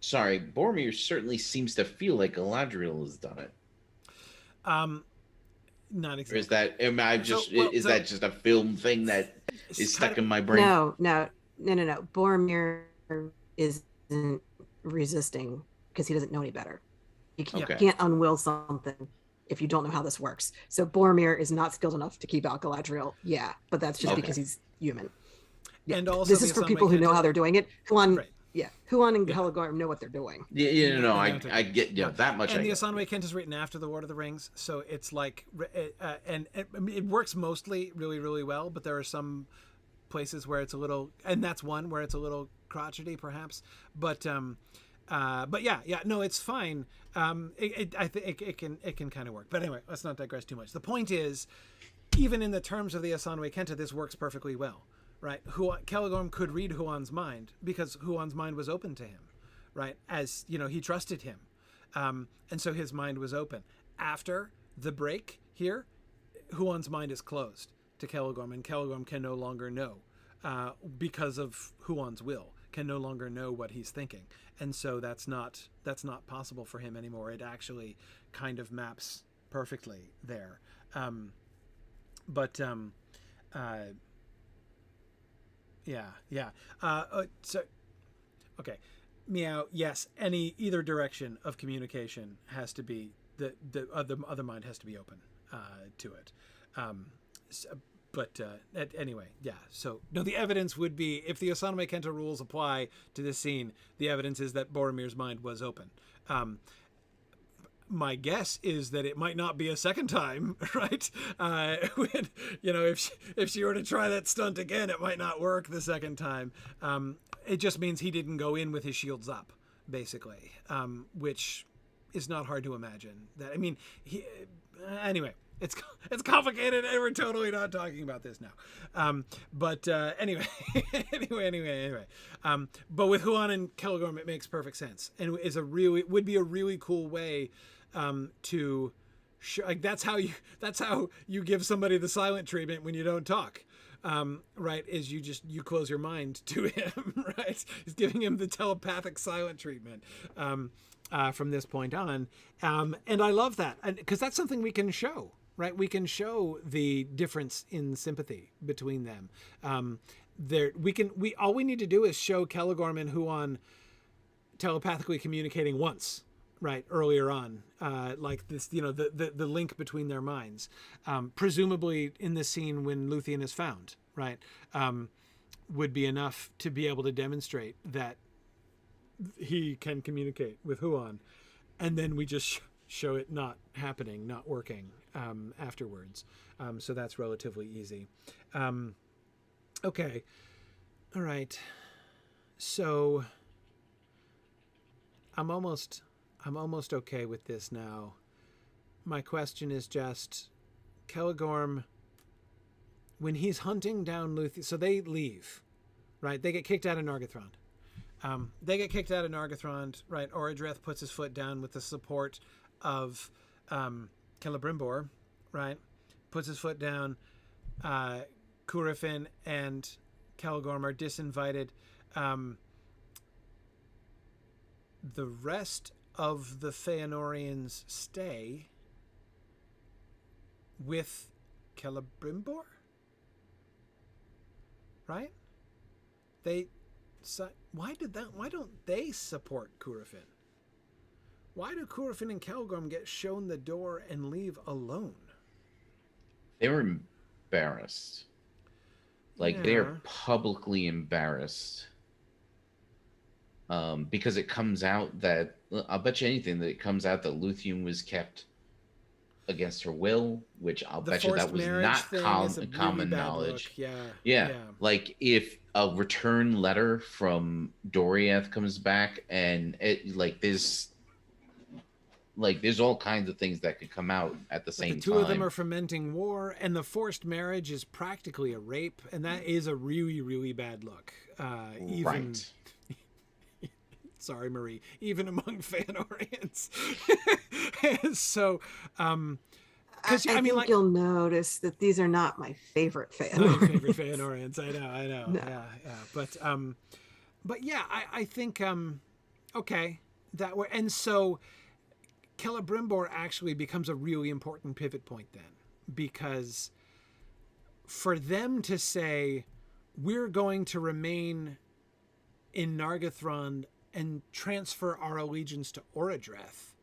Boromir certainly seems to feel like Galadriel has done it. Not exactly. Or is that that just a film thing that is stuck in my brain? No. Boromir isn't resisting because he doesn't know any better. You can't unwill something if you don't know how this works. So Boromir is not skilled enough to keep out Galadriel. Yeah, but that's just because he's human. Yeah. And also, this is for people who know how they're doing it. Huan and Caligorm know what they're doing. I get that much. And the Asanwe Kent is written after the Lord of the Rings, so it's like, and it works mostly really, really well. But there are some places where it's a little, and that's one where it's a little crotchety, perhaps. But it's fine. I think it can kind of work. But anyway, let's not digress too much. The point is, even in the terms of the Asanwe Kenta, this works perfectly well. Right, Caligorm could read Huan's mind because Huan's mind was open to him, right? As he trusted him, and so his mind was open. After the break here, Huan's mind is closed to Caligorm, and Caligorm can no longer know, because of Huan's will, can no longer know what he's thinking, and so that's not possible for him anymore. It actually kind of maps perfectly there, Meow. Yes, either direction of communication has to be the other mind has to be open to it. Anyway, yeah. So no, the evidence would be, if the Asanwe Kenta rules apply to this scene, the evidence is that Boromir's mind was open. My guess is that it might not be a second time, right? When, if she were to try that stunt again, it might not work the second time. It just means he didn't go in with his shields up, basically, which is not hard to imagine. Anyway, it's complicated, and we're totally not talking about this now. Anyway. But with Huan and Caligorm, it makes perfect sense, and would be a really cool way to show, like, that's how you give somebody the silent treatment when you don't talk, right? Is you close your mind to him, right? He's giving him the telepathic silent treatment from this point on, and I love that, because that's something we can show, right? We can show the difference in sympathy between them. All we need to do is show Caligorm and Huan telepathically communicating once, right, earlier on, like this, the link between their minds, presumably in the scene when Luthien is found, right, would be enough to be able to demonstrate that he can communicate with Huan, and then we just show it not happening, not working afterwards. So that's relatively easy. Okay, all right. So I'm almost okay with this now. My question is just, Caligorm, when he's hunting down Luthien, so they leave, right? They get kicked out of Nargothrond. Right? Orodreth puts his foot down with the support of Celebrimbor, right? Puts his foot down. Curufin and Caligorm are disinvited. The rest of the Feanorians stay with Celebrimbor, right? Why don't they support Curufin? Why do Curufin and Caligorm get shown the door and leave alone? They were embarrassed. Like Yeah. they're publicly embarrassed. Because it comes out that I'll bet you anything that it comes out that Luthien was kept against her will, which I'll The bet you forced that was marriage not thing is a really common bad knowledge. look. Yeah. Yeah. Yeah. Like if a return letter from Doriath comes back and it there's all kinds of things that could come out at the But the same two of them time. are fomenting war, and the forced marriage is practically a rape, and that is a really, really bad look. Even, Right. sorry, Marie, even among Feanorians. So, because I mean, think like, you'll notice that these are not my favorite my favorite Feanorians. Feanorians. I know. No. Yeah. But yeah, I think, okay, that way, and so Celebrimbor actually becomes a really important pivot point then, because for them to say we're going to remain in Nargothrond and transfer our allegiance to Orodreth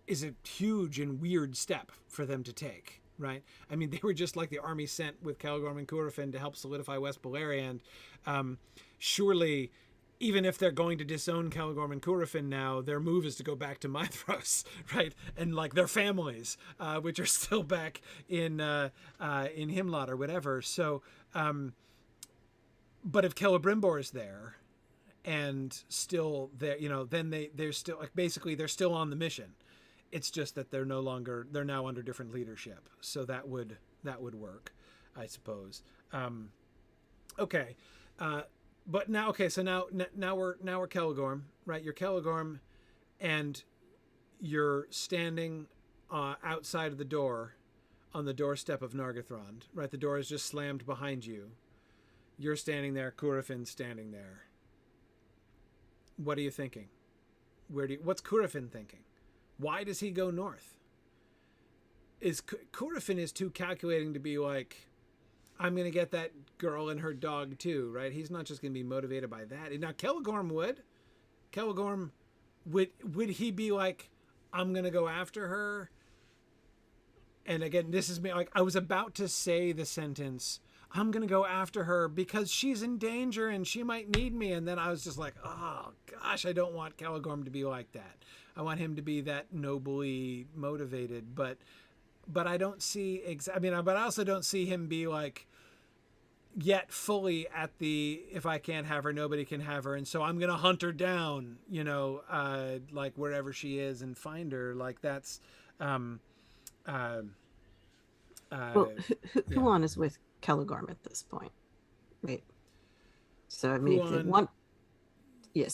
is a huge and weird step for them to take, right? I mean, they were just like the army sent with Celgorm and Curufin to help solidify West Beleriand. Surely, even if they're going to disown Celgorm and Curufin now, their move is to go back to Mithros, right? And like their families, which are still back in Himlot or whatever. So, but if Celebrimbor is there and still there, then they're still like, basically they're still on the mission. It's just that they're now under different leadership. So that would work, I suppose. Okay. But now, okay, so now we're Celgorm, right? You're Celgorm, and you're standing outside of the door, on the doorstep of Nargothrond, right? The door is just slammed behind you. You're standing there, Curufin's standing there. What are you thinking? What's Curufin thinking? Why does he go north? Curufin is too calculating to be like, I'm going to get that girl and her dog too, right? He's not just going to be motivated by that. Now, Celgorm would. Celgorm, would he be like, I'm going to go after her? And again, this is me. Like, I was about to say the sentence, I'm going to go after her because she's in danger and she might need me. And then I was just like, oh, gosh, I don't want Celgorm to be like that. I want him to be that nobly motivated. But I don't see but I also don't see him be like yet fully at the, if I can't have her, nobody can have her, and so I'm gonna hunt her down, like wherever she is and find her. Like that's Well, Huon is with Celgorm at this point, right? So I mean, if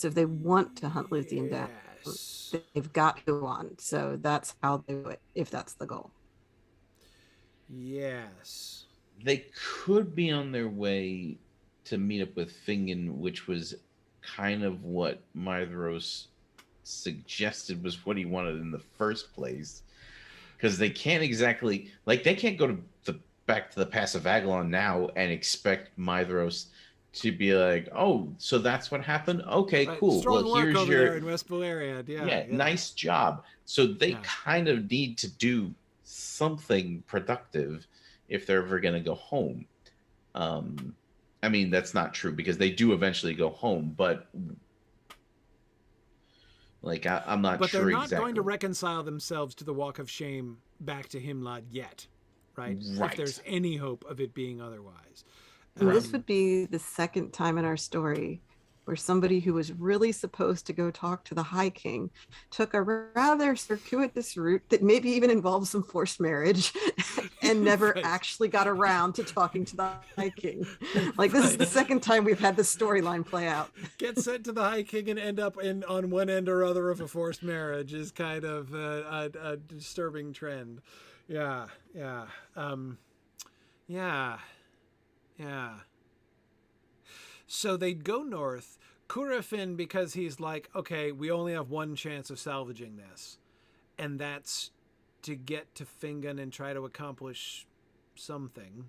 they want to hunt Luthien down, they've got Huon. So that's how they do it, if that's the goal. Yes. They could be on their way to meet up with Fingen, which was kind of what Mithros suggested was what he wanted in the first place. Because they can't exactly, like, they can't go back to the Pass of Agalon now and expect Mithros to be like, oh, so that's what happened? Okay, right. cool. Strong well, work here's over your there in West Beleriand. Yeah. Nice job. So they kind of need to do something productive if they're ever going to go home. I mean, that's not true because they do eventually go home, but like I'm not but sure they're not exactly. going to reconcile themselves to the Walk of Shame back to Himlad yet, right? If there's any hope of it being otherwise. And this would be the second time in our story where somebody who was really supposed to go talk to the High King took a rather circuitous route that maybe even involved some forced marriage and never actually got around to talking to the High King. Like, this is the second time we've had this storyline play out. Get sent to the High King and end up on one end or other of a forced marriage is kind of a disturbing trend. Yeah. So they'd go north. Curufin, because he's like, okay, we only have one chance of salvaging this, and that's to get to Fingen and try to accomplish something.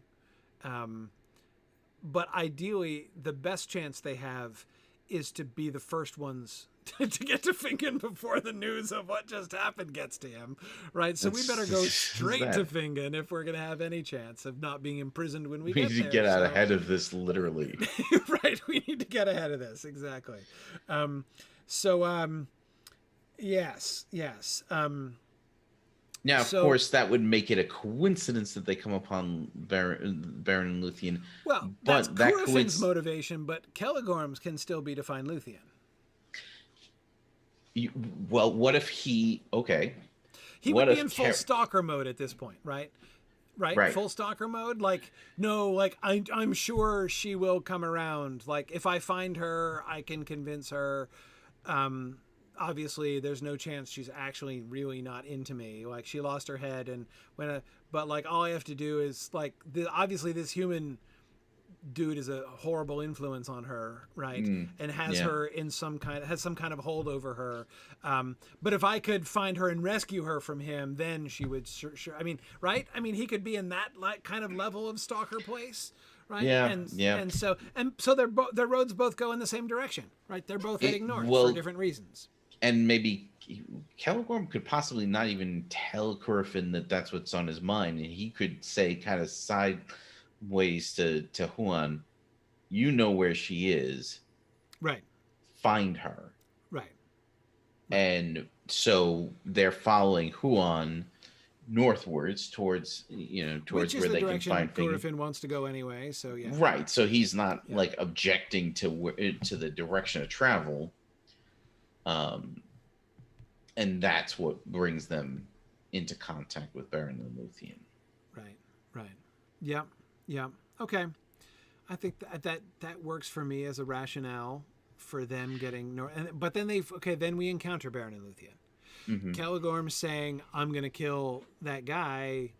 But ideally, the best chance they have is to be the first ones to get to Fingen before the news of what just happened gets to him, right? So we better go straight to Fingen if we're going to have any chance of not being imprisoned when we get there. We need to get out ahead of this, literally. Right, we need to get ahead of this, exactly. Yes. Now, of course, that would make it a coincidence that they come upon Beren and Luthien. Well, but that's Curifin's motivation, but Celegorm's can still be to find Luthien. Well, what if he... Okay. He would be in full stalker mode at this point, right? Right? Full stalker mode? Like, no, like, I'm sure she will come around. Like, if I find her, I can convince her... obviously there's no chance she's actually really not into me. Like, she lost her head, and but like all I have to do is like obviously this human dude is a horrible influence on her, right? And has her in some kind of hold over her. But if I could find her and rescue her from him, then she would sure. I mean, right? I mean, he could be in that like kind of level of stalker place. Right. And so their roads both go in the same direction, right? They're both heading north for different reasons. And maybe Celegorm could possibly not even tell Curufin that that's what's on his mind, and he could say kind of sideways to Huan, "You know where she is, right? Find her." Right. And so they're following Huan northwards towards where they can find Curufin wants to go anyway. So yeah. Right. So he's not like objecting to the direction of travel. And that's what brings them into contact with Beren and Luthien. Right. Yeah. Okay. I think that works for me as a rationale for them getting north. But then then we encounter Beren and Luthien. Mm-hmm. Celegorm saying, "I'm going to kill that guy,"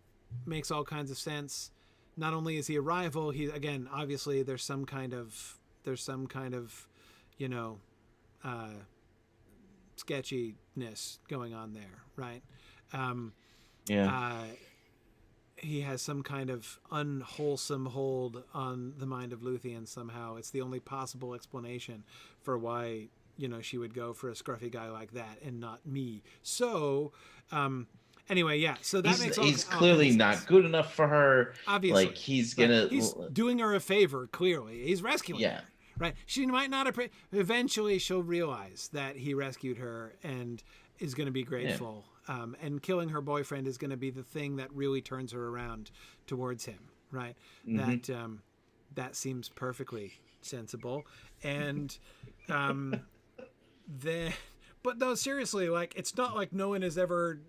makes all kinds of sense. Not only is he a rival, he again, obviously there's some kind of sketchiness going on there, right? He has some kind of unwholesome hold on the mind of Luthien somehow. It's the only possible explanation for why she would go for a scruffy guy like that and not me. So anyway, yeah. So that he's clearly not good enough for her. Obviously, like he's doing her a favor. Clearly, he's rescuing her. Right. She might not eventually she'll realize that he rescued her and is going to be grateful. And killing her boyfriend is going to be the thing that really turns her around towards him. Right. Mm-hmm. That seems perfectly sensible. And but no, seriously, like, it's not like no one has ever,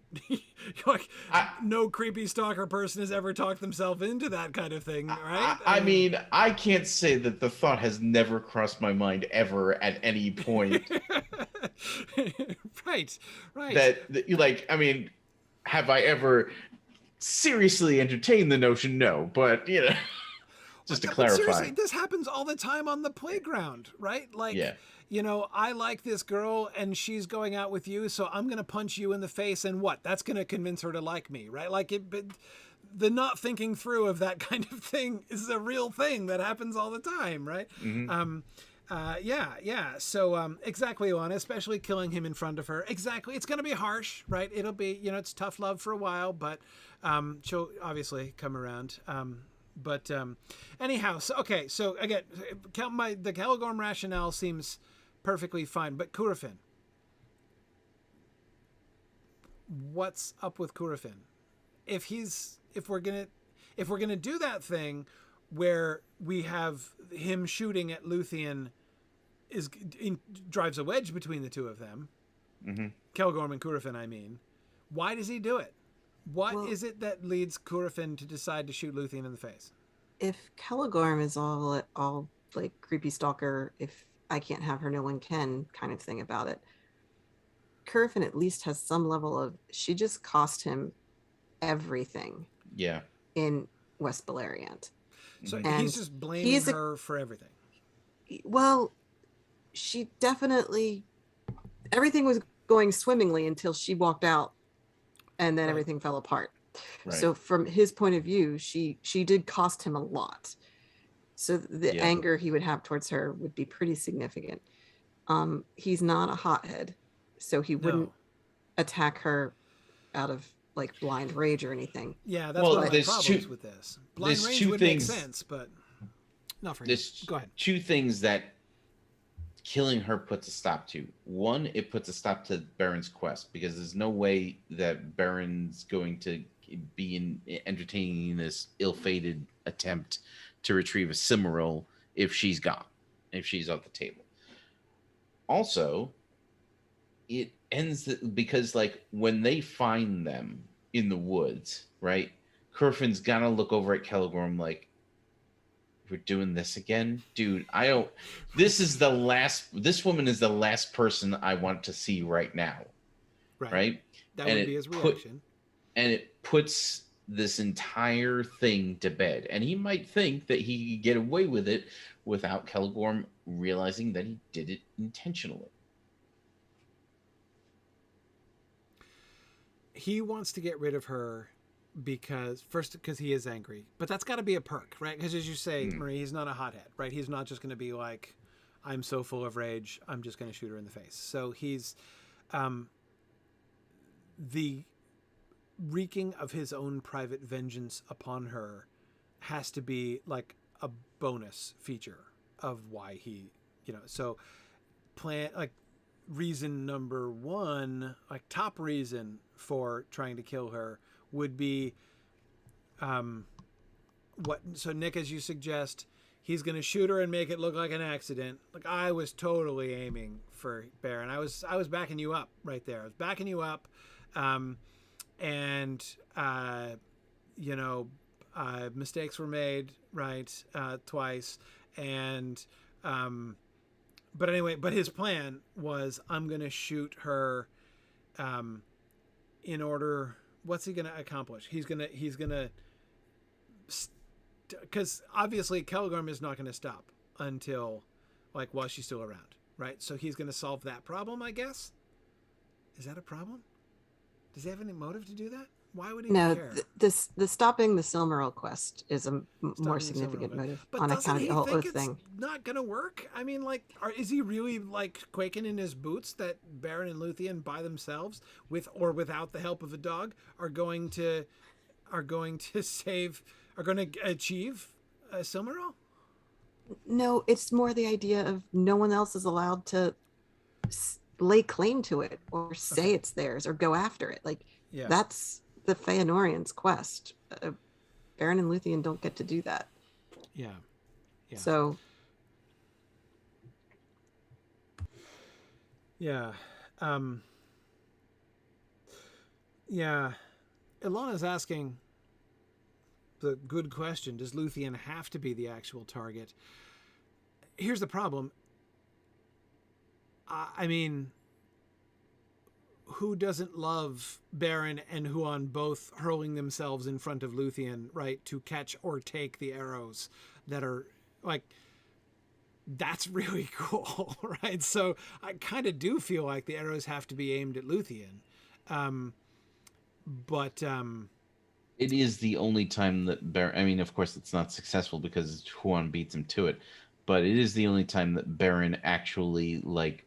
no creepy stalker person has ever talked themselves into that kind of thing, right? I mean, I can't say that the thought has never crossed my mind ever at any point. Right. That, I mean, have I ever seriously entertained the notion? No, but, just to clarify. Seriously, this happens all the time on the playground, right? Like, I like this girl and she's going out with you, so I'm going to punch you in the face, and what? That's going to convince her to like me, right? Like, the not thinking through of that kind of thing is a real thing that happens all the time, right? Mm-hmm. So exactly, Alana, especially killing him in front of her. Exactly. It's going to be harsh, right? It'll be, it's tough love for a while, but she'll obviously come around. Anyhow, so again, the Celegorm rationale seems perfectly fine, but Curufin, what's up with Curufin? If we're gonna do that thing where we have him shooting at Luthien drives a wedge between the two of them, mm-hmm. Celegorm and Curufin, I mean, why does he do it? What is it that leads Curufin to decide to shoot Luthien in the face? If Celegorm is all like creepy stalker, if I can't have her, no one can kind of thing about it, Curufin at least has some level of, she just cost him everything. Yeah. In West Beleriand. So he's just blaming her for everything. Well, she definitely, everything was going swimmingly until she walked out, and then everything fell apart. Right. So from his point of view, she did cost him a lot. So the anger he would have towards her would be pretty significant. he's not a hothead, so he wouldn't No. attack her out of like blind rage or anything. Yeah, that's Well, one of my there's problems two- with this. Blind there's range two would make things- sense, but not for him. There's Go ahead. two things that killing her puts a stop to. One, it puts a stop to Beren's quest, because there's no way that Beren's going to be entertaining this ill-fated attempt to retrieve a Silmaril if she's gone, if she's off the table. Also, it ends because like when they find them in the woods, right? Curfin's gonna look over at Celegorm like, we're doing this again, dude. I don't. This woman is the last person I want to see right now, right? That And would be his reaction. And it puts this entire thing to bed. And he might think that he could get away with it without Celegorm realizing that he did it intentionally. He wants to get rid of her because he is angry, but that's got to be a perk, right? Because as you say, Marie, he's not a hothead, right? He's not just going to be like, I'm so full of rage, I'm just going to shoot her in the face. So he's the wreaking of his own private vengeance upon her has to be like a bonus feature of why he, so reason number one, like top reason for trying to kill her would be so Nick, as you suggest, he's going to shoot her and make it look like an accident. Like, I was totally aiming for Beren. I was backing you up right there. I was backing you up. Mistakes were made, right? Twice. And, but anyway, his plan was, I'm going to shoot her, in order, what's he going to accomplish? He's going to, because obviously Celegorm is not going to stop until, like, while she's still around, right? So he's going to solve that problem, I guess. Is that a problem? Does he have any motive to do that? Why would he care? The stopping the Silmaril quest is a more significant motive on account of the whole oath thing. Not gonna work. I mean, like, is he really like quaking in his boots that Beren and Luthien by themselves, with or without the help of a dog, are going to achieve a Silmaril? No, it's more the idea of no one else is allowed to lay claim to it or say it's theirs or go after it. Like, that's the Feanorians' quest. Beren and Luthien don't get to do that. Yeah. So. Yeah. Ilana's asking the good question. Does Luthien have to be the actual target? Here's the problem. I mean, who doesn't love Beren and Huon both hurling themselves in front of Luthien, right, to catch or take the arrows that are, like, that's really cool, right? So I kind of do feel like the arrows have to be aimed at Luthien. It is the only time that Beren, I mean, of course it's not successful because Huon beats him to it, but it is the only time that Beren actually, like,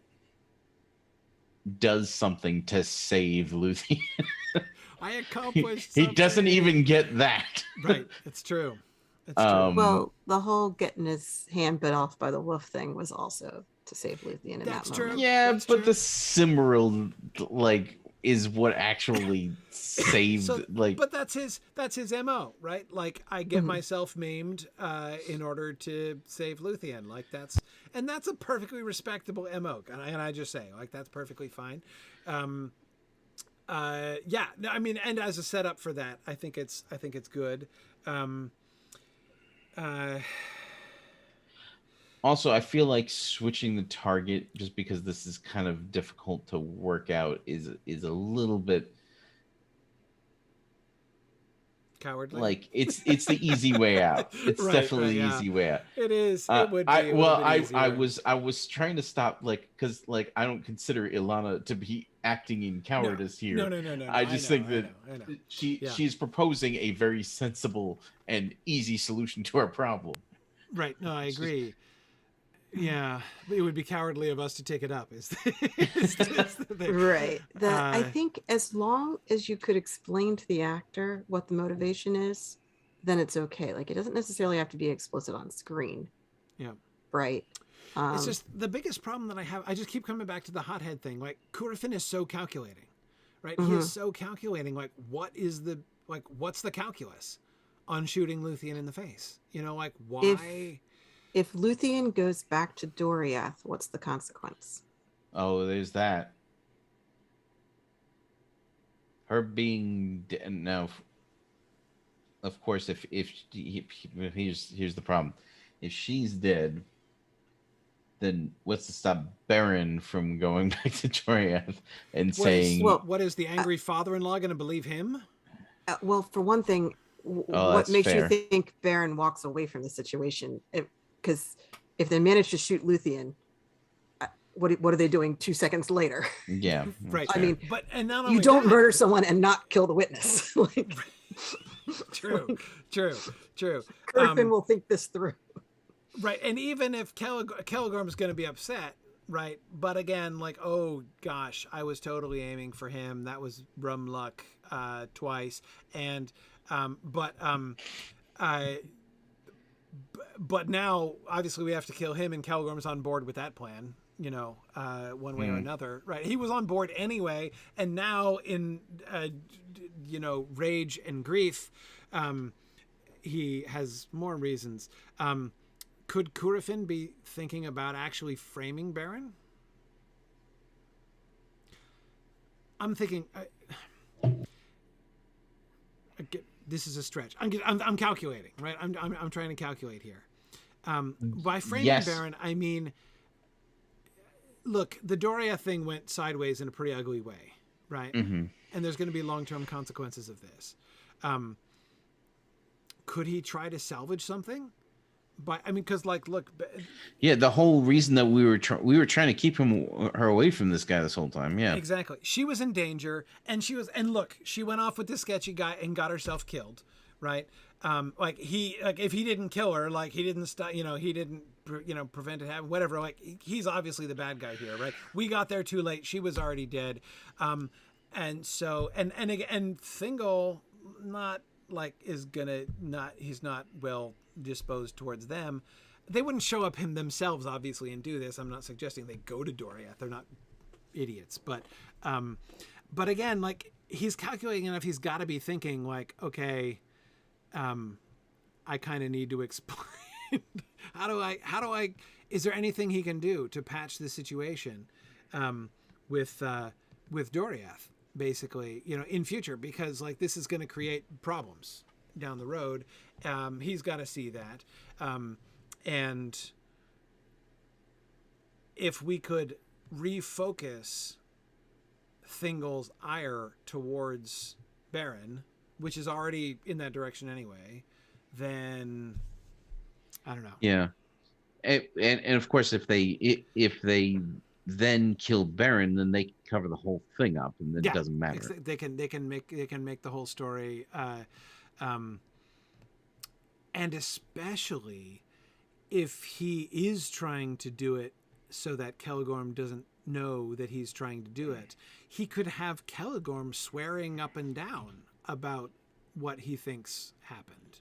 does something to save Luthien. I accomplished he something. doesn't even get that. Right, it's true. It's true. Well, the whole getting his hand bit off by the wolf thing was also to save Luthien in That's that true. moment. Yeah, That's but true. the Silmaril, like, is what actually saved, but that's his MO, right? Like, I get myself maimed in order to save Luthien. Like, that's a perfectly respectable MO. And I just say, like, that's perfectly fine. I mean, and as a setup for that, I think it's good. Also, I feel like switching the target, just because this is kind of difficult to work out, is a little bit Cowardly. like it's the easy way out. It's definitely the easy way out. It is. It would be. I was trying to stop, like, because, like, I don't consider Ilana to be acting in cowardice here. No. I just think that I know. she's proposing a very sensible and easy solution to our problem. Right. No, I agree. Yeah, it would be cowardly of us to take it up. Is the thing. Right. That I Uh, think as long as you could explain to the actor what the motivation is, then it's okay. Like it doesn't necessarily have to be explicit on screen, yeah. right? It's Um, just the biggest problem that I have. I just keep coming back to the hothead thing. Like Kurafin is so calculating, right? He is mhm. so calculating. Like, what's the calculus on shooting Luthien in the face? You know, like If why? if Luthien goes back to Doriath, what's the consequence? Oh, there's that. Her being now, of course, here's the problem. If she's dead, then what's to stop Beren from going back to Doriath and saying, Well, What is the uh, angry father-in-law going to believe him? well, for one thing, "Oh, what that's makes you fair." think Baron walks away from the situation? Because if they manage to shoot Luthien, what are they doing 2 seconds later? Yeah, that's Right. I fair. mean, But and not you only don't that, murder someone and not kill the witness. Like, true, true, true. Griffin will think this through. Right, and even if Caligorm's going to be upset, right? But again, like, oh gosh, I was totally aiming for him. That was rum luck twice, and I. But now, obviously, we have to kill him, and Caligorm's on board with that plan. You know, one way or another, right? He was on board anyway, and now in rage and grief, he has more reasons. Could Kurafin be thinking about actually framing Beren? I'm thinking. This is a stretch. I'm calculating, right? I'm trying to calculate here. By framing Yes. Beren, I mean, look, the Doriath thing went sideways in a pretty ugly way, right? Mm-hmm. And there's going to be long-term consequences of this. Could he try to salvage something? But I mean, because look, Yeah, the whole reason that we were trying to keep her away from this guy this whole time. Yeah, exactly. She was in danger, and look, she went off with this sketchy guy and got herself killed, right? If he didn't kill her, like he didn't stop, he didn't, prevent it happening, whatever. Like he's obviously the bad guy here, right? We got there too late. She was already dead, and so and Thingol not like is gonna not he's not well disposed towards them. They wouldn't show up him themselves, obviously, and do this. I'm not suggesting they go to Doriath. They're not idiots, but again, like he's calculating enough. He's got to be thinking like, okay, I kind of need to explain. how do I? Is there anything he can do to patch the situation with Doriath, basically, in future? Because like this is going to create problems down the road. He's got to see that, and if we could refocus Thingol's ire towards Beren, which is already in that direction anyway, then I don't know. yeah, and of course, if they then kill Beren, then they cover the whole thing up, and it doesn't matter. They can make the whole story, and especially if he is trying to do it so that Caligorm doesn't know that he's trying to do it, he could have Caligorm swearing up and down about what he thinks happened,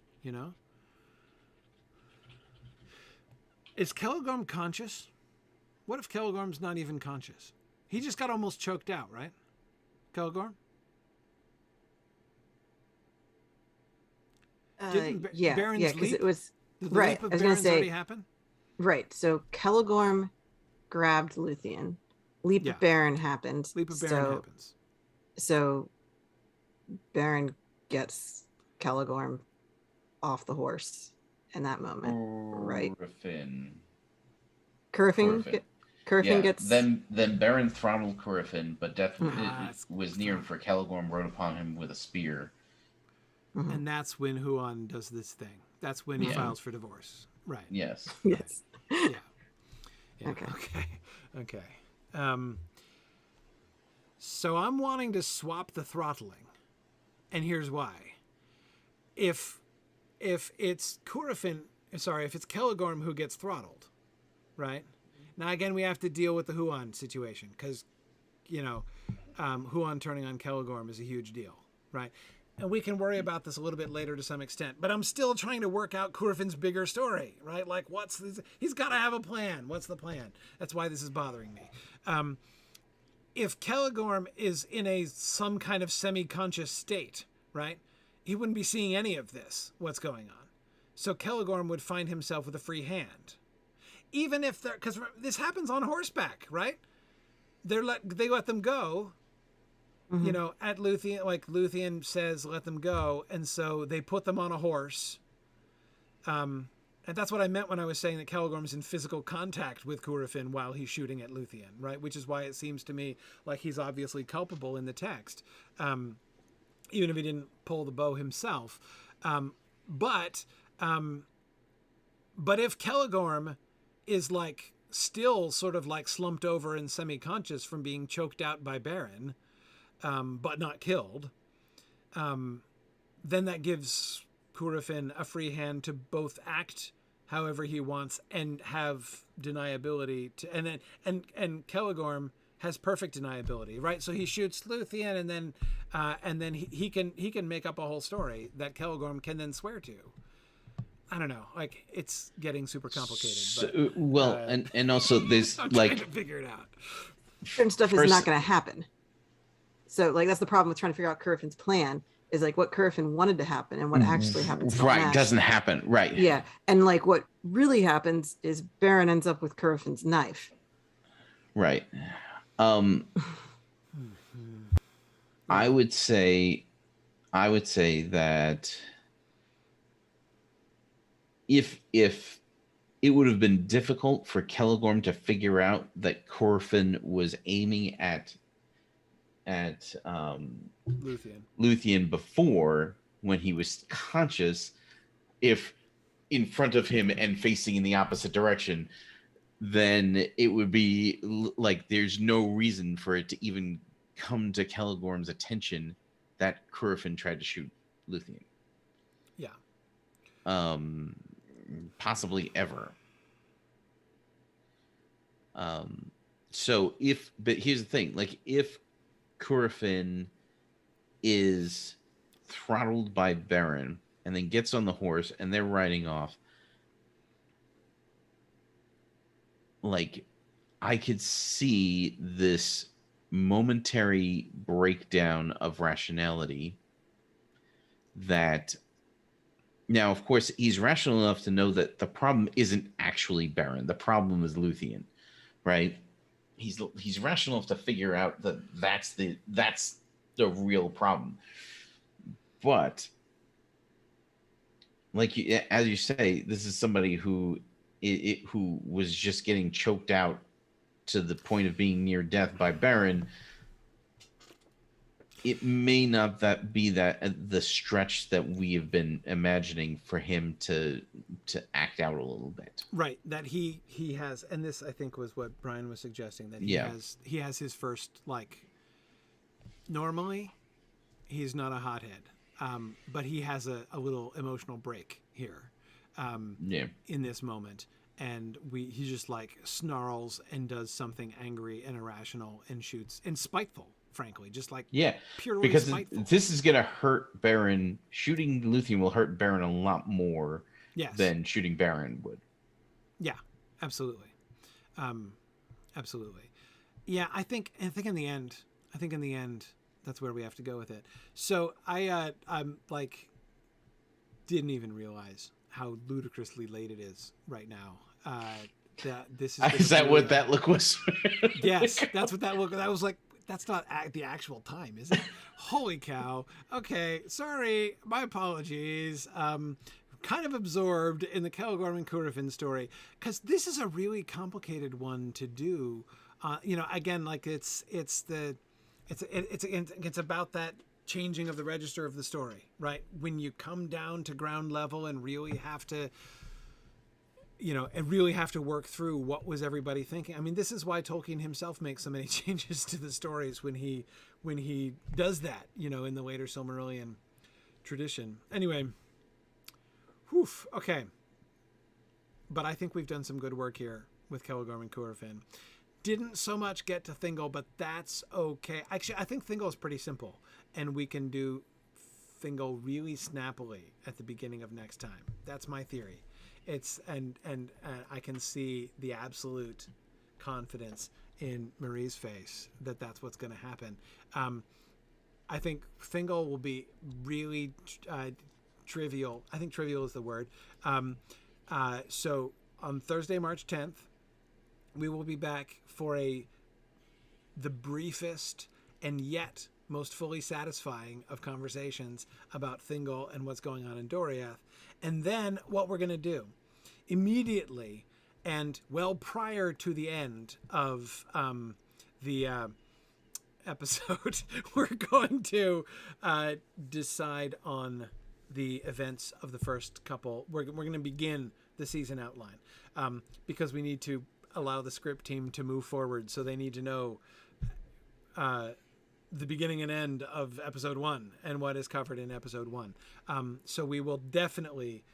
Is Caligorm conscious? What if Caligorm's not even conscious? He just got almost choked out, right? Caligorm? Baron's because leap? it was Did the right. leap of I was going Baron's to say already happen? right. So Caligorm grabbed Luthien. Leap Yeah. of Baron happened. Leap of Baron happens. So Baron gets Caligorm off the horse in that moment, right? Curfin gets Then Beren throttled Curfin, but death Ah, was near him, for Caligorm rode upon him with a spear. Mhm. And that's when Huon does this thing. That's when he Yeah. files for divorce. Right. Yes. yes. Yeah. Okay. Okay. So I'm wanting to swap the throttling, and here's why. If it's Caligorm who gets throttled, right? Now again, we have to deal with the Huon situation because, Huon turning on Celegorm is a huge deal, right? And we can worry about this a little bit later to some extent, but I'm still trying to work out Curefin's bigger story, right? Like, he's got to have a plan. What's the plan? That's why this is bothering me. If Celegorm is in some kind of semi-conscious state, right, he wouldn't be seeing any of this, what's going on. So Celegorm would find himself with a free hand. Even if because this happens on horseback, right? They let them go, at Luthien, like Luthien says, let them go. And so they put them on a horse. And that's what I meant when I was saying that Celegorm's in physical contact with Curufin while he's shooting at Luthien, right? Which is why it seems to me like he's obviously culpable in the text, even if he didn't pull the bow himself. But if Celegorm is like still sort of like slumped over and semi-conscious from being choked out by Beren, but not killed, then that gives Curufin a free hand to both act however he wants and have deniability and Celegorm has perfect deniability, right? So he shoots Luthien and then he can make up a whole story that Celegorm can then swear to. I don't know, like it's getting super complicated. But, and also there's I'm like trying to figure it out. Certain stuff is not going to happen. So like that's the problem with trying to figure out Curufin's plan is like what Curufin wanted to happen and what actually happens. Right, doesn't happen. Right. Yeah, and like what really happens is Beren ends up with Curufin's knife. Right. I would say that if it would have been difficult for Celegorm to figure out that Curufin was aiming at Luthien before when he was conscious, if in front of him and facing in the opposite direction, then it would be like there's no reason for it to even come to Celegorm's attention that Curufin tried to shoot Luthien. Yeah. Possibly ever. But here's the thing, like if Curufin is throttled by Beren and then gets on the horse and they're riding off, like I could see this momentary breakdown of rationality that now, of course, he's rational enough to know that the problem isn't actually Beren. The problem is Luthien, right? He's rational enough to figure out that that's the real problem. But like as you say, this is somebody who was just getting choked out to the point of being near death by Beren. It may not be the stretch that we have been imagining for him to act out a little bit. Right, that he has, and this I think was what Brian was suggesting, that he has his first, like, normally he's not a hothead, but he has a little emotional break here in this moment, and he just like snarls and does something angry and irrational and shoots and spiteful. Frankly, just like purely because spiteful. This is gonna hurt Beren. Shooting Luthien will hurt Beren a lot more than shooting Beren would. Yeah, absolutely, absolutely. Yeah, I think in the end, that's where we have to go with it. So I'm like, didn't even realize how ludicrously late it is right now. That this is that what that look was? Yes, that's what that look. That was like. That's not the actual time, is it? Holy cow. Okay, sorry. My apologies. Kind of absorbed in the Celegorm and Curufin story because this is a really complicated one to do. Again, like it's about that changing of the register of the story, right? When you come down to ground level and really have to work through what was everybody thinking. I mean, this is why Tolkien himself makes so many changes to the stories when he does that, in the later Silmarillion tradition. Anyway, okay. But I think we've done some good work here with Celegorm and Curufin. Didn't so much get to Thingol, but that's okay. Actually, I think Thingol is pretty simple, and we can do Thingol really snappily at the beginning of next time. That's my theory. It's and I can see the absolute confidence in Marie's face that that's what's going to happen. I think Thingol will be really trivial. I think trivial is the word. So on Thursday, March 10th, we will be back for the briefest and yet most fully satisfying of conversations about Thingol and what's going on in Doriath. And then what we're going to do immediately and well prior to the end of the episode, we're going to decide on the events of the first couple. We're going to begin the season outline because we need to allow the script team to move forward. So they need to know the beginning and end of episode 1 and what is covered in episode 1. So we will definitely,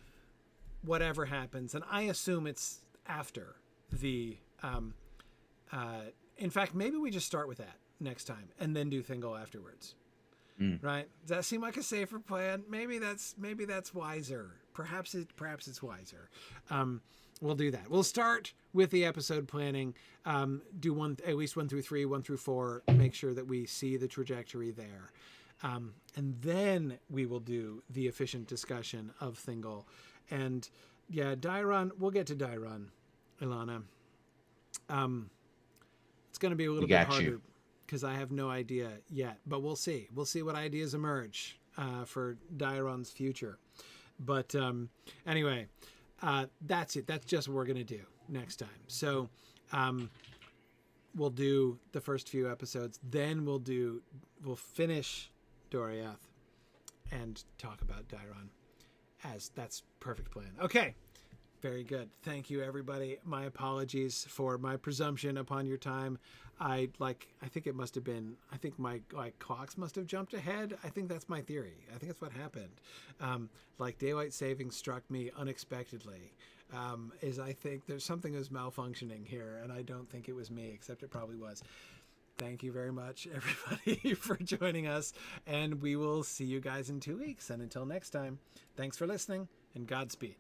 whatever happens, and I assume it's after the, in fact, maybe we just start with that next time and then do Thingol afterwards. Right? Does that seem like a safer plan? Maybe that's wiser. Perhaps it's wiser. We'll do that. We'll start with the episode planning. Do at least 1 through 3, 1 through 4. Make sure that we see the trajectory there, and then we will do the efficient discussion of Thingol. And yeah, Dairon. We'll get to Dairon, Ilana. It's going to be a little bit harder because I have no idea yet, but we'll see. We'll see what ideas emerge for Dairon's future. But anyway. That's it. That's just what we're going to do next time. So we'll do the first few episodes. Then we'll finish Doriath and talk about Dairon. That's perfect plan. Okay. Very good. Thank you, everybody. My apologies for my presumption upon your time. I think it must have been, I think my clocks must have jumped ahead. I think that's my theory. I think that's what happened. Daylight savings struck me unexpectedly. I think there's something that's malfunctioning here, and I don't think it was me, except it probably was. Thank you very much, everybody, for joining us, and we will see you guys in 2 weeks. And until next time, thanks for listening, and Godspeed.